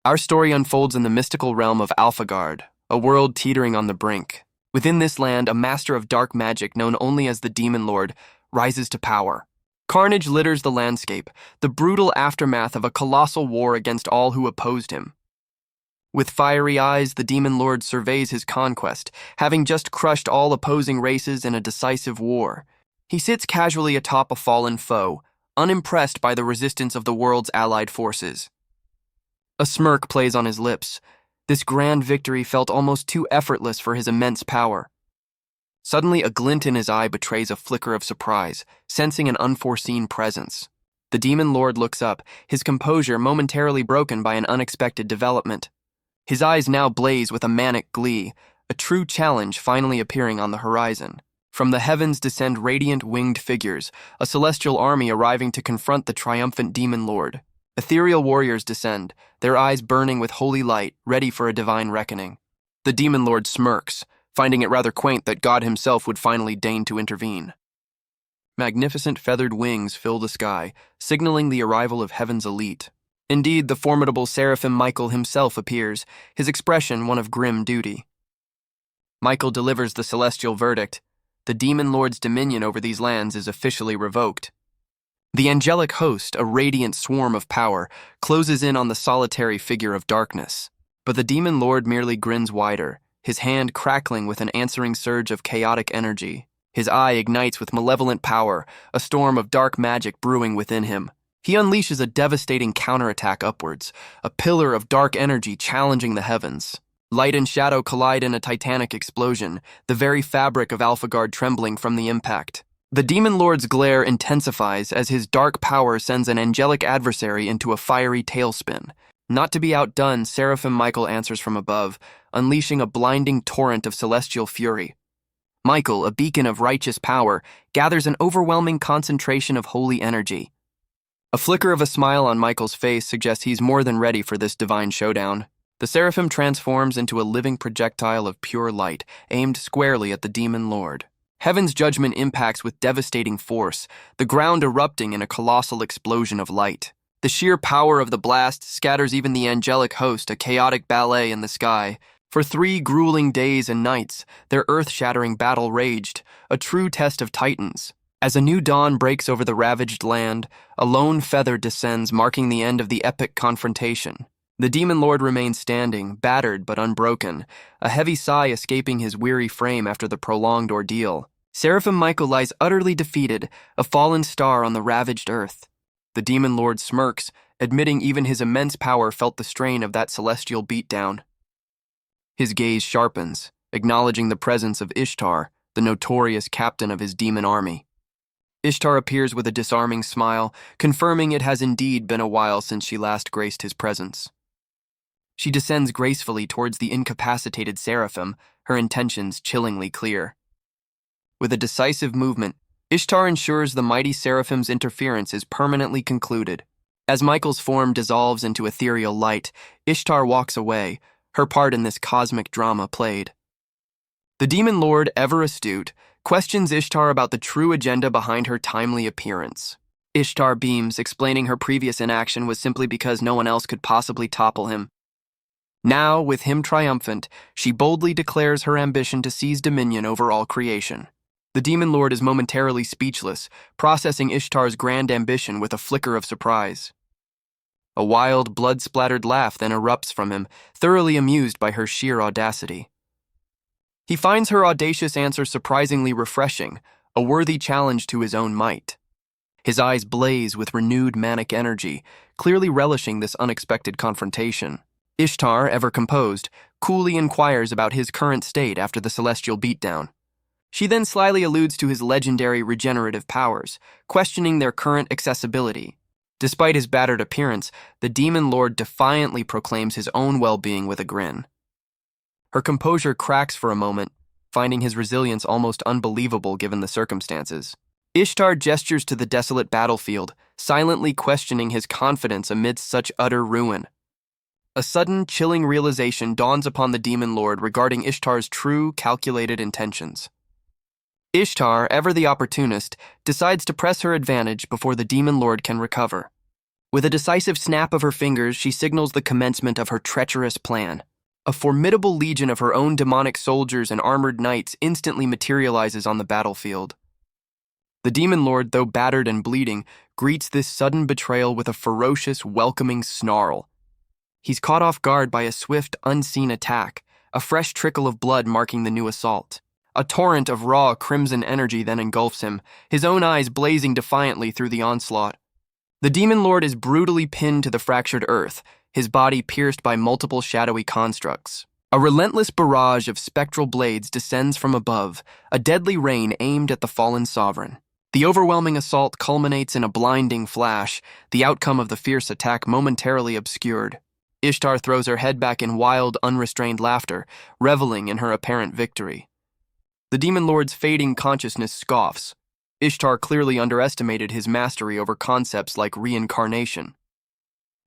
Our story unfolds in the mystical realm of Alphagard, a world teetering on the brink. Within this land, a master of dark magic known only as the Demon Lord rises to power. Carnage litters the landscape, the brutal aftermath of a colossal war against all who opposed him. With fiery eyes, the Demon Lord surveys his conquest, having just crushed all opposing races in a decisive war. He sits casually atop a fallen foe, unimpressed by the resistance of the world's allied forces. A smirk plays on his lips. This grand victory felt almost too effortless for his immense power. Suddenly, a glint in his eye betrays a flicker of surprise, sensing an unforeseen presence. The Demon Lord looks up, his composure momentarily broken by an unexpected development. His eyes now blaze with a manic glee, a true challenge finally appearing on the horizon. From the heavens descend radiant winged figures, a celestial army arriving to confront the triumphant Demon Lord. Ethereal warriors descend, their eyes burning with holy light, ready for a divine reckoning. The Demon Lord smirks, finding it rather quaint that God himself would finally deign to intervene. Magnificent feathered wings fill the sky, signaling the arrival of heaven's elite. Indeed, the formidable seraphim Michael himself appears, his expression one of grim duty. Michael delivers the celestial verdict. The Demon Lord's dominion over these lands is officially revoked. The angelic host, a radiant swarm of power, closes in on the solitary figure of darkness. But the Demon Lord merely grins wider, his hand crackling with an answering surge of chaotic energy. His eye ignites with malevolent power, a storm of dark magic brewing within him. He unleashes a devastating counterattack upwards, a pillar of dark energy challenging the heavens. Light and shadow collide in a titanic explosion, the very fabric of Alphagard trembling from the impact. The Demon Lord's glare intensifies as his dark power sends an angelic adversary into a fiery tailspin. Not to be outdone, Seraphim Michael answers from above, unleashing a blinding torrent of celestial fury. Michael, a beacon of righteous power, gathers an overwhelming concentration of holy energy. A flicker of a smile on Michael's face suggests he's more than ready for this divine showdown. The Seraphim transforms into a living projectile of pure light, aimed squarely at the Demon Lord. Heaven's judgment impacts with devastating force, the ground erupting in a colossal explosion of light. The sheer power of the blast scatters even the angelic host, a chaotic ballet in the sky. For 3 grueling days and nights, their earth-shattering battle raged, a true test of titans. As a new dawn breaks over the ravaged land, a lone feather descends, marking the end of the epic confrontation. The Demon Lord remains standing, battered but unbroken, a heavy sigh escaping his weary frame after the prolonged ordeal. Seraphim Michael lies utterly defeated, a fallen star on the ravaged earth. The Demon Lord smirks, admitting even his immense power felt the strain of that celestial beatdown. His gaze sharpens, acknowledging the presence of Ishtar, the notorious captain of his demon army. Ishtar appears with a disarming smile, confirming it has indeed been a while since she last graced his presence. She descends gracefully towards the incapacitated seraphim, her intentions chillingly clear. With a decisive movement, Ishtar ensures the mighty seraphim's interference is permanently concluded. As Michael's form dissolves into ethereal light, Ishtar walks away, her part in this cosmic drama played. The Demon Lord, ever astute, questions Ishtar about the true agenda behind her timely appearance. Ishtar beams, explaining her previous inaction was simply because no one else could possibly topple him. Now, with him triumphant, she boldly declares her ambition to seize dominion over all creation. The Demon Lord is momentarily speechless, processing Ishtar's grand ambition with a flicker of surprise. A wild, blood-splattered laugh then erupts from him, thoroughly amused by her sheer audacity. He finds her audacious answer surprisingly refreshing, a worthy challenge to his own might. His eyes blaze with renewed manic energy, clearly relishing this unexpected confrontation. Ishtar, ever composed, coolly inquires about his current state after the celestial beatdown. She then slyly alludes to his legendary regenerative powers, questioning their current accessibility. Despite his battered appearance, the Demon Lord defiantly proclaims his own well-being with a grin. Her composure cracks for a moment, finding his resilience almost unbelievable given the circumstances. Ishtar gestures to the desolate battlefield, silently questioning his confidence amidst such utter ruin. A sudden, chilling realization dawns upon the Demon Lord regarding Ishtar's true, calculated intentions. Ishtar, ever the opportunist, decides to press her advantage before the Demon Lord can recover. With a decisive snap of her fingers, she signals the commencement of her treacherous plan. A formidable legion of her own demonic soldiers and armored knights instantly materializes on the battlefield. The demon lord, though battered and bleeding, greets this sudden betrayal with a ferocious, welcoming snarl. He's caught off guard by a swift, unseen attack, a fresh trickle of blood marking the new assault. A torrent of raw, crimson energy then engulfs him, his own eyes blazing defiantly through the onslaught. The demon lord is brutally pinned to the fractured earth, his body pierced by multiple shadowy constructs. A relentless barrage of spectral blades descends from above, a deadly rain aimed at the fallen sovereign. The overwhelming assault culminates in a blinding flash, the outcome of the fierce attack momentarily obscured. Ishtar throws her head back in wild, unrestrained laughter, reveling in her apparent victory. The demon lord's fading consciousness scoffs. Ishtar clearly underestimated his mastery over concepts like reincarnation.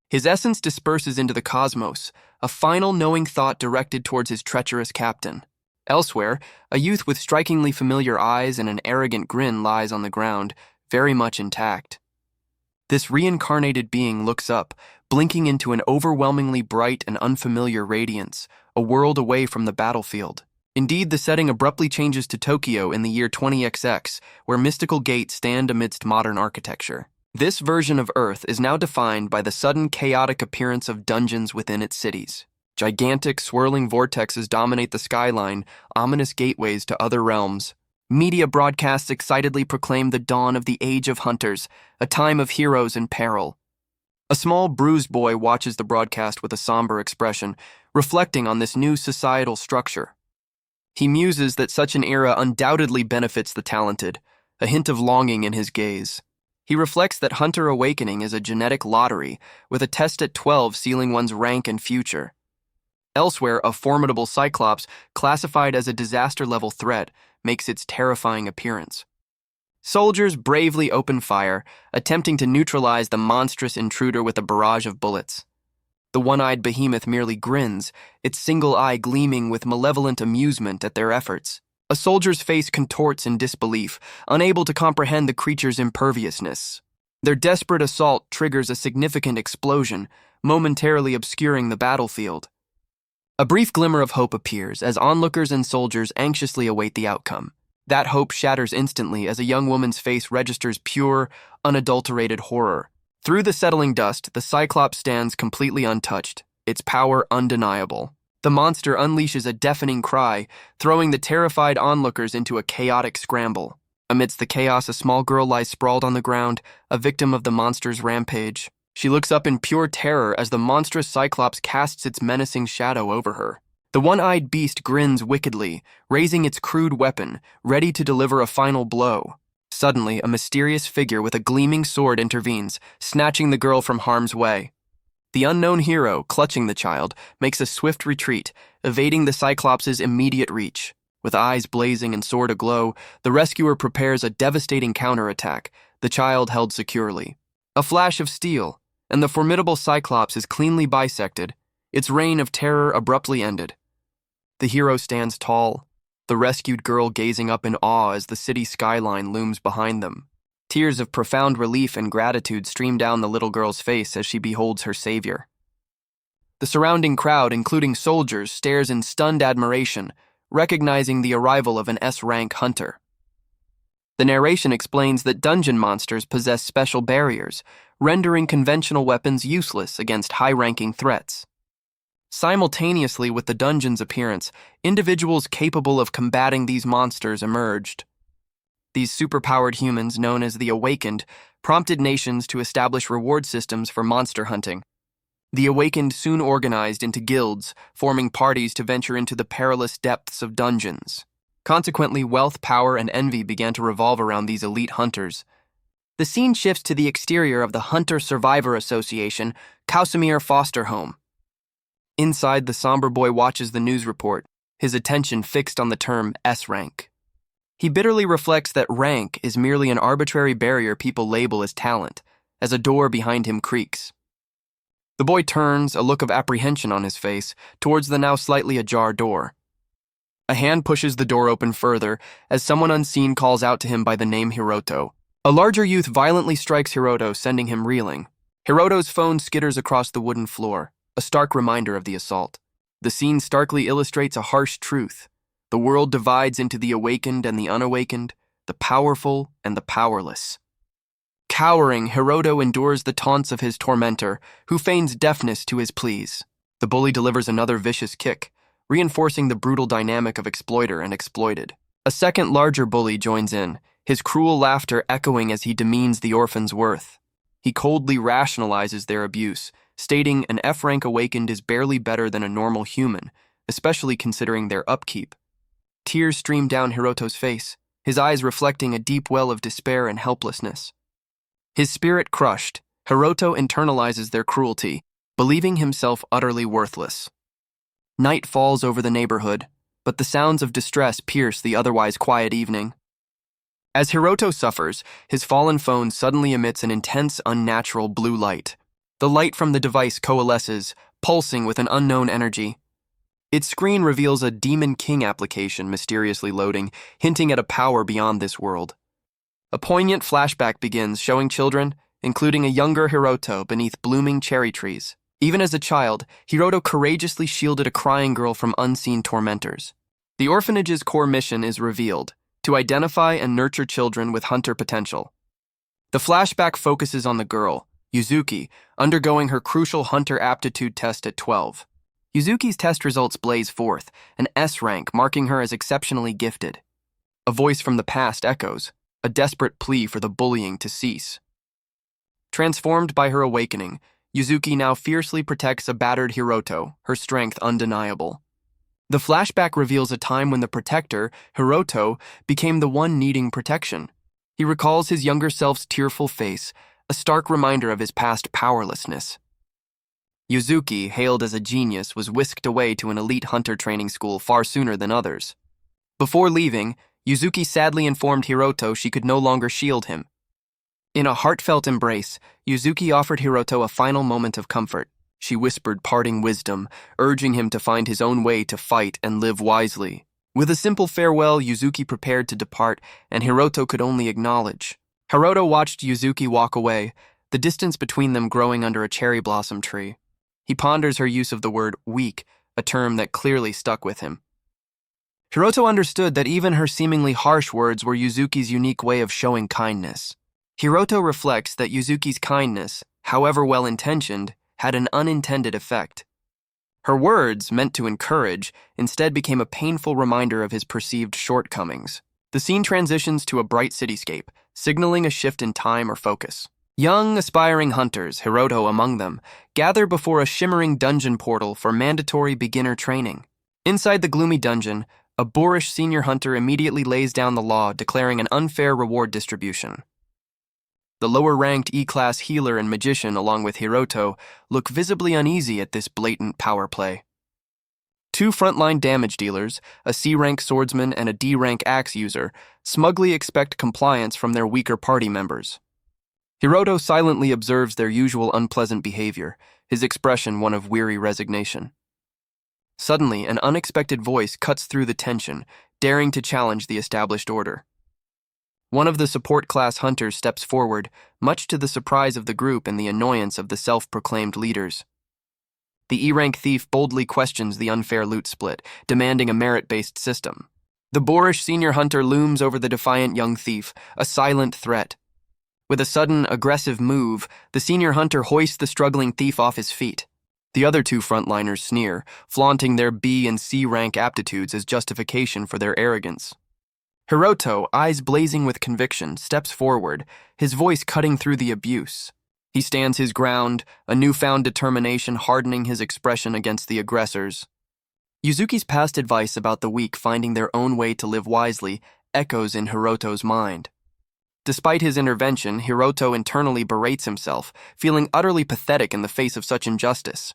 His essence disperses into the cosmos, a final knowing thought directed towards his treacherous captain. Elsewhere, a youth with strikingly familiar eyes and an arrogant grin lies on the ground, very much intact. This reincarnated being looks up, blinking into an overwhelmingly bright and unfamiliar radiance, a world away from the battlefield. Indeed, the setting abruptly changes to Tokyo in the year 20XX, where mystical gates stand amidst modern architecture. This version of Earth is now defined by the sudden chaotic appearance of dungeons within its cities. Gigantic, swirling vortexes dominate the skyline, ominous gateways to other realms. Media broadcasts excitedly proclaim the dawn of the Age of Hunters, a time of heroes in peril. A small, bruised boy watches the broadcast with a somber expression, reflecting on this new societal structure. He muses that such an era undoubtedly benefits the talented, a hint of longing in his gaze. He reflects that hunter awakening is a genetic lottery, with a test at 12 sealing one's rank and future. Elsewhere, a formidable cyclops, classified as a disaster-level threat, makes its terrifying appearance. Soldiers bravely open fire, attempting to neutralize the monstrous intruder with a barrage of bullets. The one-eyed behemoth merely grins, its single eye gleaming with malevolent amusement at their efforts. A soldier's face contorts in disbelief, unable to comprehend the creature's imperviousness. Their desperate assault triggers a significant explosion, momentarily obscuring the battlefield. A brief glimmer of hope appears as onlookers and soldiers anxiously await the outcome. That hope shatters instantly as a young woman's face registers pure, unadulterated horror. Through the settling dust, the Cyclops stands completely untouched, its power undeniable. The monster unleashes a deafening cry, throwing the terrified onlookers into a chaotic scramble. Amidst the chaos, a small girl lies sprawled on the ground, a victim of the monster's rampage. She looks up in pure terror as the monstrous Cyclops casts its menacing shadow over her. The one-eyed beast grins wickedly, raising its crude weapon, ready to deliver a final blow. Suddenly, a mysterious figure with a gleaming sword intervenes, snatching the girl from harm's way. The unknown hero, clutching the child, makes a swift retreat, evading the Cyclops' immediate reach. With eyes blazing and sword aglow, the rescuer prepares a devastating counterattack, the child held securely. A flash of steel, and the formidable Cyclops is cleanly bisected, its reign of terror abruptly ended. The hero stands tall, the rescued girl gazing up in awe as the city skyline looms behind them. Tears of profound relief and gratitude stream down the little girl's face as she beholds her savior. The surrounding crowd, including soldiers, stares in stunned admiration, recognizing the arrival of an S-rank hunter. The narration explains that dungeon monsters possess special barriers, rendering conventional weapons useless against high-ranking threats. Simultaneously with the dungeon's appearance, individuals capable of combating these monsters emerged. These superpowered humans, known as the Awakened, prompted nations to establish reward systems for monster hunting. The Awakened soon organized into guilds, forming parties to venture into the perilous depths of dungeons. Consequently, wealth, power, and envy began to revolve around these elite hunters. The scene shifts to the exterior of the Hunter Survivor Association, Casimir Foster Home. Inside, the somber boy watches the news report, his attention fixed on the term S-rank. He bitterly reflects that rank is merely an arbitrary barrier people label as talent, as a door behind him creaks. The boy turns, a look of apprehension on his face, towards the now slightly ajar door. A hand pushes the door open further as someone unseen calls out to him by the name Hiroto. A larger youth violently strikes Hiroto, sending him reeling. Hiroto's phone skitters across the wooden floor, a stark reminder of the assault. The scene starkly illustrates a harsh truth. The world divides into the awakened and the unawakened, the powerful and the powerless. Cowering, Hiroto endures the taunts of his tormentor, who feigns deafness to his pleas. The bully delivers another vicious kick, reinforcing the brutal dynamic of exploiter and exploited. A second larger bully joins in, his cruel laughter echoing as he demeans the orphan's worth. He coldly rationalizes their abuse, stating an F-rank awakened is barely better than a normal human, especially considering their upkeep. Tears stream down Hiroto's face, his eyes reflecting a deep well of despair and helplessness. His spirit crushed, Hiroto internalizes their cruelty, believing himself utterly worthless. Night falls over the neighborhood, but the sounds of distress pierce the otherwise quiet evening. As Hiroto suffers, his fallen phone suddenly emits an intense, unnatural blue light. The light from the device coalesces, pulsing with an unknown energy. Its screen reveals a Demon King application mysteriously loading, hinting at a power beyond this world. A poignant flashback begins, showing children, including a younger Hiroto, beneath blooming cherry trees. Even as a child, Hiroto courageously shielded a crying girl from unseen tormentors. The orphanage's core mission is revealed: to identify and nurture children with hunter potential. The flashback focuses on the girl, Yuzuki, undergoing her crucial hunter aptitude test at 12. Yuzuki's test results blaze forth, an S rank marking her as exceptionally gifted. A voice from the past echoes, a desperate plea for the bullying to cease. Transformed by her awakening, Yuzuki now fiercely protects a battered Hiroto, her strength undeniable. The flashback reveals a time when the protector, Hiroto, became the one needing protection. He recalls his younger self's tearful face, a stark reminder of his past powerlessness. Yuzuki, hailed as a genius, was whisked away to an elite hunter training school far sooner than others. Before leaving, Yuzuki sadly informed Hiroto she could no longer shield him. In a heartfelt embrace, Yuzuki offered Hiroto a final moment of comfort. She whispered parting wisdom, urging him to find his own way to fight and live wisely. With a simple farewell, Yuzuki prepared to depart, and Hiroto could only acknowledge. Hiroto watched Yuzuki walk away, the distance between them growing under a cherry blossom tree. He ponders her use of the word weak, a term that clearly stuck with him. Hiroto understood that even her seemingly harsh words were Yuzuki's unique way of showing kindness. Hiroto reflects that Yuzuki's kindness, however well-intentioned, had an unintended effect. Her words, meant to encourage, instead became a painful reminder of his perceived shortcomings. The scene transitions to a bright cityscape, signaling a shift in time or focus. Young, aspiring hunters, Hiroto among them, gather before a shimmering dungeon portal for mandatory beginner training. Inside the gloomy dungeon, a boorish senior hunter immediately lays down the law, declaring an unfair reward distribution. The lower-ranked E-class healer and magician, along with Hiroto, look visibly uneasy at this blatant power play. Two frontline damage dealers, a C-rank swordsman and a D-rank axe user, smugly expect compliance from their weaker party members. Hiroto silently observes their usual unpleasant behavior, his expression one of weary resignation. Suddenly, an unexpected voice cuts through the tension, daring to challenge the established order. One of the support class hunters steps forward, much to the surprise of the group and the annoyance of the self-proclaimed leaders. The E-rank thief boldly questions the unfair loot split, demanding a merit-based system. The boorish senior hunter looms over the defiant young thief, a silent threat. With a sudden, aggressive move, the senior hunter hoists the struggling thief off his feet. The other two frontliners sneer, flaunting their B and C rank aptitudes as justification for their arrogance. Hiroto, eyes blazing with conviction, steps forward, his voice cutting through the abuse. He stands his ground, a newfound determination hardening his expression against the aggressors. Yuzuki's past advice about the weak finding their own way to live wisely echoes in Hiroto's mind. Despite his intervention, Hiroto internally berates himself, feeling utterly pathetic in the face of such injustice.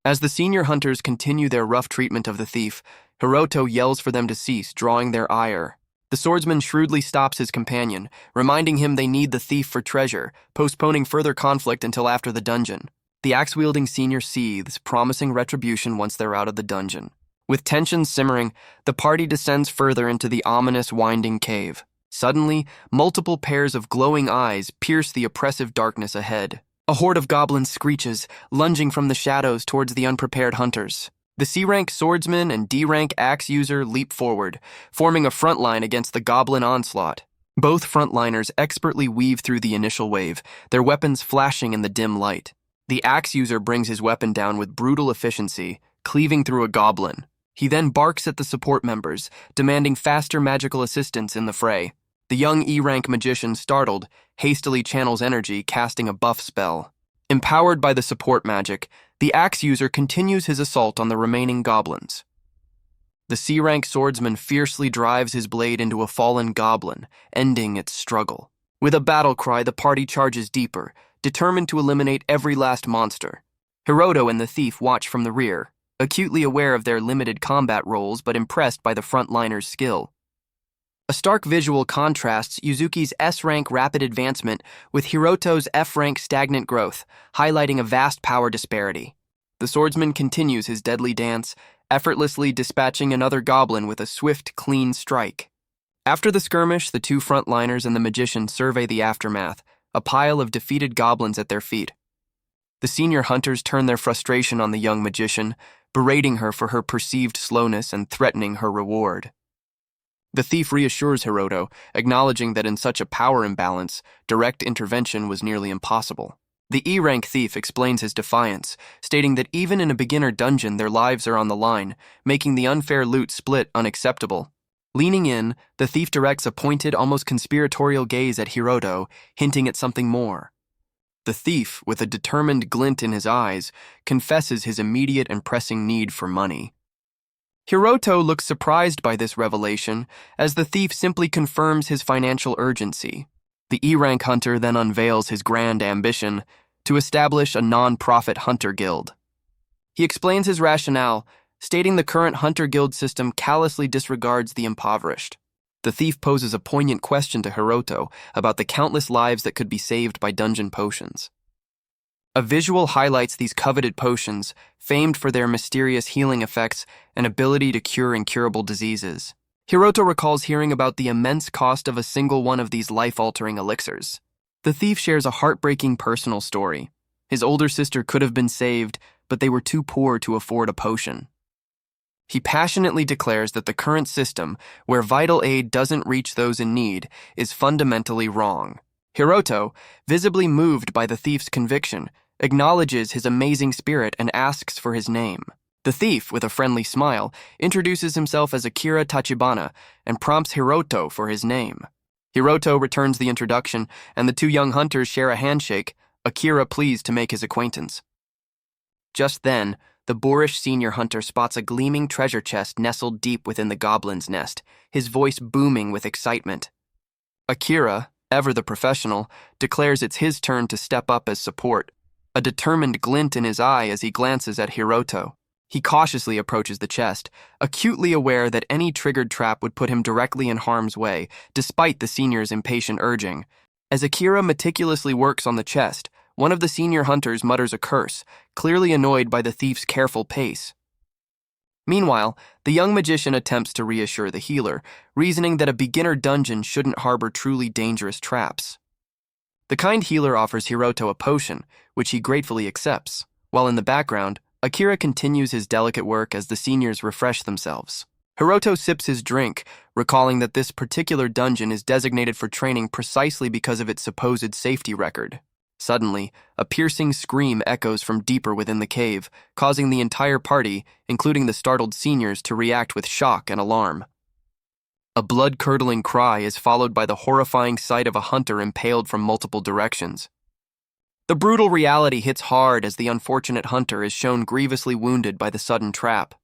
As the senior hunters continue their rough treatment of the thief, Hiroto yells for them to cease, drawing their ire. The swordsman shrewdly stops his companion, reminding him they need the thief for treasure, postponing further conflict until after the dungeon. The axe-wielding senior seethes, promising retribution once they're out of the dungeon. With tensions simmering, the party descends further into the ominous winding cave. Suddenly, multiple pairs of glowing eyes pierce the oppressive darkness ahead. A horde of goblins screeches, lunging from the shadows towards the unprepared hunters. The C-rank swordsman and D-rank axe user leap forward, forming a front line against the goblin onslaught. Both frontliners expertly weave through the initial wave, their weapons flashing in the dim light. The axe user brings his weapon down with brutal efficiency, cleaving through a goblin. He then barks at the support members, demanding faster magical assistance in the fray. The young E-rank magician, startled, hastily channels energy, casting a buff spell. Empowered by the support magic, the axe user continues his assault on the remaining goblins. The C-rank swordsman fiercely drives his blade into a fallen goblin, ending its struggle. With a battle cry, the party charges deeper, determined to eliminate every last monster. Hiroto and the thief watch from the rear, acutely aware of their limited combat roles but impressed by the frontliners' skill. A stark visual contrasts Yuzuki's S-rank rapid advancement with Hiroto's F-rank stagnant growth, highlighting a vast power disparity. The swordsman continues his deadly dance, effortlessly dispatching another goblin with a swift, clean strike. After the skirmish, the two frontliners and the magician survey the aftermath, a pile of defeated goblins at their feet. The senior hunters turn their frustration on the young magician, berating her for her perceived slowness and threatening her reward. The thief reassures Hiroto, acknowledging that in such a power imbalance, direct intervention was nearly impossible. The E-rank thief explains his defiance, stating that even in a beginner dungeon their lives are on the line, making the unfair loot split unacceptable. Leaning in, the thief directs a pointed, almost conspiratorial gaze at Hiroto, hinting at something more. The thief, with a determined glint in his eyes, confesses his immediate and pressing need for money. Hiroto looks surprised by this revelation, as the thief simply confirms his financial urgency. The E-rank hunter then unveils his grand ambition to establish a non-profit hunter guild. He explains his rationale, stating the current hunter guild system callously disregards the impoverished. The thief poses a poignant question to Hiroto about the countless lives that could be saved by dungeon potions. A visual highlights these coveted potions, famed for their mysterious healing effects and ability to cure incurable diseases. Hiroto recalls hearing about the immense cost of a single one of these life-altering elixirs. The thief shares a heartbreaking personal story. His older sister could have been saved, but they were too poor to afford a potion. He passionately declares that the current system, where vital aid doesn't reach those in need, is fundamentally wrong. Hiroto, visibly moved by the thief's conviction, acknowledges his amazing spirit and asks for his name. The thief, with a friendly smile, introduces himself as Akira Tachibana and prompts Hiroto for his name. Hiroto returns the introduction, and the two young hunters share a handshake, Akira pleased to make his acquaintance. Just then, the boorish senior hunter spots a gleaming treasure chest nestled deep within the goblin's nest, his voice booming with excitement. Akira, ever the professional, declares it's his turn to step up as support, a determined glint in his eye as he glances at Hiroto. He cautiously approaches the chest, acutely aware that any triggered trap would put him directly in harm's way, despite the senior's impatient urging. As Akira meticulously works on the chest, one of the senior hunters mutters a curse, clearly annoyed by the thief's careful pace. Meanwhile, the young magician attempts to reassure the healer, reasoning that a beginner dungeon shouldn't harbor truly dangerous traps. The kind healer offers Hiroto a potion, which he gratefully accepts, while in the background, Akira continues his delicate work as the seniors refresh themselves. Hiroto sips his drink, recalling that this particular dungeon is designated for training precisely because of its supposed safety record. Suddenly, a piercing scream echoes from deeper within the cave, causing the entire party, including the startled seniors, to react with shock and alarm. A blood-curdling cry is followed by the horrifying sight of a hunter impaled from multiple directions. The brutal reality hits hard as the unfortunate hunter is shown grievously wounded by the sudden trap.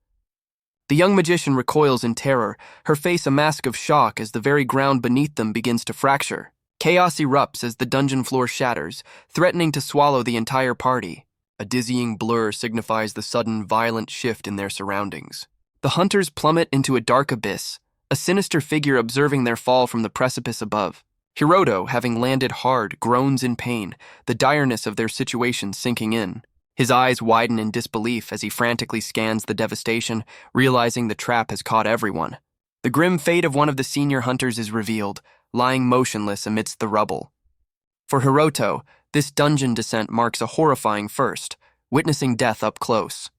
The young magician recoils in terror, her face a mask of shock as the very ground beneath them begins to fracture. Chaos erupts as the dungeon floor shatters, threatening to swallow the entire party. A dizzying blur signifies the sudden, violent shift in their surroundings. The hunters plummet into a dark abyss, a sinister figure observing their fall from the precipice above. Hiroto, having landed hard, groans in pain, the direness of their situation sinking in. His eyes widen in disbelief as he frantically scans the devastation, realizing the trap has caught everyone. The grim fate of one of the senior hunters is revealed, lying motionless amidst the rubble. For Hiroto, This dungeon descent marks a horrifying first, witnessing death up close.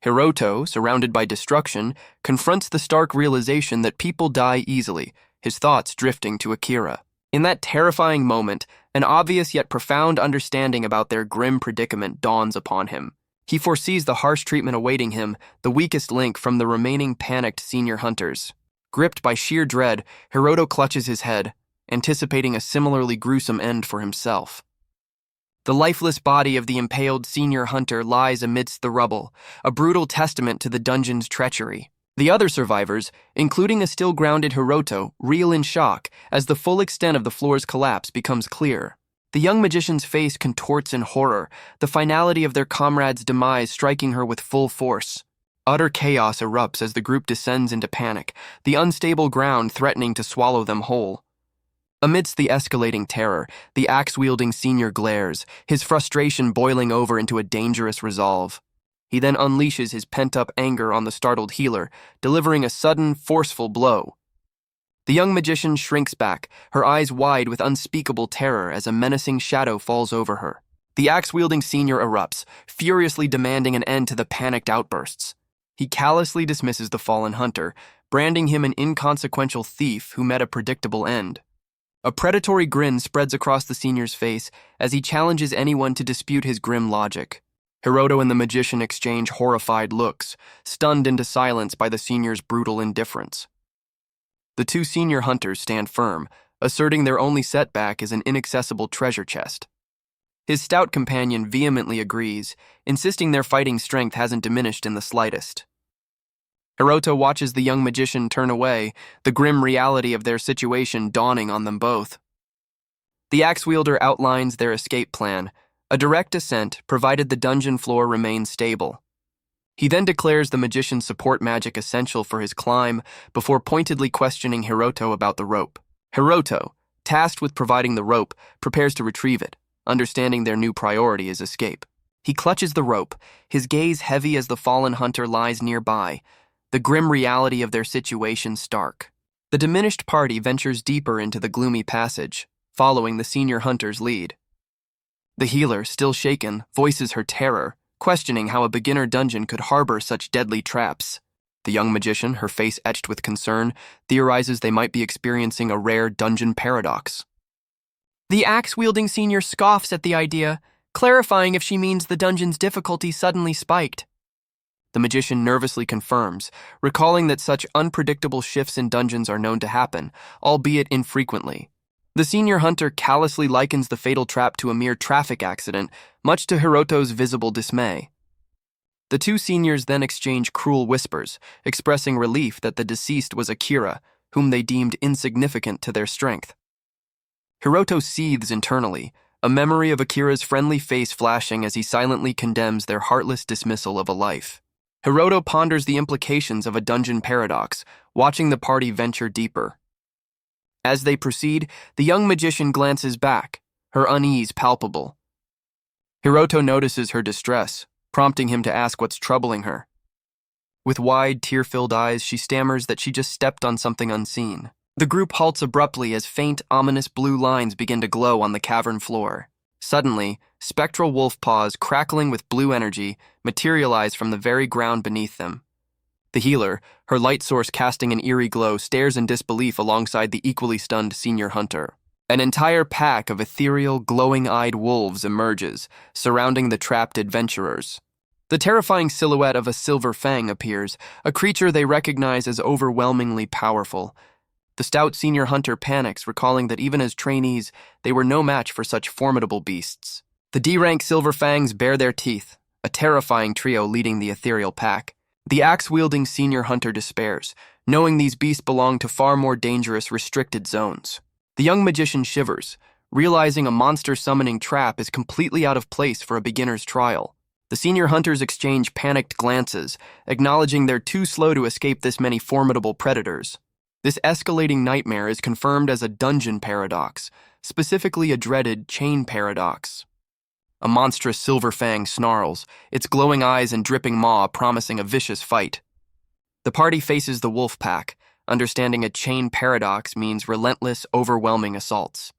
Hiroto, surrounded by destruction, confronts the stark realization that people die easily, his thoughts drifting to Akira. In that terrifying moment, an obvious yet profound understanding about their grim predicament dawns upon him. He foresees the harsh treatment awaiting him, the weakest link from the remaining panicked senior hunters. Gripped by sheer dread, Hiroto clutches his head, anticipating a similarly gruesome end for himself. The lifeless body of the impaled senior hunter lies amidst the rubble, a brutal testament to the dungeon's treachery. The other survivors, including a still grounded Hiroto, reel in shock as the full extent of the floor's collapse becomes clear. The young magician's face contorts in horror, the finality of their comrade's demise striking her with full force. Utter chaos erupts as the group descends into panic, the unstable ground threatening to swallow them whole. Amidst the escalating terror, the axe-wielding senior glares, his frustration boiling over into a dangerous resolve. He then unleashes his pent-up anger on the startled healer, delivering a sudden, forceful blow. The young magician shrinks back, her eyes wide with unspeakable terror as a menacing shadow falls over her. The axe-wielding senior erupts, furiously demanding an end to the panicked outbursts. He callously dismisses the fallen hunter, branding him an inconsequential thief who met a predictable end. A predatory grin spreads across the senior's face as he challenges anyone to dispute his grim logic. Hiroto and the magician exchange horrified looks, stunned into silence by the senior's brutal indifference. The two senior hunters stand firm, asserting their only setback is an inaccessible treasure chest. His stout companion vehemently agrees, insisting their fighting strength hasn't diminished in the slightest. Hiroto watches the young magician turn away, the grim reality of their situation dawning on them both. The axe-wielder outlines their escape plan, a direct ascent provided the dungeon floor remains stable. He then declares the magician's support magic essential for his climb before pointedly questioning Hiroto about the rope. Hiroto, tasked with providing the rope, prepares to retrieve it, understanding their new priority is escape. He clutches the rope, his gaze heavy as the fallen hunter lies nearby, the grim reality of their situation stark. The diminished party ventures deeper into the gloomy passage, following the senior hunter's lead. The healer, still shaken, voices her terror, questioning how a beginner dungeon could harbor such deadly traps. The young magician, her face etched with concern, theorizes they might be experiencing a rare dungeon paradox. The axe-wielding senior scoffs at the idea, clarifying if she means the dungeon's difficulty suddenly spiked. The magician nervously confirms, recalling that such unpredictable shifts in dungeons are known to happen, albeit infrequently. The senior hunter callously likens the fatal trap to a mere traffic accident, much to Hiroto's visible dismay. The two seniors then exchange cruel whispers, expressing relief that the deceased was Akira, whom they deemed insignificant to their strength. Hiroto seethes internally, a memory of Akira's friendly face flashing as he silently condemns their heartless dismissal of a life. Hiroto ponders the implications of a dungeon paradox, watching the party venture deeper. As they proceed, the young magician glances back, her unease palpable. Hiroto notices her distress, prompting him to ask what's troubling her. With wide, tear-filled eyes, she stammers that she just stepped on something unseen. The group halts abruptly as faint, ominous blue lines begin to glow on the cavern floor. Suddenly, spectral wolf paws, crackling with blue energy, materialize from the very ground beneath them. The healer, her light source casting an eerie glow, stares in disbelief alongside the equally stunned senior hunter. An entire pack of ethereal, glowing-eyed wolves emerges, surrounding the trapped adventurers. The terrifying silhouette of a silver fang appears, a creature they recognize as overwhelmingly powerful. The stout senior hunter panics, recalling that even as trainees, they were no match for such formidable beasts. The D-rank silver fangs bare their teeth, a terrifying trio leading the ethereal pack. The axe-wielding senior hunter despairs, knowing these beasts belong to far more dangerous, restricted zones. The young magician shivers, realizing a monster-summoning trap is completely out of place for a beginner's trial. The senior hunters exchange panicked glances, acknowledging they're too slow to escape this many formidable predators. This escalating nightmare is confirmed as a dungeon paradox, specifically a dreaded chain paradox. A monstrous silver fang snarls, its glowing eyes and dripping maw promising a vicious fight. The party faces the wolf pack, understanding a chain paradox means relentless, overwhelming assaults.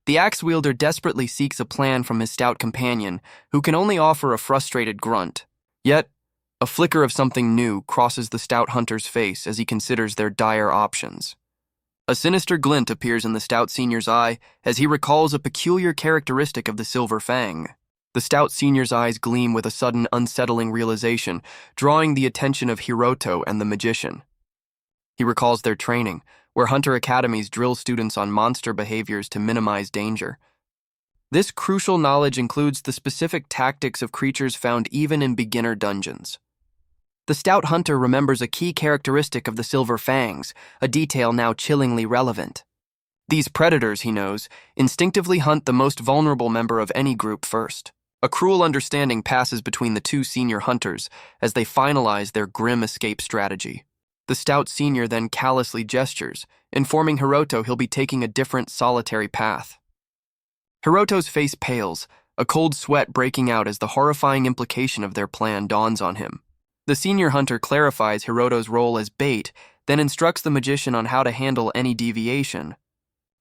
The axe wielder desperately seeks a plan from his stout companion, who can only offer a frustrated grunt. Yet, a flicker of something new crosses the stout hunter's face as he considers their dire options. A sinister glint appears in the stout senior's eye as he recalls a peculiar characteristic of the Silver Fang. The stout senior's eyes gleam with a sudden unsettling realization, drawing the attention of Hiroto and the magician. He recalls their training, where hunter academies drill students on monster behaviors to minimize danger. This crucial knowledge includes the specific tactics of creatures found even in beginner dungeons. The stout hunter remembers a key characteristic of the Silver Fangs, a detail now chillingly relevant. These predators, he knows, instinctively hunt the most vulnerable member of any group first. A cruel understanding passes between the two senior hunters as they finalize their grim escape strategy. The stout senior then callously gestures, informing Hiroto he'll be taking a different solitary path. Hiroto's face pales, a cold sweat breaking out as the horrifying implication of their plan dawns on him. The senior hunter clarifies Hiroto's role as bait, then instructs the magician on how to handle any deviation.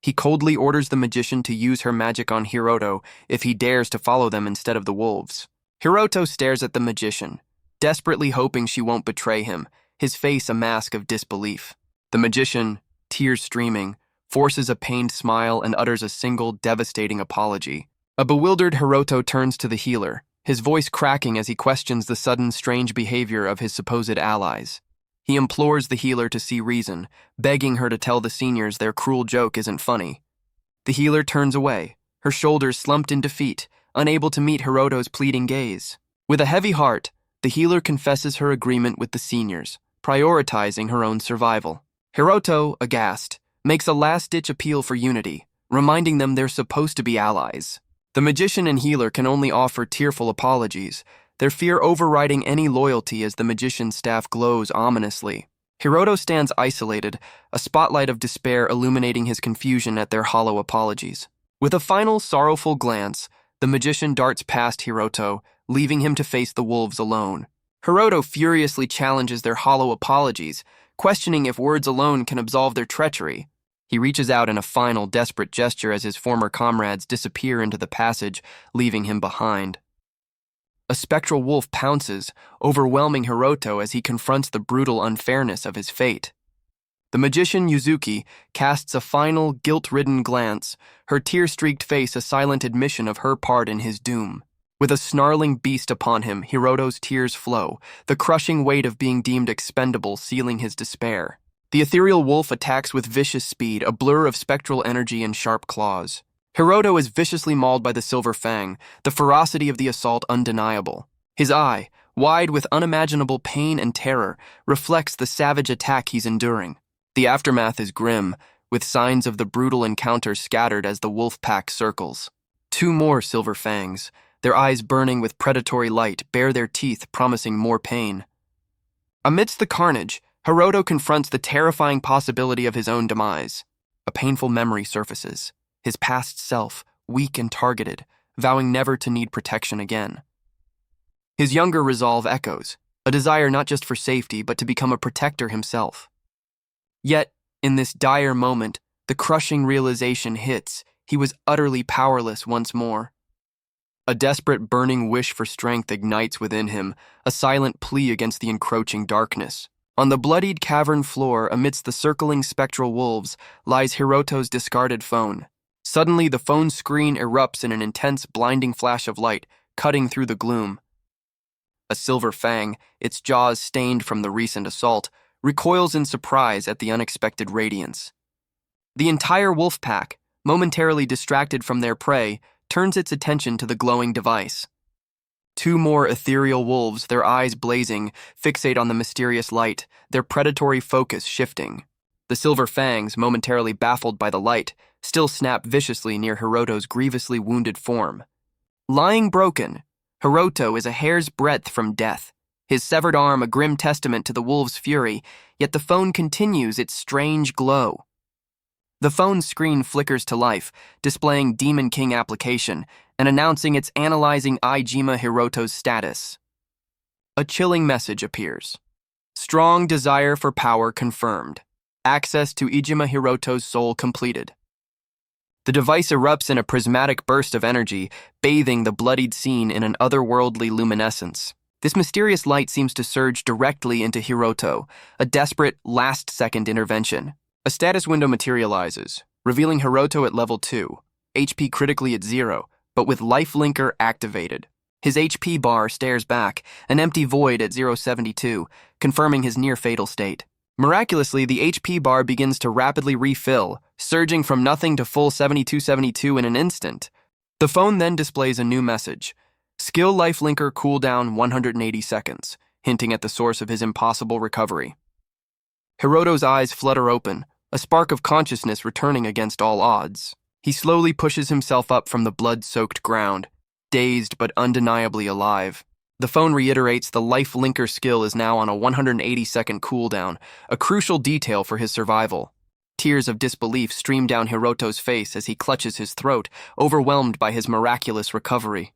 He coldly orders the magician to use her magic on Hiroto if he dares to follow them instead of the wolves. Hiroto stares at the magician, desperately hoping she won't betray him, his face a mask of disbelief. The magician, tears streaming, forces a pained smile and utters a single devastating apology. A bewildered Hiroto turns to the healer, his voice cracking as he questions the sudden strange behavior of his supposed allies. He implores the healer to see reason, begging her to tell the seniors their cruel joke isn't funny. The healer turns away, her shoulders slumped in defeat, unable to meet Hiroto's pleading gaze. With a heavy heart, the healer confesses her agreement with the seniors, prioritizing her own survival. Hiroto, aghast, makes a last-ditch appeal for unity, reminding them they're supposed to be allies. The magician and healer can only offer tearful apologies, their fear overriding any loyalty as the magician's staff glows ominously. Hiroto stands isolated, a spotlight of despair illuminating his confusion at their hollow apologies. With a final sorrowful glance, the magician darts past Hiroto, leaving him to face the wolves alone. Hiroto furiously challenges their hollow apologies, questioning if words alone can absolve their treachery. He reaches out in a final desperate gesture as his former comrades disappear into the passage, leaving him behind. A spectral wolf pounces, overwhelming Hiroto as he confronts the brutal unfairness of his fate. The magician Yuzuki casts a final, guilt-ridden glance, her tear-streaked face a silent admission of her part in his doom. With a snarling beast upon him, Hiroto's tears flow, the crushing weight of being deemed expendable sealing his despair. The ethereal wolf attacks with vicious speed, a blur of spectral energy and sharp claws. Hiroto is viciously mauled by the Silver Fang, the ferocity of the assault undeniable. His eye, wide with unimaginable pain and terror, reflects the savage attack he's enduring. The aftermath is grim, with signs of the brutal encounter scattered as the wolf pack circles. Two more Silver Fangs, their eyes burning with predatory light, bare their teeth, promising more pain. Amidst the carnage, Hiroto confronts the terrifying possibility of his own demise. A painful memory surfaces, his past self, weak and targeted, vowing never to need protection again. His younger resolve echoes, a desire not just for safety, but to become a protector himself. Yet, in this dire moment, the crushing realization hits, he was utterly powerless once more. A desperate burning wish for strength ignites within him, a silent plea against the encroaching darkness. On the bloodied cavern floor, amidst the circling spectral wolves, lies Hiroto's discarded phone. Suddenly, the phone's screen erupts in an intense, blinding flash of light, cutting through the gloom. A Silver Fang, its jaws stained from the recent assault, recoils in surprise at the unexpected radiance. The entire wolf pack, momentarily distracted from their prey, turns its attention to the glowing device. Two more ethereal wolves, their eyes blazing, fixate on the mysterious light, their predatory focus shifting. The Silver Fangs, momentarily baffled by the light, still snap viciously near Hiroto's grievously wounded form. Lying broken, Hiroto is a hair's breadth from death, his severed arm a grim testament to the wolves' fury, yet the phone continues its strange glow. The phone's screen flickers to life, displaying Demon King application and announcing it's analyzing Ijima Hiroto's status. A chilling message appears. Strong desire for power confirmed. Access to Ijima Hiroto's soul completed. The device erupts in a prismatic burst of energy, bathing the bloodied scene in an otherworldly luminescence. This mysterious light seems to surge directly into Hiroto, a desperate, last-second intervention. A status window materializes, revealing Hiroto at level 2, HP critically at 0, but with life linker activated. His HP bar stares back, an empty void at 072, confirming his near-fatal state. Miraculously, the HP bar begins to rapidly refill, surging from nothing to full 7272 in an instant. The phone then displays a new message. Skill life linker cooldown 180 seconds, hinting at the source of his impossible recovery. Hiroto's eyes flutter open, a spark of consciousness returning against all odds. He slowly pushes himself up from the blood-soaked ground, dazed but undeniably alive. The phone reiterates the life linker skill is now on a 180-second cooldown, a crucial detail for his survival. Tears of disbelief stream down Hiroto's face as he clutches his throat, overwhelmed by his miraculous recovery.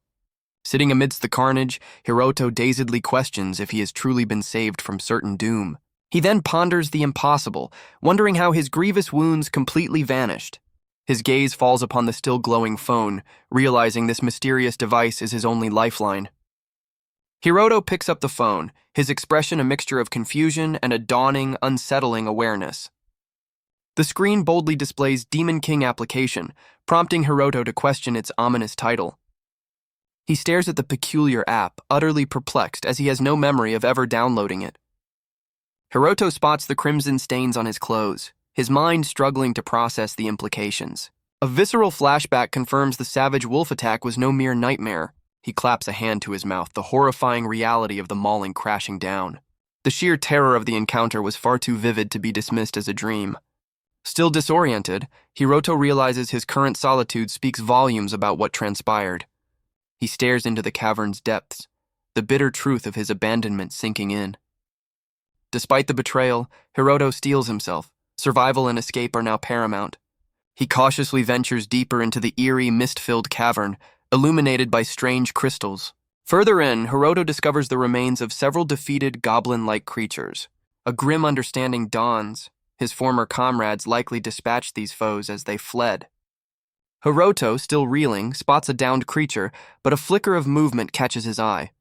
Sitting amidst the carnage, Hiroto dazedly questions if he has truly been saved from certain doom. He then ponders the impossible, wondering how his grievous wounds completely vanished. His gaze falls upon the still glowing phone, realizing this mysterious device is his only lifeline. Hiroto picks up the phone, his expression a mixture of confusion and a dawning, unsettling awareness. The screen boldly displays Demon King application, prompting Hiroto to question its ominous title. He stares at the peculiar app, utterly perplexed as he has no memory of ever downloading it. Hiroto spots the crimson stains on his clothes, his mind struggling to process the implications. A visceral flashback confirms the savage wolf attack was no mere nightmare. He claps a hand to his mouth, the horrifying reality of the mauling crashing down. The sheer terror of the encounter was far too vivid to be dismissed as a dream. Still disoriented, Hiroto realizes his current solitude speaks volumes about what transpired. He stares into the cavern's depths, the bitter truth of his abandonment sinking in. Despite the betrayal, Hiroto steels himself. Survival and escape are now paramount. He cautiously ventures deeper into the eerie, mist-filled cavern, illuminated by strange crystals. Further in, Hiroto discovers the remains of several defeated goblin-like creatures. A grim understanding dawns. His former comrades likely dispatched these foes as they fled. Hiroto, still reeling, spots a downed creature, but a flicker of movement catches his eye.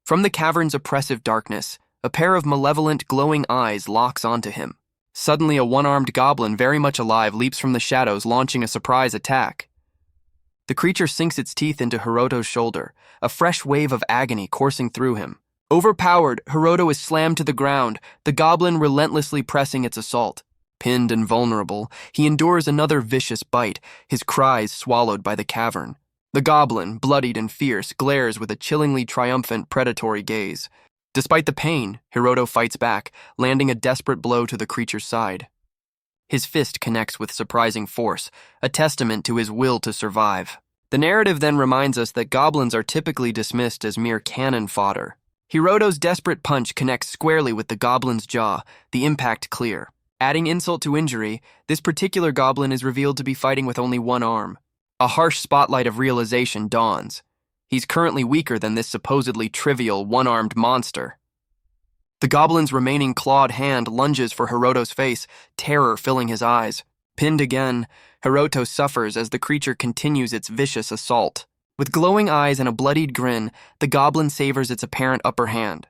From the cavern's oppressive darkness, a pair of malevolent, glowing eyes locks onto him. Suddenly, a one-armed goblin, very much alive, leaps from the shadows, launching a surprise attack. The creature sinks its teeth into Hiroto's shoulder, a fresh wave of agony coursing through him. Overpowered, Hiroto is slammed to the ground, the goblin relentlessly pressing its assault. Pinned and vulnerable, he endures another vicious bite, his cries swallowed by the cavern. The goblin, bloodied and fierce, glares with a chillingly triumphant predatory gaze. Despite the pain, Hiroto fights back, landing a desperate blow to the creature's side. His fist connects with surprising force, a testament to his will to survive. The narrative then reminds us that goblins are typically dismissed as mere cannon fodder. Hiroto's desperate punch connects squarely with the goblin's jaw, the impact clear. Adding insult to injury, this particular goblin is revealed to be fighting with only one arm. A harsh spotlight of realization dawns. He's currently weaker than this supposedly trivial one-armed monster. The goblin's remaining clawed hand lunges for Hiroto's face, terror filling his eyes. Pinned again, Hiroto suffers as the creature continues its vicious assault. With glowing eyes and a bloodied grin, the goblin savors its apparent upper hand.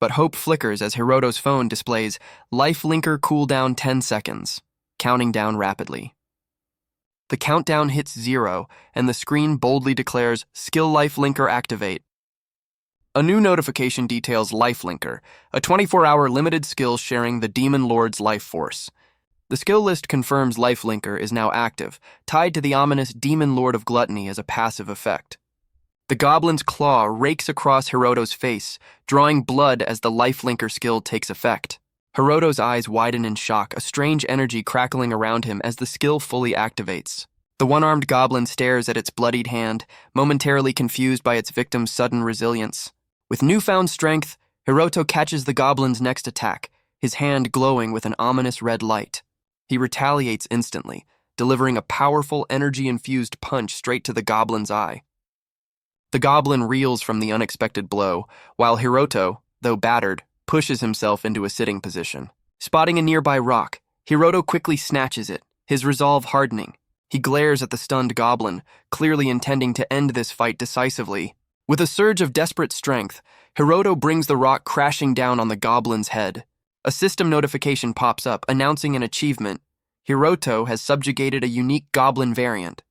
But hope flickers as Hiroto's phone displays life linker cooldown 10 seconds, counting down rapidly. The countdown hits 0, and the screen boldly declares Skill Life Linker Activate. A new notification details Life Linker, a 24-hour limited skill sharing the Demon Lord's life force. The skill list confirms Life Linker is now active, tied to the ominous Demon Lord of Gluttony as a passive effect. The goblin's claw rakes across Hiroto's face, drawing blood as the Life Linker skill takes effect. Hiroto's eyes widen in shock, a strange energy crackling around him as the skill fully activates. The one-armed goblin stares at its bloodied hand, momentarily confused by its victim's sudden resilience. With newfound strength, Hiroto catches the goblin's next attack, his hand glowing with an ominous red light. He retaliates instantly, delivering a powerful, energy-infused punch straight to the goblin's eye. The goblin reels from the unexpected blow, while Hiroto, though battered, pushes himself into a sitting position. Spotting a nearby rock, Hiroto quickly snatches it, his resolve hardening. He glares at the stunned goblin, clearly intending to end this fight decisively. With a surge of desperate strength, Hiroto brings the rock crashing down on the goblin's head. A system notification pops up, announcing an achievement. Hiroto has subjugated a unique goblin variant.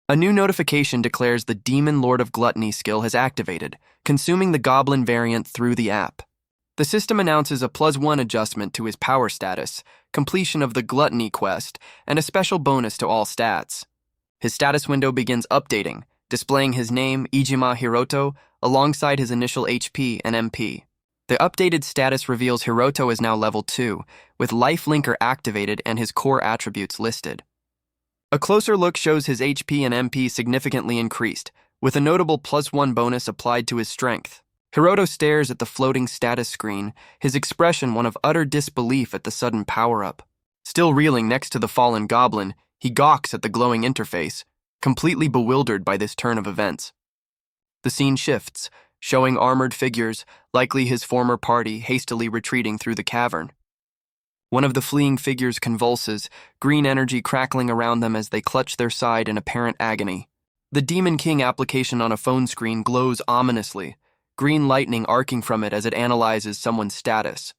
A new notification declares the Demon Lord of Gluttony skill has activated, consuming the goblin variant through the app. The system announces a +1 adjustment to his power status, completion of the Gluttony quest, and a special bonus to all stats. His status window begins updating, displaying his name, Ijima Hiroto, alongside his initial HP and MP. The updated status reveals Hiroto is now level 2, with Life Linker activated and his core attributes listed. A closer look shows his HP and MP significantly increased, with a notable +1 bonus applied to his strength. Hiroto stares at the floating status screen, his expression one of utter disbelief at the sudden power-up. Still reeling next to the fallen goblin, he gawks at the glowing interface, completely bewildered by this turn of events. The scene shifts, showing armored figures, likely his former party, hastily retreating through the cavern. One of the fleeing figures convulses, green energy crackling around them as they clutch their side in apparent agony. The Demon King application on a phone screen glows ominously, green lightning arcing from it as it analyzes someone's status.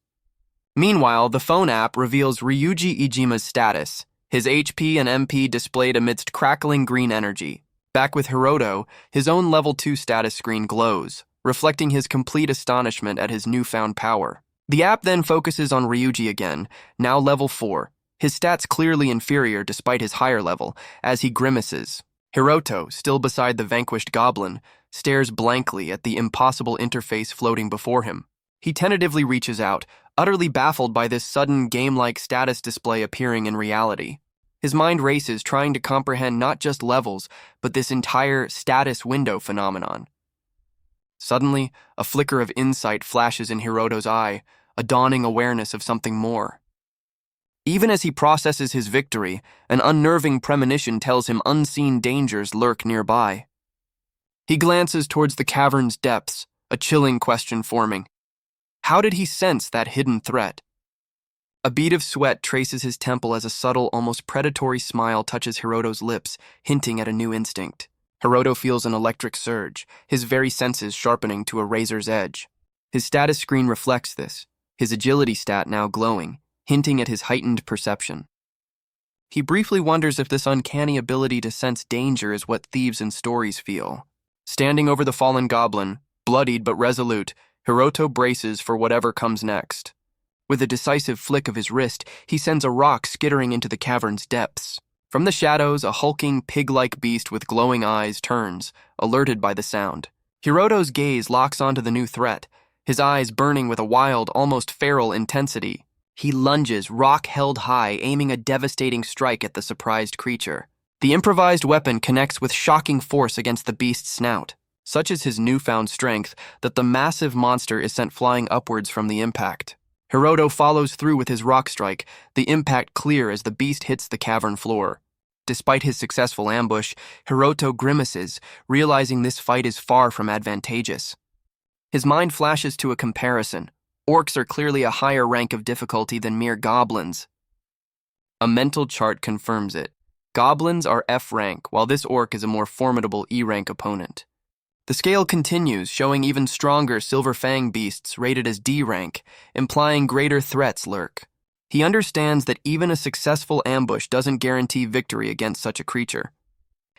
Meanwhile, the phone app reveals Ryuji Ijima's status, his HP and MP displayed amidst crackling green energy. Back with Hiroto, his own level 2 status screen glows, reflecting his complete astonishment at his newfound power. The app then focuses on Ryuji again, now level 4, his stats clearly inferior despite his higher level, as he grimaces. Hiroto, still beside the vanquished goblin, stares blankly at the impossible interface floating before him. He tentatively reaches out, utterly baffled by this sudden game-like status display appearing in reality. His mind races, trying to comprehend not just levels, but this entire status window phenomenon. Suddenly, a flicker of insight flashes in Hiroto's eye, a dawning awareness of something more. Even as he processes his victory, an unnerving premonition tells him unseen dangers lurk nearby. He glances towards the cavern's depths, a chilling question forming. How did he sense that hidden threat? A bead of sweat traces his temple as a subtle, almost predatory smile touches Hiroto's lips, hinting at a new instinct. Hiroto feels an electric surge, his very senses sharpening to a razor's edge. His status screen reflects this, his agility stat now glowing, hinting at his heightened perception. He briefly wonders if this uncanny ability to sense danger is what thieves in stories feel. Standing over the fallen goblin, bloodied but resolute, Hiroto braces for whatever comes next. With a decisive flick of his wrist, he sends a rock skittering into the cavern's depths. From the shadows, a hulking, pig-like beast with glowing eyes turns, alerted by the sound. Hiroto's gaze locks onto the new threat, his eyes burning with a wild, almost feral intensity. He lunges, rock held high, aiming a devastating strike at the surprised creature. The improvised weapon connects with shocking force against the beast's snout. Such is his newfound strength that the massive monster is sent flying upwards from the impact. Hiroto follows through with his rock strike, the impact clear as the beast hits the cavern floor. Despite his successful ambush, Hiroto grimaces, realizing this fight is far from advantageous. His mind flashes to a comparison. Orcs are clearly a higher rank of difficulty than mere goblins. A mental chart confirms it. Goblins are F rank, while this orc is a more formidable E rank opponent. The scale continues, showing even stronger Silver Fang beasts rated as D rank, implying greater threats lurk. He understands that even a successful ambush doesn't guarantee victory against such a creature.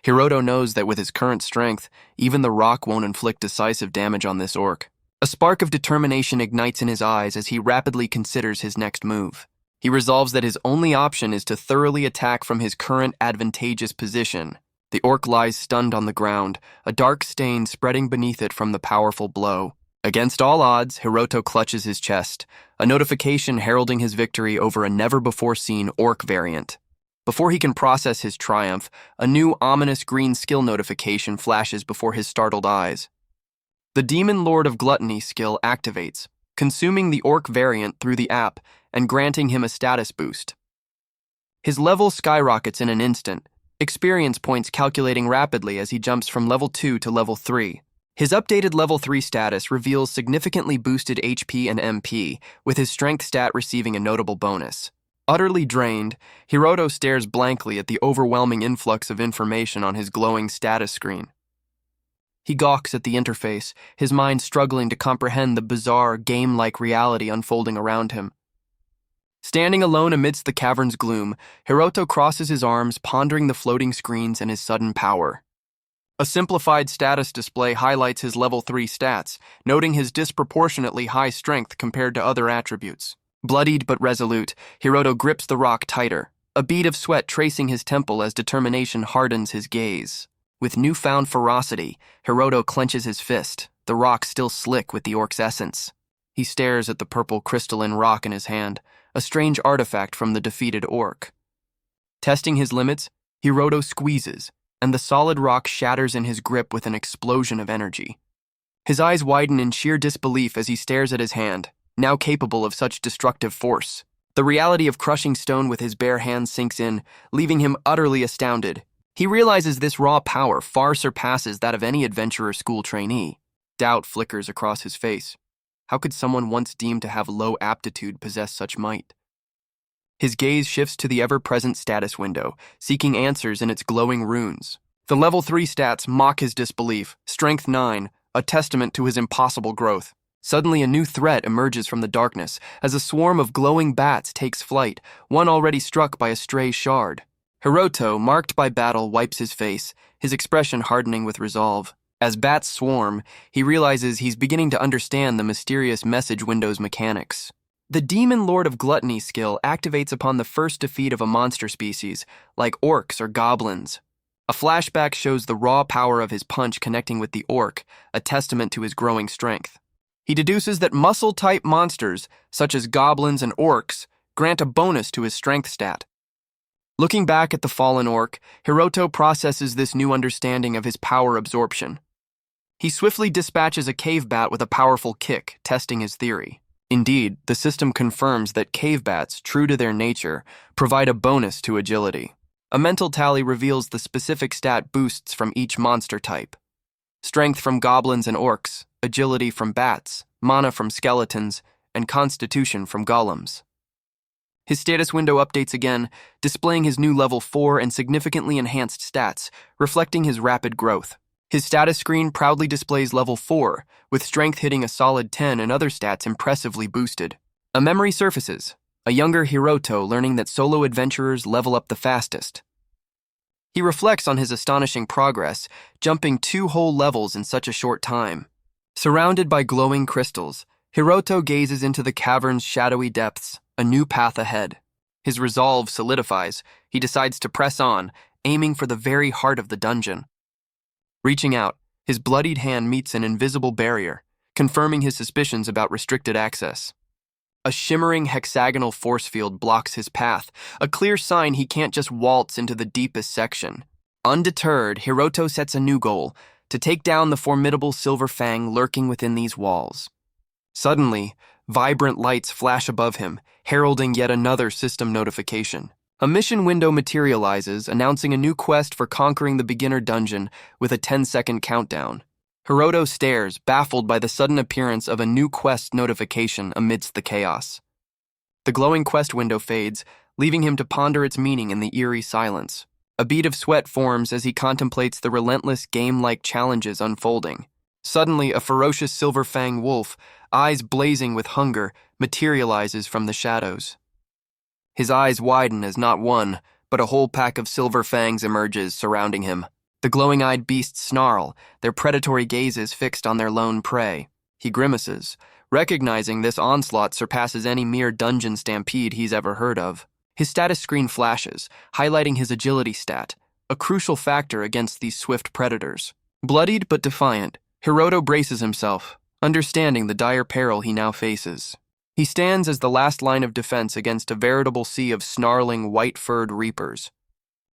Hiroto knows that with his current strength, even the rock won't inflict decisive damage on this orc. A spark of determination ignites in his eyes as he rapidly considers his next move. He resolves that his only option is to thoroughly attack from his current advantageous position. The orc lies stunned on the ground, a dark stain spreading beneath it from the powerful blow. Against all odds, Hiroto clutches his chest, a notification heralding his victory over a never-before-seen orc variant. Before he can process his triumph, a new ominous green skill notification flashes before his startled eyes. The Demon Lord of Gluttony skill activates, consuming the orc variant through the app and granting him a status boost. His level skyrockets in an instant, experience points calculating rapidly as he jumps from level 2 to level 3. His updated level 3 status reveals significantly boosted HP and MP, with his strength stat receiving a notable bonus. Utterly drained, Hiroto stares blankly at the overwhelming influx of information on his glowing status screen. He gawks at the interface, his mind struggling to comprehend the bizarre, game-like reality unfolding around him. Standing alone amidst the cavern's gloom, Hiroto crosses his arms, pondering the floating screens and his sudden power. A simplified status display highlights his level 3 stats, noting his disproportionately high strength compared to other attributes. Bloodied but resolute, Hiroto grips the rock tighter, a bead of sweat tracing his temple as determination hardens his gaze. With newfound ferocity, Hiroto clenches his fist, the rock still slick with the orc's essence. He stares at the purple crystalline rock in his hand, a strange artifact from the defeated orc. Testing his limits, Hiroto squeezes, and the solid rock shatters in his grip with an explosion of energy. His eyes widen in sheer disbelief as he stares at his hand, now capable of such destructive force. The reality of crushing stone with his bare hands sinks in, leaving him utterly astounded. He realizes this raw power far surpasses that of any adventurer school trainee. Doubt flickers across his face. How could someone once deemed to have low aptitude possess such might? His gaze shifts to the ever-present status window, seeking answers in its glowing runes. The level 3 stats mock his disbelief, strength 9, a testament to his impossible growth. Suddenly a new threat emerges from the darkness as a swarm of glowing bats takes flight, one already struck by a stray shard. Hiroto, marked by battle, wipes his face, his expression hardening with resolve. As bats swarm, he realizes he's beginning to understand the mysterious message window's mechanics. The Demon Lord of Gluttony skill activates upon the first defeat of a monster species, like orcs or goblins. A flashback shows the raw power of his punch connecting with the orc, a testament to his growing strength. He deduces that muscle-type monsters, such as goblins and orcs, grant a bonus to his strength stat. Looking back at the fallen orc, Hiroto processes this new understanding of his power absorption. He swiftly dispatches a cave bat with a powerful kick, testing his theory. Indeed, the system confirms that cave bats, true to their nature, provide a bonus to agility. A mental tally reveals the specific stat boosts from each monster type. Strength from goblins and orcs, agility from bats, mana from skeletons, and constitution from golems. His status window updates again, displaying his new level 4 and significantly enhanced stats, reflecting his rapid growth. His status screen proudly displays level 4, with strength hitting a solid 10 and other stats impressively boosted. A memory surfaces, a younger Hiroto learning that solo adventurers level up the fastest. He reflects on his astonishing progress, jumping 2 whole levels in such a short time. Surrounded by glowing crystals, Hiroto gazes into the cavern's shadowy depths, a new path ahead. His resolve solidifies. He decides to press on, aiming for the very heart of the dungeon. Reaching out, his bloodied hand meets an invisible barrier, confirming his suspicions about restricted access. A shimmering hexagonal force field blocks his path, a clear sign he can't just waltz into the deepest section. Undeterred, Hiroto sets a new goal, to take down the formidable silver fang lurking within these walls. Suddenly, vibrant lights flash above him, heralding yet another system notification. A mission window materializes, announcing a new quest for conquering the beginner dungeon with a 10-second countdown. Hiroto stares, baffled by the sudden appearance of a new quest notification amidst the chaos. The glowing quest window fades, leaving him to ponder its meaning in the eerie silence. A bead of sweat forms as he contemplates the relentless game-like challenges unfolding. Suddenly, a ferocious silver fang wolf, eyes blazing with hunger, materializes from the shadows. His eyes widen as not one, but a whole pack of silver fangs emerges, surrounding him. The glowing-eyed beasts snarl, their predatory gazes fixed on their lone prey. He grimaces, recognizing this onslaught surpasses any mere dungeon stampede he's ever heard of. His status screen flashes, highlighting his agility stat, a crucial factor against these swift predators. Bloodied but defiant, Hiroto braces himself, understanding the dire peril he now faces. He stands as the last line of defense against a veritable sea of snarling, white-furred reapers.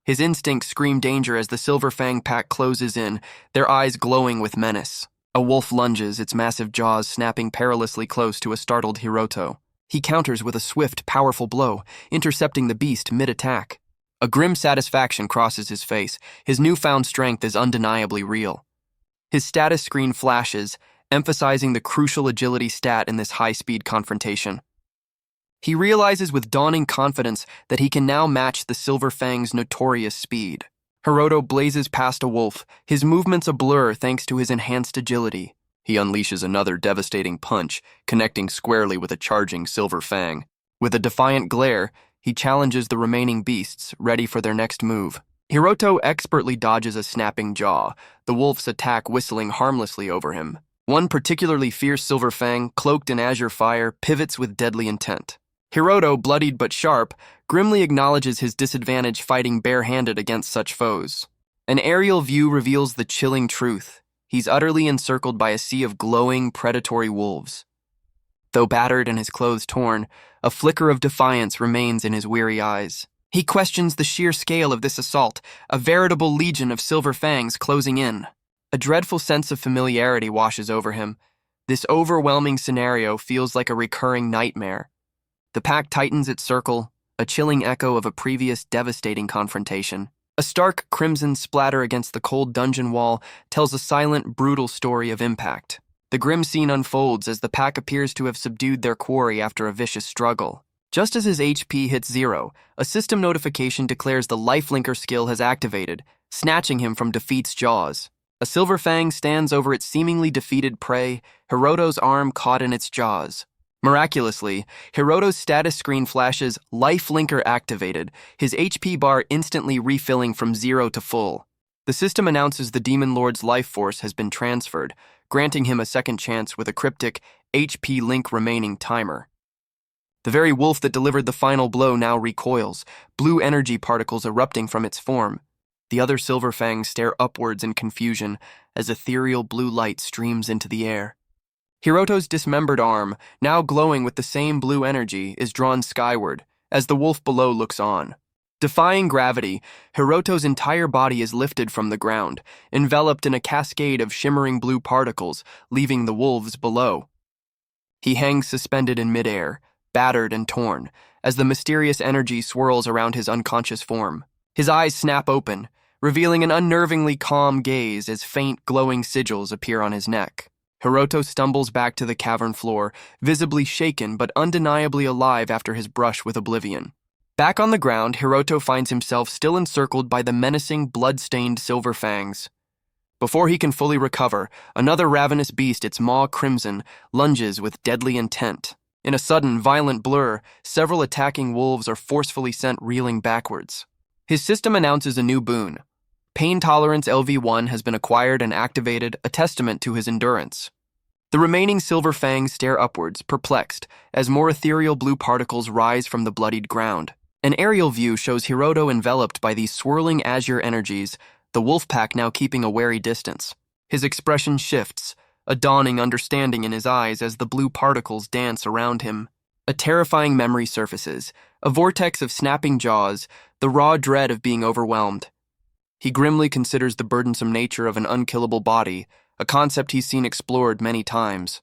His instincts scream danger as the silver fang pack closes in, their eyes glowing with menace. A wolf lunges, its massive jaws snapping perilously close to a startled Hiroto. He counters with a swift, powerful blow, intercepting the beast mid-attack. A grim satisfaction crosses his face. His newfound strength is undeniably real. His status screen flashes, emphasizing the crucial agility stat in this high-speed confrontation. He realizes with dawning confidence that he can now match the Silver Fang's notorious speed. Hiroto blazes past a wolf, his movements a blur thanks to his enhanced agility. He unleashes another devastating punch, connecting squarely with a charging Silver Fang. With a defiant glare, he challenges the remaining beasts, ready for their next move. Hiroto expertly dodges a snapping jaw, the wolf's attack whistling harmlessly over him. One particularly fierce Silver Fang, cloaked in azure fire, pivots with deadly intent. Hiroto, bloodied but sharp, grimly acknowledges his disadvantage fighting bare-handed against such foes. An aerial view reveals the chilling truth. He's utterly encircled by a sea of glowing, predatory wolves. Though battered and his clothes torn, a flicker of defiance remains in his weary eyes. He questions the sheer scale of this assault, a veritable legion of Silver Fangs closing in. A dreadful sense of familiarity washes over him. This overwhelming scenario feels like a recurring nightmare. The pack tightens its circle, a chilling echo of a previous devastating confrontation. A stark crimson splatter against the cold dungeon wall tells a silent, brutal story of impact. The grim scene unfolds as the pack appears to have subdued their quarry after a vicious struggle. Just as his HP hits 0, a system notification declares the lifelinker skill has activated, snatching him from defeat's jaws. A Silver Fang stands over its seemingly defeated prey, Hiroto's arm caught in its jaws. Miraculously, Hiroto's status screen flashes lifelinker activated, his HP bar instantly refilling from 0 to full. The system announces the Demon Lord's life force has been transferred, granting him a second chance with a cryptic HP link remaining timer. The very wolf that delivered the final blow now recoils, blue energy particles erupting from its form. The other Silver Fangs stare upwards in confusion as ethereal blue light streams into the air. Hiroto's dismembered arm, now glowing with the same blue energy, is drawn skyward as the wolf below looks on. Defying gravity, Hiroto's entire body is lifted from the ground, enveloped in a cascade of shimmering blue particles, leaving the wolves below. He hangs suspended in midair, battered and torn, as the mysterious energy swirls around his unconscious form. His eyes snap open, revealing an unnervingly calm gaze as faint, glowing sigils appear on his neck. Hiroto stumbles back to the cavern floor, visibly shaken but undeniably alive after his brush with oblivion. Back on the ground, Hiroto finds himself still encircled by the menacing, blood-stained Silver Fangs. Before he can fully recover, another ravenous beast, its maw crimson, lunges with deadly intent. In a sudden, violent blur, several attacking wolves are forcefully sent reeling backwards. His system announces a new boon. Pain Tolerance LV1 has been acquired and activated, a testament to his endurance. The remaining Silver Fangs stare upwards, perplexed, as more ethereal blue particles rise from the bloodied ground. An aerial view shows Hiroto enveloped by these swirling azure energies, the wolf pack now keeping a wary distance. His expression shifts, a dawning understanding in his eyes as the blue particles dance around him. A terrifying memory surfaces, a vortex of snapping jaws, the raw dread of being overwhelmed. He grimly considers the burdensome nature of an unkillable body, a concept he's seen explored many times.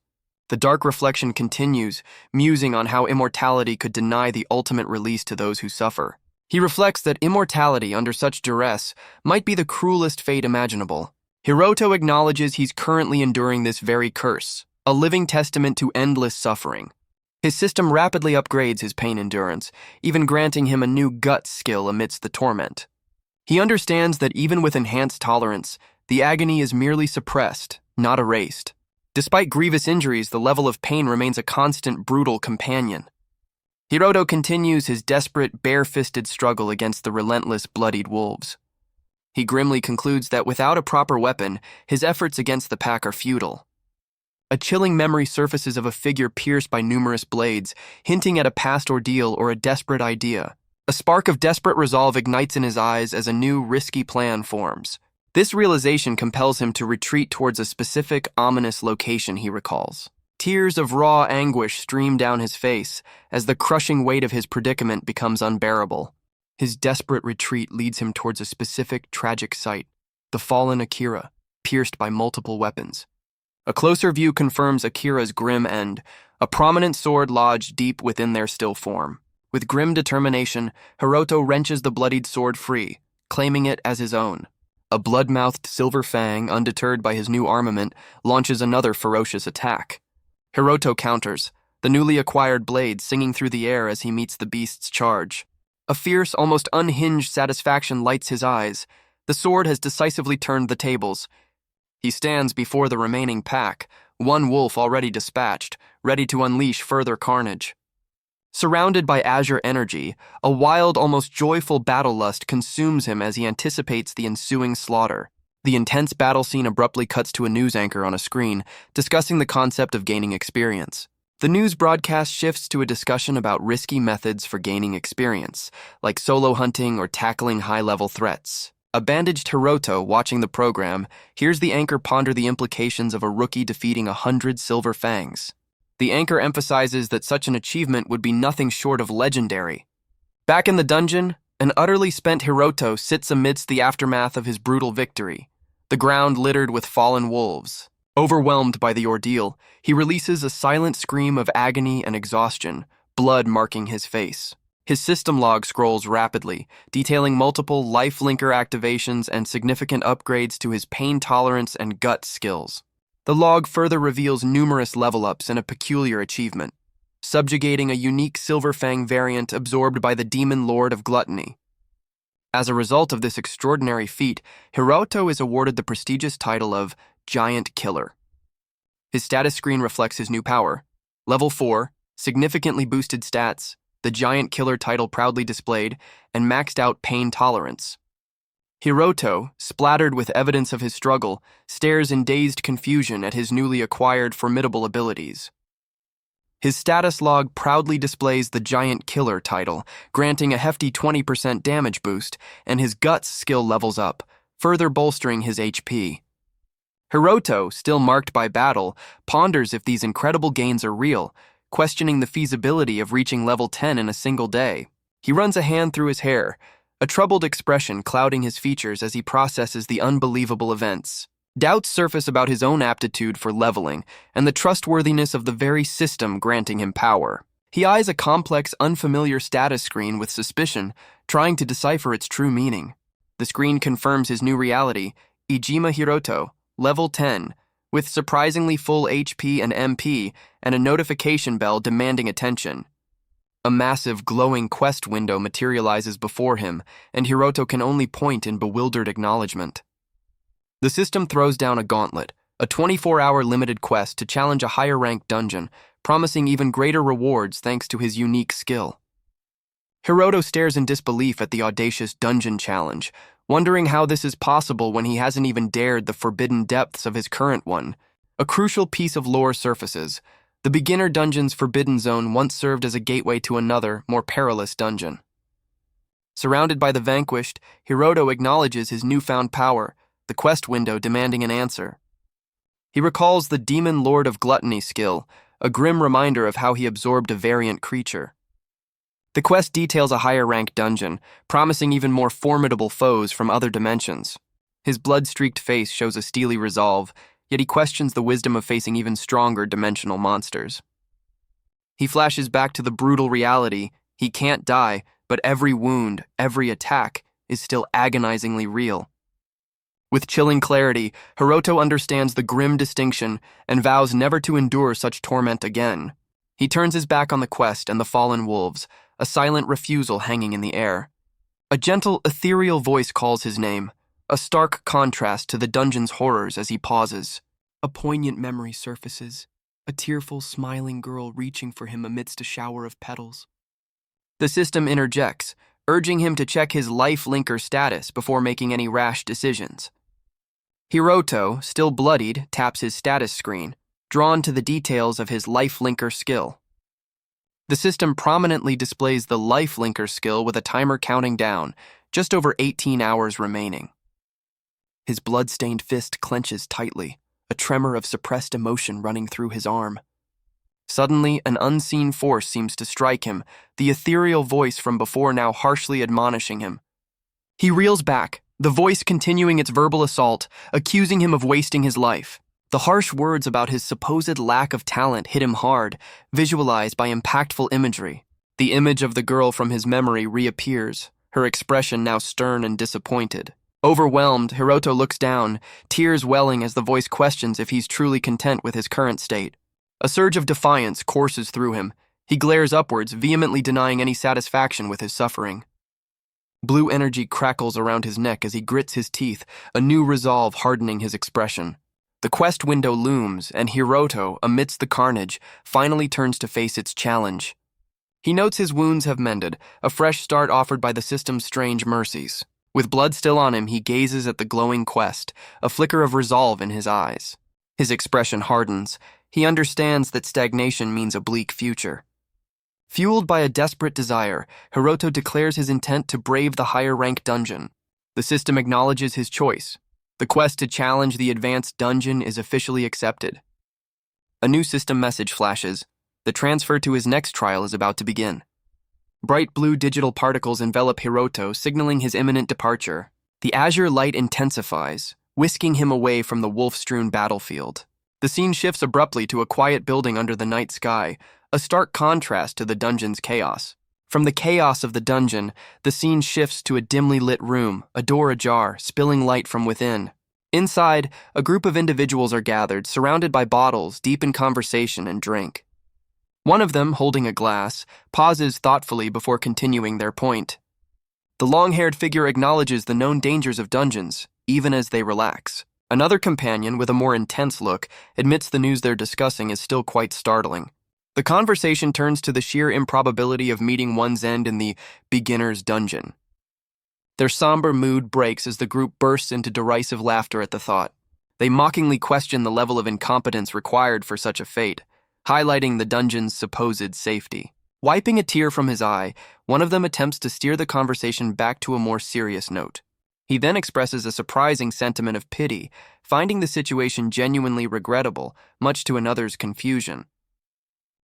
The dark reflection continues, musing on how immortality could deny the ultimate release to those who suffer. He reflects that immortality under such duress might be the cruelest fate imaginable. Hiroto acknowledges he's currently enduring this very curse, a living testament to endless suffering. His system rapidly upgrades his pain endurance, even granting him a new gut skill amidst the torment. He understands that even with enhanced tolerance, the agony is merely suppressed, not erased. Despite grievous injuries, the level of pain remains a constant, brutal companion. Hiroto continues his desperate, bare-fisted struggle against the relentless, bloodied wolves. He grimly concludes that without a proper weapon, his efforts against the pack are futile. A chilling memory surfaces of a figure pierced by numerous blades, hinting at a past ordeal or a desperate idea. A spark of desperate resolve ignites in his eyes as a new, risky plan forms. This realization compels him to retreat towards a specific, ominous location he recalls. Tears of raw anguish stream down his face as the crushing weight of his predicament becomes unbearable. His desperate retreat leads him towards a specific, tragic site, the fallen Akira, pierced by multiple weapons. A closer view confirms Akira's grim end, a prominent sword lodged deep within their still form. With grim determination, Hiroto wrenches the bloodied sword free, claiming it as his own. A blood-mouthed Silver Fang, undeterred by his new armament, launches another ferocious attack. Hiroto counters, the newly acquired blade singing through the air as he meets the beast's charge. A fierce, almost unhinged satisfaction lights his eyes. The sword has decisively turned the tables. He stands before the remaining pack, one wolf already dispatched, ready to unleash further carnage. Surrounded by azure energy, a wild, almost joyful battle lust consumes him as he anticipates the ensuing slaughter. The intense battle scene abruptly cuts to a news anchor on a screen, discussing the concept of gaining experience. The news broadcast shifts to a discussion about risky methods for gaining experience, like solo hunting or tackling high-level threats. A bandaged Hiroto watching the program hears the anchor ponder the implications of a rookie defeating 100 silver fangs. The anchor emphasizes that such an achievement would be nothing short of legendary. Back in the dungeon, an utterly spent Hiroto sits amidst the aftermath of his brutal victory, the ground littered with fallen wolves. Overwhelmed by the ordeal, he releases a silent scream of agony and exhaustion, blood marking his face. His system log scrolls rapidly, detailing multiple life linker activations and significant upgrades to his pain tolerance and gut skills. The log further reveals numerous level-ups and a peculiar achievement, subjugating a unique Silver Fang variant absorbed by the Demon Lord of Gluttony. As a result of this extraordinary feat, Hiroto is awarded the prestigious title of Giant Killer. His status screen reflects his new power. Level 4, significantly boosted stats, the Giant Killer title proudly displayed, and maxed out pain tolerance. Hiroto, splattered with evidence of his struggle, stares in dazed confusion at his newly acquired formidable abilities. His status log proudly displays the Giant Killer title, granting a hefty 20% damage boost, and his guts skill levels up, further bolstering his HP. Hiroto, still marked by battle, ponders if these incredible gains are real, questioning the feasibility of reaching level 10 in a single day. He runs a hand through his hair, a troubled expression clouding his features as he processes the unbelievable events. Doubts surface about his own aptitude for leveling and the trustworthiness of the very system granting him power. He eyes a complex, unfamiliar status screen with suspicion, trying to decipher its true meaning. The screen confirms his new reality, Ijima Hiroto, level 10, with surprisingly full HP and MP and a notification bell demanding attention. A massive, glowing quest window materializes before him, and Hiroto can only point in bewildered acknowledgement. The system throws down a gauntlet, a 24-hour limited quest to challenge a higher-ranked dungeon, promising even greater rewards thanks to his unique skill. Hiroto stares in disbelief at the audacious dungeon challenge, wondering how this is possible when he hasn't even dared the forbidden depths of his current one. A crucial piece of lore surfaces. The beginner dungeon's forbidden zone once served as a gateway to another, more perilous dungeon. Surrounded by the vanquished, Hiroto acknowledges his newfound power, the quest window demanding an answer. He recalls the Demon Lord of Gluttony skill, a grim reminder of how he absorbed a variant creature. The quest details a higher-ranked dungeon, promising even more formidable foes from other dimensions. His blood-streaked face shows a steely resolve, yet he questions the wisdom of facing even stronger dimensional monsters. He flashes back to the brutal reality: he can't die, but every wound, every attack, is still agonizingly real. With chilling clarity, Hiroto understands the grim distinction and vows never to endure such torment again. He turns his back on the quest and the fallen wolves, a silent refusal hanging in the air. A gentle, ethereal voice calls his name, a stark contrast to the dungeon's horrors as he pauses. A poignant memory surfaces, a tearful, smiling girl reaching for him amidst a shower of petals. The system interjects, urging him to check his life linker status before making any rash decisions. Hiroto, still bloodied, taps his status screen, drawn to the details of his life linker skill. The system prominently displays the life linker skill with a timer counting down, just over 18 hours remaining. His blood-stained fist clenches tightly, a tremor of suppressed emotion running through his arm. Suddenly, an unseen force seems to strike him, the ethereal voice from before now harshly admonishing him. He reels back, the voice continuing its verbal assault, accusing him of wasting his life. The harsh words about his supposed lack of talent hit him hard, visualized by impactful imagery. The image of the girl from his memory reappears, her expression now stern and disappointed. Overwhelmed, Hiroto looks down, tears welling as the voice questions if he's truly content with his current state. A surge of defiance courses through him. He glares upwards, vehemently denying any satisfaction with his suffering. Blue energy crackles around his neck as he grits his teeth, a new resolve hardening his expression. The quest window looms, and Hiroto, amidst the carnage, finally turns to face its challenge. He notes his wounds have mended, a fresh start offered by the system's strange mercies. With blood still on him, he gazes at the glowing quest, a flicker of resolve in his eyes. His expression hardens. He understands that stagnation means a bleak future. Fueled by a desperate desire, Hiroto declares his intent to brave the higher-rank dungeon. The system acknowledges his choice. The quest to challenge the advanced dungeon is officially accepted. A new system message flashes. The transfer to his next trial is about to begin. Bright blue digital particles envelop Hiroto, signaling his imminent departure. The azure light intensifies, whisking him away from the wolf-strewn battlefield. The scene shifts abruptly to a quiet building under the night sky, a stark contrast to the dungeon's chaos. From the chaos of the dungeon, the scene shifts to a dimly lit room, a door ajar, spilling light from within. Inside, a group of individuals are gathered, surrounded by bottles, deep in conversation and drink. One of them, holding a glass, pauses thoughtfully before continuing their point. The long-haired figure acknowledges the known dangers of dungeons, even as they relax. Another companion, with a more intense look, admits the news they're discussing is still quite startling. The conversation turns to the sheer improbability of meeting one's end in the beginner's dungeon. Their somber mood breaks as the group bursts into derisive laughter at the thought. They mockingly question the level of incompetence required for such a fate, highlighting the dungeon's supposed safety. Wiping a tear from his eye, one of them attempts to steer the conversation back to a more serious note. He then expresses a surprising sentiment of pity, finding the situation genuinely regrettable, much to another's confusion.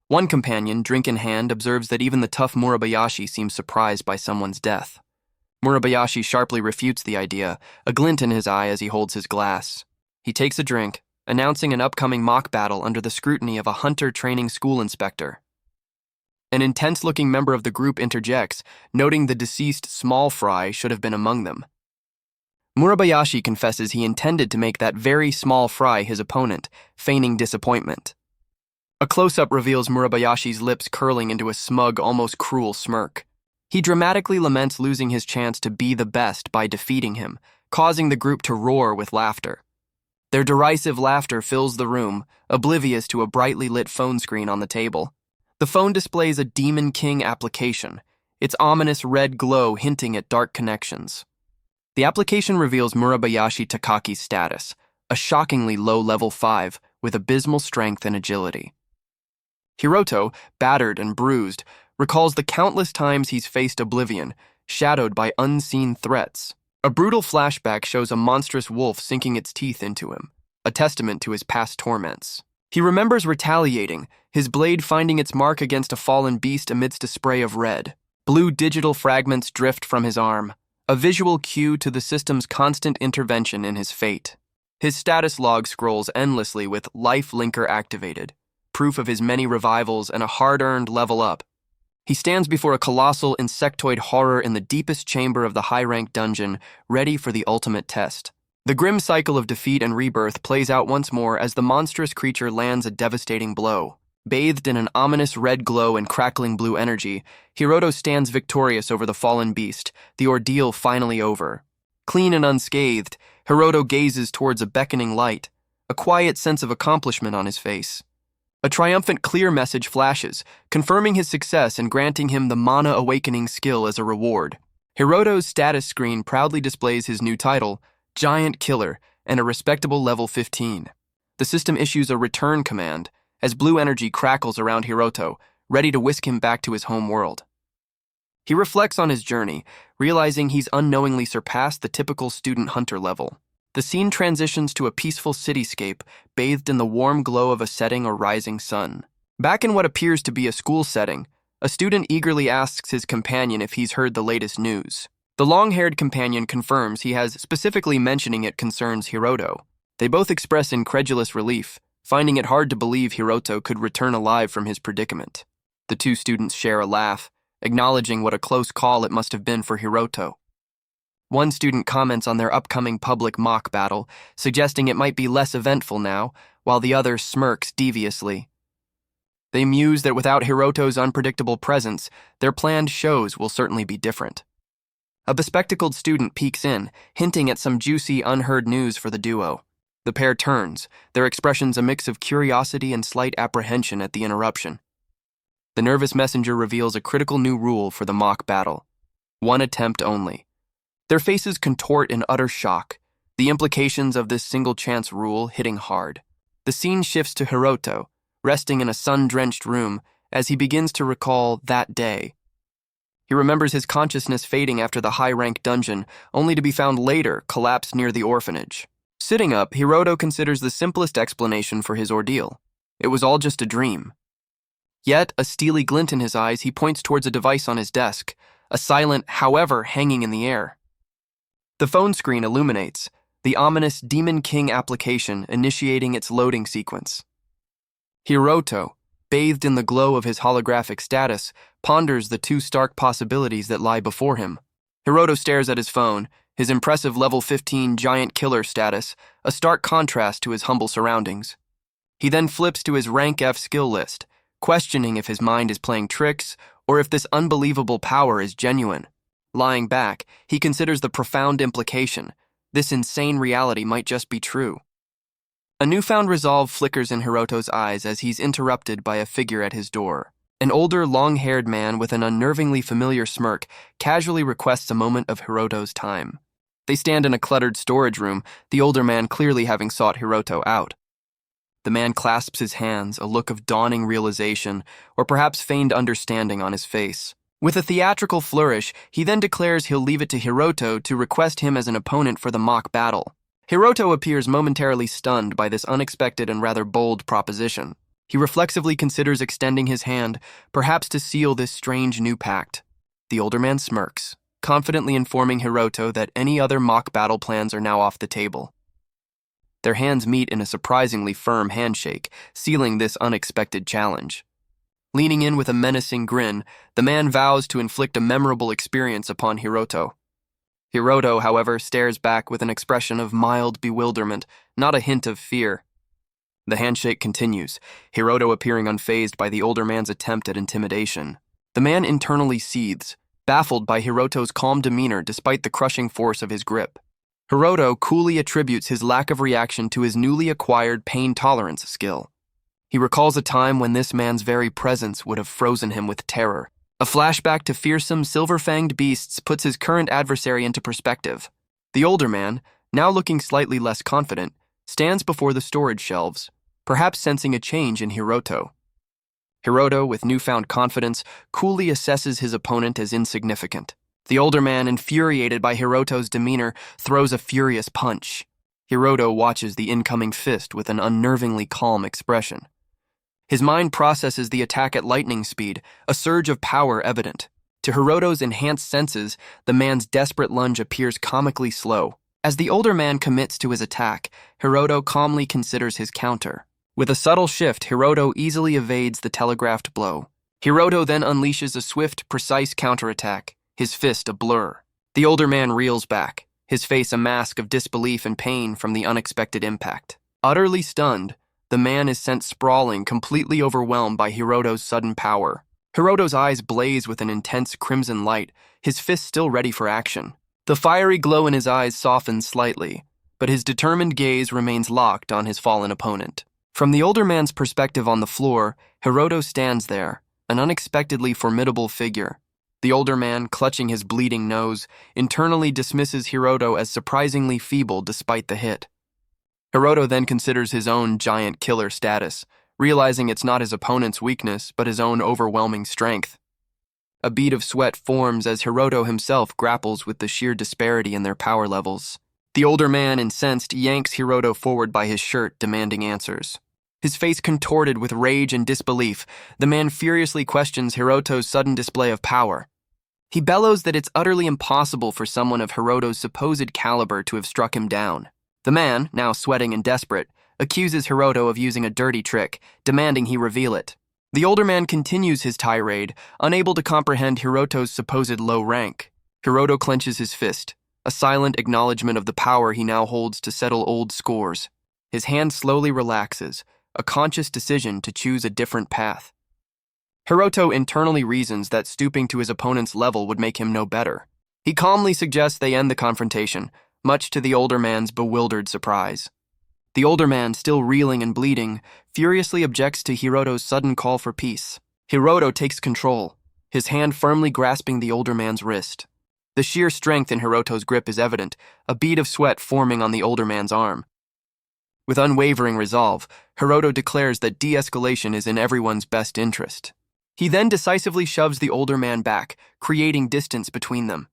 One companion, drink in hand, observes that even the tough Murabayashi seems surprised by someone's death. Murabayashi sharply refutes the idea, a glint in his eye as he holds his glass. He takes a drink, announcing an upcoming mock battle under the scrutiny of a hunter training school inspector. An intense-looking member of the group interjects, noting the deceased small fry should have been among them. Murabayashi confesses he intended to make that very small fry his opponent, feigning disappointment. A close-up reveals Murabayashi's lips curling into a smug, almost cruel smirk. He dramatically laments losing his chance to be the best by defeating him, causing the group to roar with laughter. Their derisive laughter fills the room, oblivious to a brightly lit phone screen on the table. The phone displays a Demon King application, its ominous red glow hinting at dark connections. The application reveals Murabayashi Takaki's status, a shockingly low level 5 with abysmal strength and agility. Hiroto, battered and bruised, recalls the countless times he's faced oblivion, shadowed by unseen threats. A brutal flashback shows a monstrous wolf sinking its teeth into him, a testament to his past torments. He remembers retaliating, his blade finding its mark against a fallen beast amidst a spray of red. Blue digital fragments drift from his arm, a visual cue to the system's constant intervention in his fate. His status log scrolls endlessly with Life Linker activated, proof of his many revivals and a hard-earned level up. He stands before a colossal insectoid horror in the deepest chamber of the high-ranked dungeon, ready for the ultimate test. The grim cycle of defeat and rebirth plays out once more as the monstrous creature lands a devastating blow. Bathed in an ominous red glow and crackling blue energy, Hiroto stands victorious over the fallen beast, the ordeal finally over. Clean and unscathed, Hiroto gazes towards a beckoning light, a quiet sense of accomplishment on his face. A triumphant clear message flashes, confirming his success and granting him the mana awakening skill as a reward. Hiroto's status screen proudly displays his new title, Giant Killer, and a respectable level 15. The system issues a return command, as blue energy crackles around Hiroto, ready to whisk him back to his home world. He reflects on his journey, realizing he's unknowingly surpassed the typical student-hunter level. The scene transitions to a peaceful cityscape, bathed in the warm glow of a setting or rising sun. Back in what appears to be a school setting, a student eagerly asks his companion if he's heard the latest news. The long-haired companion confirms he has, specifically mentioning it concerns Hiroto. They both express incredulous relief, finding it hard to believe Hiroto could return alive from his predicament. The two students share a laugh, acknowledging what a close call it must have been for Hiroto. One student comments on their upcoming public mock battle, suggesting it might be less eventful now, while the other smirks deviously. They muse that without Hiroto's unpredictable presence, their planned shows will certainly be different. A bespectacled student peeks in, hinting at some juicy, unheard news for the duo. The pair turns, their expressions a mix of curiosity and slight apprehension at the interruption. The nervous messenger reveals a critical new rule for the mock battle. One attempt only. Their faces contort in utter shock, the implications of this single-chance rule hitting hard. The scene shifts to Hiroto, resting in a sun-drenched room as he begins to recall that day. He remembers his consciousness fading after the high-rank dungeon, only to be found later collapsed near the orphanage. Sitting up, Hiroto considers the simplest explanation for his ordeal. It was all just a dream. Yet, a steely glint in his eyes, he points towards a device on his desk, a silent however hanging in the air. The phone screen illuminates, the ominous Demon King application initiating its loading sequence. Hiroto, bathed in the glow of his holographic status, ponders the two stark possibilities that lie before him. Hiroto stares at his phone, his impressive level 15 giant killer status, a stark contrast to his humble surroundings. He then flips to his rank F skill list, questioning if his mind is playing tricks or if this unbelievable power is genuine. Lying back, he considers the profound implication. This insane reality might just be true. A newfound resolve flickers in Hiroto's eyes as he's interrupted by a figure at his door. An older, long-haired man with an unnervingly familiar smirk casually requests a moment of Hiroto's time. They stand in a cluttered storage room, the older man clearly having sought Hiroto out. The man clasps his hands, a look of dawning realization, or perhaps feigned understanding on his face. With a theatrical flourish, he then declares he'll leave it to Hiroto to request him as an opponent for the mock battle. Hiroto appears momentarily stunned by this unexpected and rather bold proposition. He reflexively considers extending his hand, perhaps to seal this strange new pact. The older man smirks, confidently informing Hiroto that any other mock battle plans are now off the table. Their hands meet in a surprisingly firm handshake, sealing this unexpected challenge. Leaning in with a menacing grin, the man vows to inflict a memorable experience upon Hiroto. Hiroto, however, stares back with an expression of mild bewilderment, not a hint of fear. The handshake continues, Hiroto appearing unfazed by the older man's attempt at intimidation. The man internally seethes, baffled by Hiroto's calm demeanor despite the crushing force of his grip. Hiroto coolly attributes his lack of reaction to his newly acquired pain tolerance skill. He recalls a time when this man's very presence would have frozen him with terror. A flashback to fearsome, silver-fanged beasts puts his current adversary into perspective. The older man, now looking slightly less confident, stands before the storage shelves, perhaps sensing a change in Hiroto. Hiroto, with newfound confidence, coolly assesses his opponent as insignificant. The older man, infuriated by Hiroto's demeanor, throws a furious punch. Hiroto watches the incoming fist with an unnervingly calm expression. His mind processes the attack at lightning speed, a surge of power evident. To Hiroto's enhanced senses, the man's desperate lunge appears comically slow. As the older man commits to his attack, Hiroto calmly considers his counter. With a subtle shift, Hiroto easily evades the telegraphed blow. Hiroto then unleashes a swift, precise counterattack, his fist a blur. The older man reels back, his face a mask of disbelief and pain from the unexpected impact. Utterly stunned, the man is sent sprawling, completely overwhelmed by Hiroto's sudden power. Hiroto's eyes blaze with an intense crimson light, his fist still ready for action. The fiery glow in his eyes softens slightly, but his determined gaze remains locked on his fallen opponent. From the older man's perspective on the floor, Hiroto stands there, an unexpectedly formidable figure. The older man, clutching his bleeding nose, internally dismisses Hiroto as surprisingly feeble despite the hit. Hiroto then considers his own giant killer status, realizing it's not his opponent's weakness, but his own overwhelming strength. A bead of sweat forms as Hiroto himself grapples with the sheer disparity in their power levels. The older man, incensed, yanks Hiroto forward by his shirt, demanding answers. His face contorted with rage and disbelief, the man furiously questions Hiroto's sudden display of power. He bellows that it's utterly impossible for someone of Hiroto's supposed caliber to have struck him down. The man, now sweating and desperate, accuses Hiroto of using a dirty trick, demanding he reveal it. The older man continues his tirade, unable to comprehend Hiroto's supposed low rank. Hiroto clenches his fist, a silent acknowledgement of the power he now holds to settle old scores. His hand slowly relaxes, a conscious decision to choose a different path. Hiroto internally reasons that stooping to his opponent's level would make him no better. He calmly suggests they end the confrontation, much to the older man's bewildered surprise. The older man, still reeling and bleeding, furiously objects to Hiroto's sudden call for peace. Hiroto takes control, his hand firmly grasping the older man's wrist. The sheer strength in Hiroto's grip is evident, a bead of sweat forming on the older man's arm. With unwavering resolve, Hiroto declares that de-escalation is in everyone's best interest. He then decisively shoves the older man back, creating distance between them.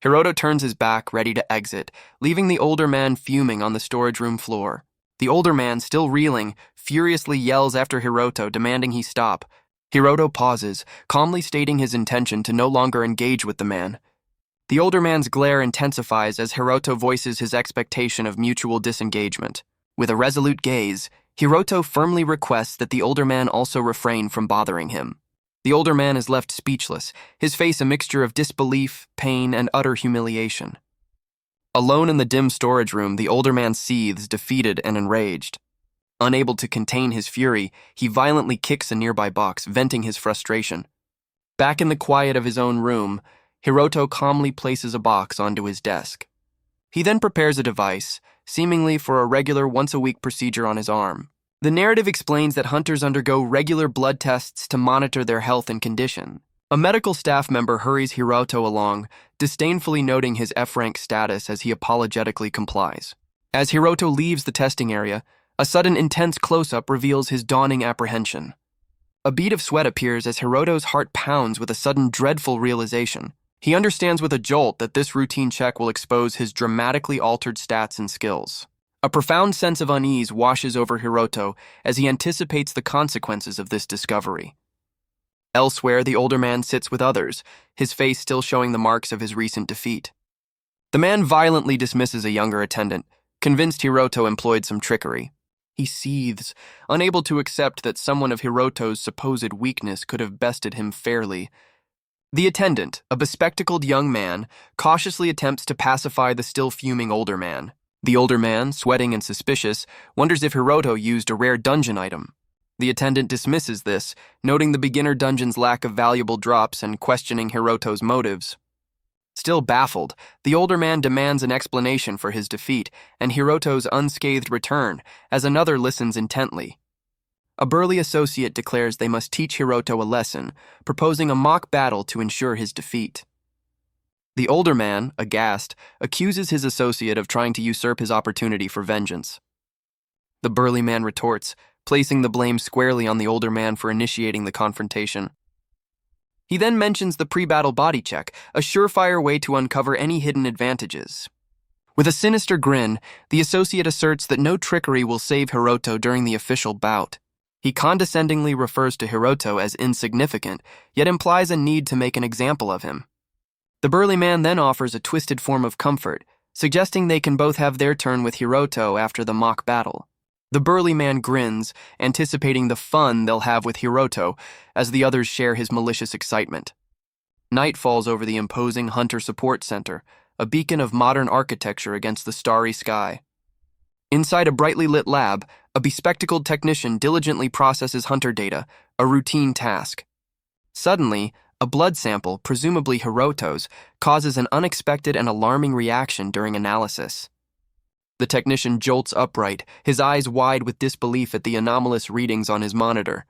Hiroto turns his back, ready to exit, leaving the older man fuming on the storage room floor. The older man, still reeling, furiously yells after Hiroto, demanding he stop. Hiroto pauses, calmly stating his intention to no longer engage with the man. The older man's glare intensifies as Hiroto voices his expectation of mutual disengagement. With a resolute gaze, Hiroto firmly requests that the older man also refrain from bothering him. The older man is left speechless, his face a mixture of disbelief, pain, and utter humiliation. Alone in the dim storage room, the older man seethes, defeated and enraged. Unable to contain his fury, he violently kicks a nearby box, venting his frustration. Back in the quiet of his own room, Hiroto calmly places a box onto his desk. He then prepares a device, seemingly for a regular once-a-week procedure on his arm. The narrative explains that hunters undergo regular blood tests to monitor their health and condition. A medical staff member hurries Hiroto along, disdainfully noting his F-rank status as he apologetically complies. As Hiroto leaves the testing area, a sudden intense close-up reveals his dawning apprehension. A bead of sweat appears as Hiroto's heart pounds with a sudden dreadful realization. He understands with a jolt that this routine check will expose his dramatically altered stats and skills. A profound sense of unease washes over Hiroto as he anticipates the consequences of this discovery. Elsewhere, the older man sits with others, his face still showing the marks of his recent defeat. The man violently dismisses a younger attendant, convinced Hiroto employed some trickery. He seethes, unable to accept that someone of Hiroto's supposed weakness could have bested him fairly. The attendant, a bespectacled young man, cautiously attempts to pacify the still fuming older man. The older man, sweating and suspicious, wonders if Hiroto used a rare dungeon item. The attendant dismisses this, noting the beginner dungeon's lack of valuable drops and questioning Hiroto's motives. Still baffled, the older man demands an explanation for his defeat and Hiroto's unscathed return as another listens intently. A burly associate declares they must teach Hiroto a lesson, proposing a mock battle to ensure his defeat. The older man, aghast, accuses his associate of trying to usurp his opportunity for vengeance. The burly man retorts, placing the blame squarely on the older man for initiating the confrontation. He then mentions the pre-battle body check, a surefire way to uncover any hidden advantages. With a sinister grin, the associate asserts that no trickery will save Hiroto during the official bout. He condescendingly refers to Hiroto as insignificant, yet implies a need to make an example of him. The burly man then offers a twisted form of comfort, suggesting they can both have their turn with Hiroto after the mock battle. The burly man grins, anticipating the fun they'll have with Hiroto, as the others share his malicious excitement. Night falls over the imposing Hunter Support Center, a beacon of modern architecture against the starry sky. Inside a brightly lit lab, a bespectacled technician diligently processes Hunter data, a routine task. Suddenly, a blood sample, presumably Hiroto's, causes an unexpected and alarming reaction during analysis. The technician jolts upright, his eyes wide with disbelief at the anomalous readings on his monitor.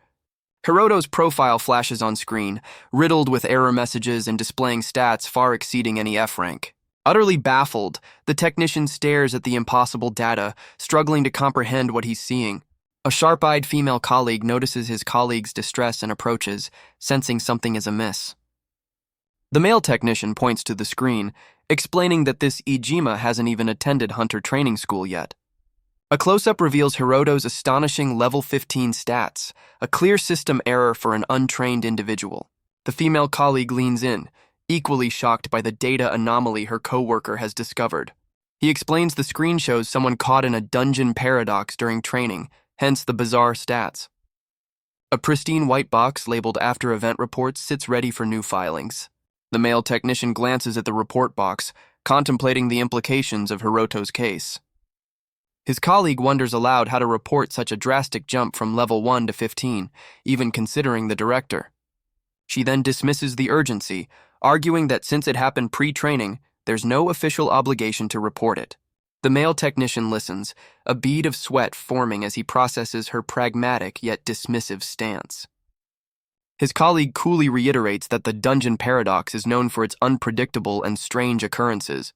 Hiroto's profile flashes on screen, riddled with error messages and displaying stats far exceeding any F rank. Utterly baffled, the technician stares at the impossible data, struggling to comprehend what he's seeing. A sharp-eyed female colleague notices his colleague's distress and approaches, sensing something is amiss. The male technician points to the screen, explaining that this Ijima hasn't even attended Hunter training school yet. A close-up reveals Hiroto's astonishing level 15 stats, a clear system error for an untrained individual. The female colleague leans in, equally shocked by the data anomaly her coworker has discovered. He explains the screen shows someone caught in a dungeon paradox during training, hence the bizarre stats. A pristine white box labeled After Event Reports sits ready for new filings. The male technician glances at the report box, contemplating the implications of Hiroto's case. His colleague wonders aloud how to report such a drastic jump from level 1 to 15, even considering the director. She then dismisses the urgency, arguing that since it happened pre-training, there's no official obligation to report it. The male technician listens, a bead of sweat forming as he processes her pragmatic yet dismissive stance. His colleague coolly reiterates that the dungeon paradox is known for its unpredictable and strange occurrences.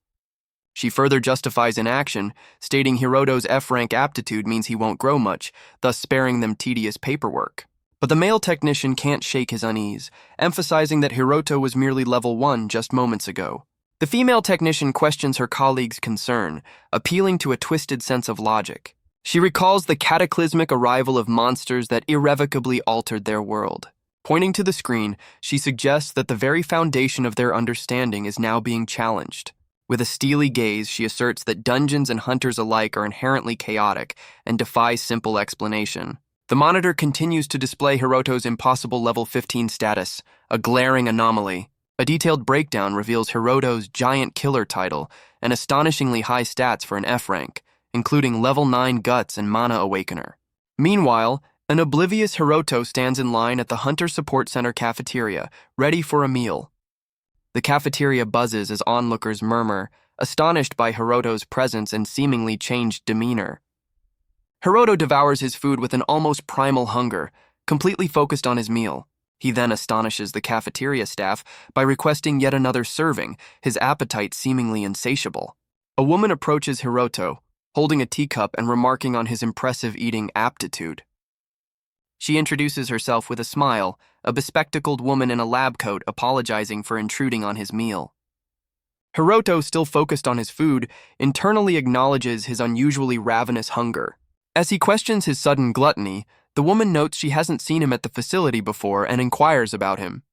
She further justifies inaction, stating Hiroto's F-rank aptitude means he won't grow much, thus sparing them tedious paperwork. But the male technician can't shake his unease, emphasizing that Hiroto was merely level 1 just moments ago. The female technician questions her colleague's concern, appealing to a twisted sense of logic. She recalls the cataclysmic arrival of monsters that irrevocably altered their world. Pointing to the screen, she suggests that the very foundation of their understanding is now being challenged. With a steely gaze, she asserts that dungeons and hunters alike are inherently chaotic and defy simple explanation. The monitor continues to display Hiroto's impossible level 15 status, a glaring anomaly. A detailed breakdown reveals Hiroto's giant killer title and astonishingly high stats for an F rank, including level 9 guts and mana awakener. Meanwhile, an oblivious Hiroto stands in line at the Hunter Support Center cafeteria, ready for a meal. The cafeteria buzzes as onlookers murmur, astonished by Hiroto's presence and seemingly changed demeanor. Hiroto devours his food with an almost primal hunger, completely focused on his meal. He then astonishes the cafeteria staff by requesting yet another serving, his appetite seemingly insatiable. A woman approaches Hiroto, holding a teacup and remarking on his impressive eating aptitude. She introduces herself with a smile, a bespectacled woman in a lab coat apologizing for intruding on his meal. Hiroto, still focused on his food, internally acknowledges his unusually ravenous hunger. As he questions his sudden gluttony, the woman notes she hasn't seen him at the facility before and inquires about him.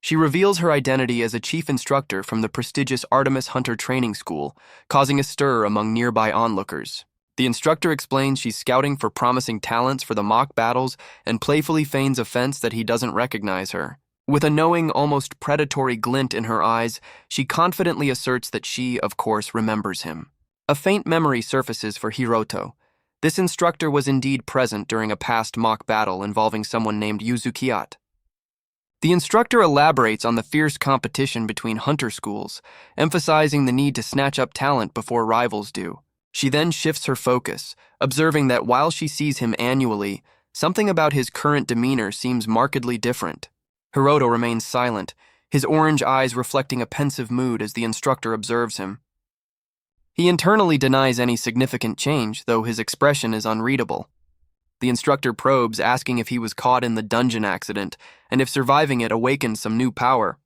She reveals her identity as a chief instructor from the prestigious Artemis Hunter Training School, causing a stir among nearby onlookers. The instructor explains she's scouting for promising talents for the mock battles and playfully feigns offense that he doesn't recognize her. With a knowing, almost predatory glint in her eyes, she confidently asserts that she, of course, remembers him. A faint memory surfaces for Hiroto. This instructor was indeed present during a past mock battle involving someone named Yuzukiat. The instructor elaborates on the fierce competition between hunter schools, emphasizing the need to snatch up talent before rivals do. She then shifts her focus, observing that while she sees him annually, something about his current demeanor seems markedly different. Hiroto remains silent, his orange eyes reflecting a pensive mood as the instructor observes him. He internally denies any significant change, though his expression is unreadable. The instructor probes, asking if he was caught in the dungeon accident, and if surviving it awakened some new power.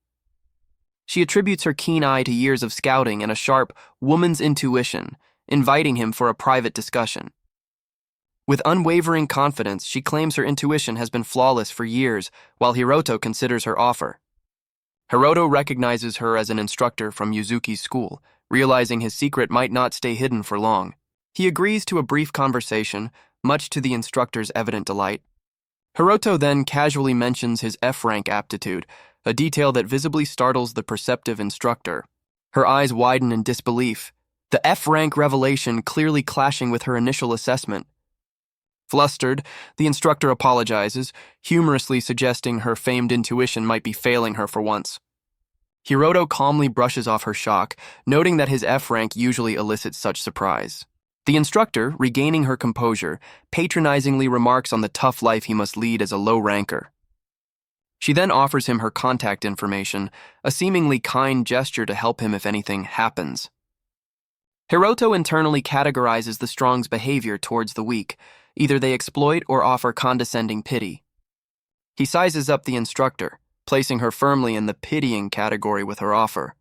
She attributes her keen eye to years of scouting and a sharp woman's intuition, inviting him for a private discussion. With unwavering confidence, she claims her intuition has been flawless for years, while Hiroto considers her offer. Hiroto recognizes her as an instructor from Yuzuki's school, realizing his secret might not stay hidden for long. He agrees to a brief conversation, much to the instructor's evident delight. Hiroto then casually mentions his F-rank aptitude, a detail that visibly startles the perceptive instructor. Her eyes widen in disbelief, the F-rank revelation clearly clashing with her initial assessment. Flustered, the instructor apologizes, humorously suggesting her famed intuition might be failing her for once. Hiroto calmly brushes off her shock, noting that his F-rank usually elicits such surprise. The instructor, regaining her composure, patronizingly remarks on the tough life he must lead as a low ranker. She then offers him her contact information, a seemingly kind gesture to help him if anything happens. Hiroto internally categorizes the strong's behavior towards the weak. Either they exploit or offer condescending pity. He sizes up the instructor, placing her firmly in the pitying category with her offer.